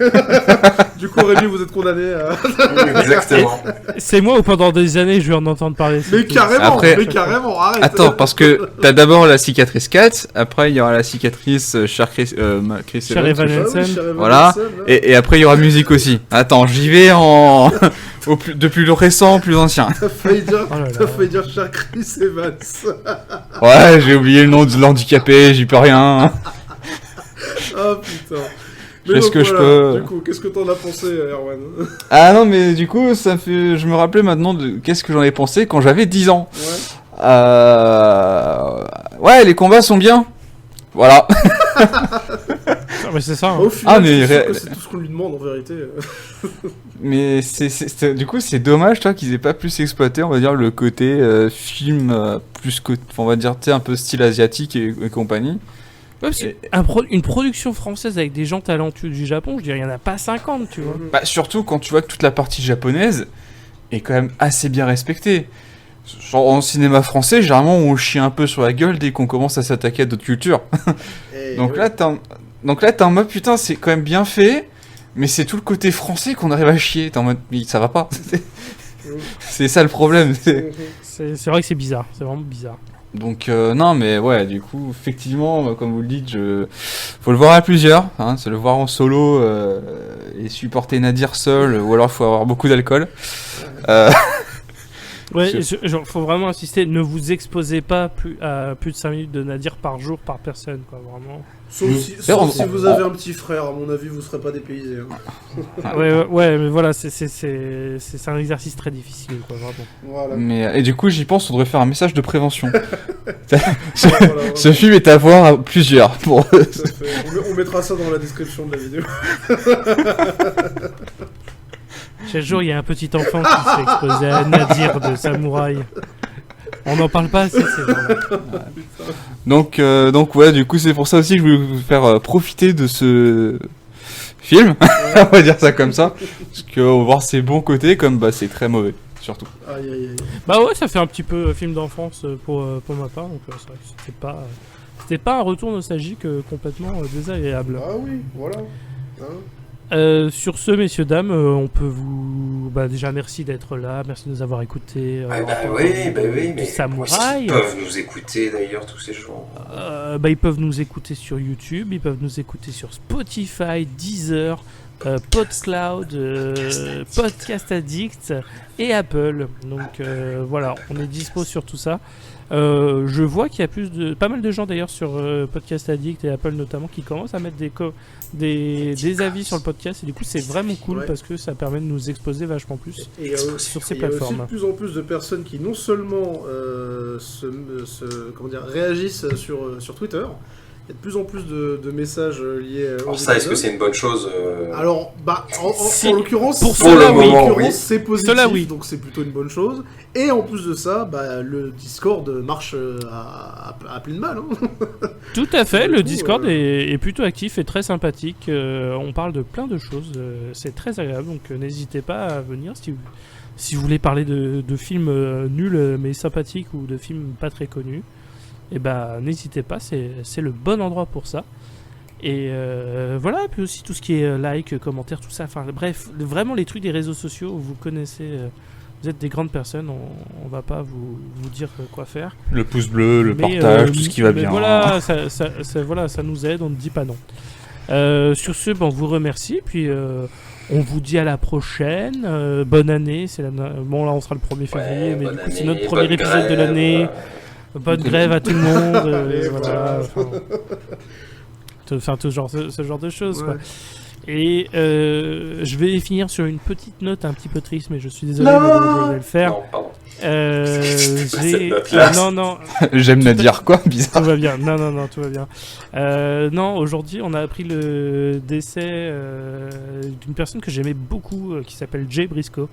Du coup Rémi, vous êtes condamné à... Exactement. C'est moi où pendant des années je vais en entendre parler. Mais carrément, arrête. Attends, parce que t'as d'abord la cicatrice 4, après il y aura la cicatrice Chris Evans. Voilà, et après il y aura musique aussi. Attends, j'y vais de plus récent en plus ancien. T'as failli dire cher Chris Evans. Ouais, j'ai oublié le nom de l'handicapé, j'y peux rien. Ah putain. Mais ce que je peux. Du coup, qu'est-ce que t'en as pensé, Erwan? Ah non, mais du coup, je me rappelais maintenant de qu'est-ce que j'en ai pensé quand j'avais 10 ans. Ouais, les combats sont bien. Voilà. Mais c'est ça. Hein. Au final, c'est tout ce qu'on lui demande en vérité. Mais du coup, c'est dommage, toi, qu'ils aient pas plus exploité, on va dire, le côté film plus que, on va dire, tu sais, un peu style asiatique et compagnie. Ouais, une production française avec des gens talentueux du Japon, je dirais, il y en a pas 50, tu vois. Bah, surtout quand tu vois que toute la partie japonaise est quand même assez bien respectée. Genre, en cinéma français, généralement, on chie un peu sur la gueule dès qu'on commence à s'attaquer à d'autres cultures. Donc là, t'es en mode, putain, c'est quand même bien fait, mais c'est tout le côté français qu'on arrive à chier. T'es en mode, mais ça va pas. C'est ça le problème. C'est vrai que c'est bizarre, c'est vraiment bizarre. Donc non, mais ouais, du coup, effectivement, comme vous le dites, faut le voir à plusieurs, hein, c'est le voir en solo et supporter Nadir seul, ou alors il faut avoir beaucoup d'alcool. Ouais, Parce genre, faut vraiment insister, ne vous exposez pas à plus de 5 minutes de Nadir par jour par personne, quoi, vraiment. Sauf si, D'ailleurs, sauf si vous avez un petit frère, à mon avis, vous serez pas dépaysé. Hein. Ouais, mais voilà, c'est un exercice très difficile, quoi, vraiment. Voilà. Mais, et du coup, j'y pense, on devrait faire un message de prévention. Voilà. Ce film est à voir à plusieurs. Pour... Tout à fait. On mettra ça dans la description de la vidéo. Chaque jour, il y a un petit enfant qui s'est exposé à Nadir de Samouraï. On n'en parle pas assez, c'est vrai. donc ouais, du coup, c'est pour ça aussi que je voulais vous faire profiter de ce film, on va dire ça comme ça, parce qu'on va voir ses bons côtés, comme bah, c'est très mauvais, surtout. Aïe, aïe, aïe. Bah ouais, ça fait un petit peu film d'enfance pour ma part, donc c'est vrai que c'était pas un retour nostalgique complètement désagréable. Ah oui, voilà. Hein. Sur ce, messieurs, dames, on peut vous... Bah déjà, merci d'être là, merci de nous avoir écoutés. Oui, mais où est-ce Samouraï. qu'ils peuvent nous écouter d'ailleurs, tous ces gens? Ils peuvent nous écouter sur YouTube, ils peuvent nous écouter sur Spotify, Deezer, PodCloud, Podcast Addict et Apple. Donc voilà, on est dispo sur tout ça. Je vois qu'il y a pas mal de gens d'ailleurs sur Podcast Addict et Apple notamment qui commencent à mettre des avis sur le podcast et du coup c'est vraiment cool parce que ça permet de nous exposer vachement plus sur ces plateformes. Il y a aussi de plus en plus de personnes qui non seulement réagissent sur Twitter. Il y a de plus en plus de messages liés aux Alors ça, est-ce que c'est une bonne chose Alors, en l'occurrence, pour cela, oui. c'est positif, Cela, oui. donc c'est plutôt une bonne chose. Et en plus de ça, le Discord marche à pleine balle. Hein. Tout à fait, Du le coup, Discord est plutôt actif et très sympathique. On parle de plein de choses, c'est très agréable, donc n'hésitez pas à venir si vous voulez parler de films nuls mais sympathiques ou de films pas très connus. Et n'hésitez pas, c'est le bon endroit pour ça. Et voilà, puis aussi tout ce qui est like, commentaires, tout ça. Enfin bref, vraiment les trucs des réseaux sociaux, vous connaissez, vous êtes des grandes personnes, on va pas vous dire quoi faire. Le pouce bleu, le partage, tout ce qui va bien. Voilà, ça nous aide, on ne dit pas non. Sur ce, on vous remercie, puis on vous dit à la prochaine. Bonne année, bon là on sera le 1er février, mais du coup c'est notre premier épisode de l'année. Bonne grève à tout le monde, et voilà. Enfin, ce genre de choses, quoi. Et je vais finir sur une petite note un petit peu triste, mais je suis désolé, mais bon, je vais le faire. Non, pardon. Non. J'aime Nadir, quoi, bizarre. Tout va bien. Non, tout va bien. Non, aujourd'hui, on a appris le décès d'une personne que j'aimais beaucoup, qui s'appelle Jay Briscoe,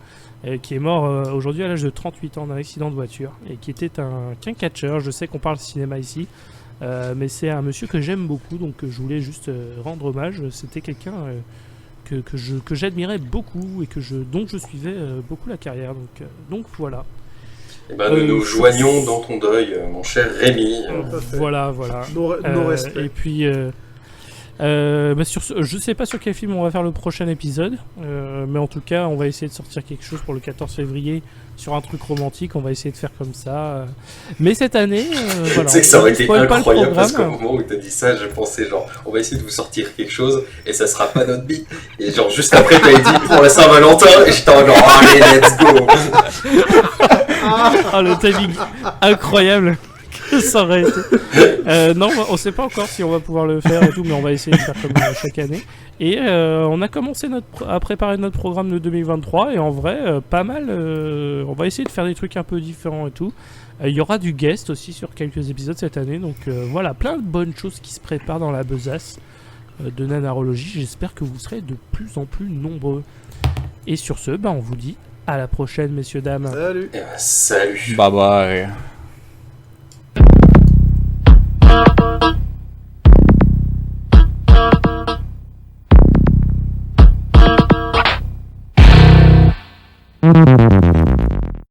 qui est mort aujourd'hui à l'âge de 38 ans d'un accident de voiture, et qui était qu'un catcheur. Je sais qu'on parle cinéma ici, mais c'est un monsieur que j'aime beaucoup, donc je voulais juste rendre hommage. C'était quelqu'un que j'admirais beaucoup et dont je suivais beaucoup la carrière. Donc voilà. Nous nous joignons dans ton deuil, mon cher Rémi. Voilà. Nos respects. Et puis, je sais pas sur quel film on va faire le prochain épisode, mais en tout cas, on va essayer de sortir quelque chose pour le 14 février sur un truc romantique. On va essayer de faire comme ça. Mais cette année, voilà. Tu sais que ça aurait été spoil pas le incroyable parce qu'au programme. moment où tu as dit ça, je pensais genre, on va essayer de vous sortir quelque chose et ça sera pas notre bite. Et genre, juste après, tu avais dit pour la Saint-Valentin et j'étais en genre, allez, let's go. Ah, le timing incroyable que ça aurait été. Non, on sait pas encore si on va pouvoir le faire et tout, mais on va essayer de faire comme chaque année. Et on a commencé à préparer notre programme de 2023 et en vrai, pas mal. On va essayer de faire des trucs un peu différents et tout. Il y aura du guest aussi sur quelques épisodes cette année, donc voilà, plein de bonnes choses qui se préparent dans la besace de Nanarologie. J'espère que vous serez de plus en plus nombreux. Et sur ce, on vous dit à la prochaine, messieurs, dames. Salut. Salut. Bye bye.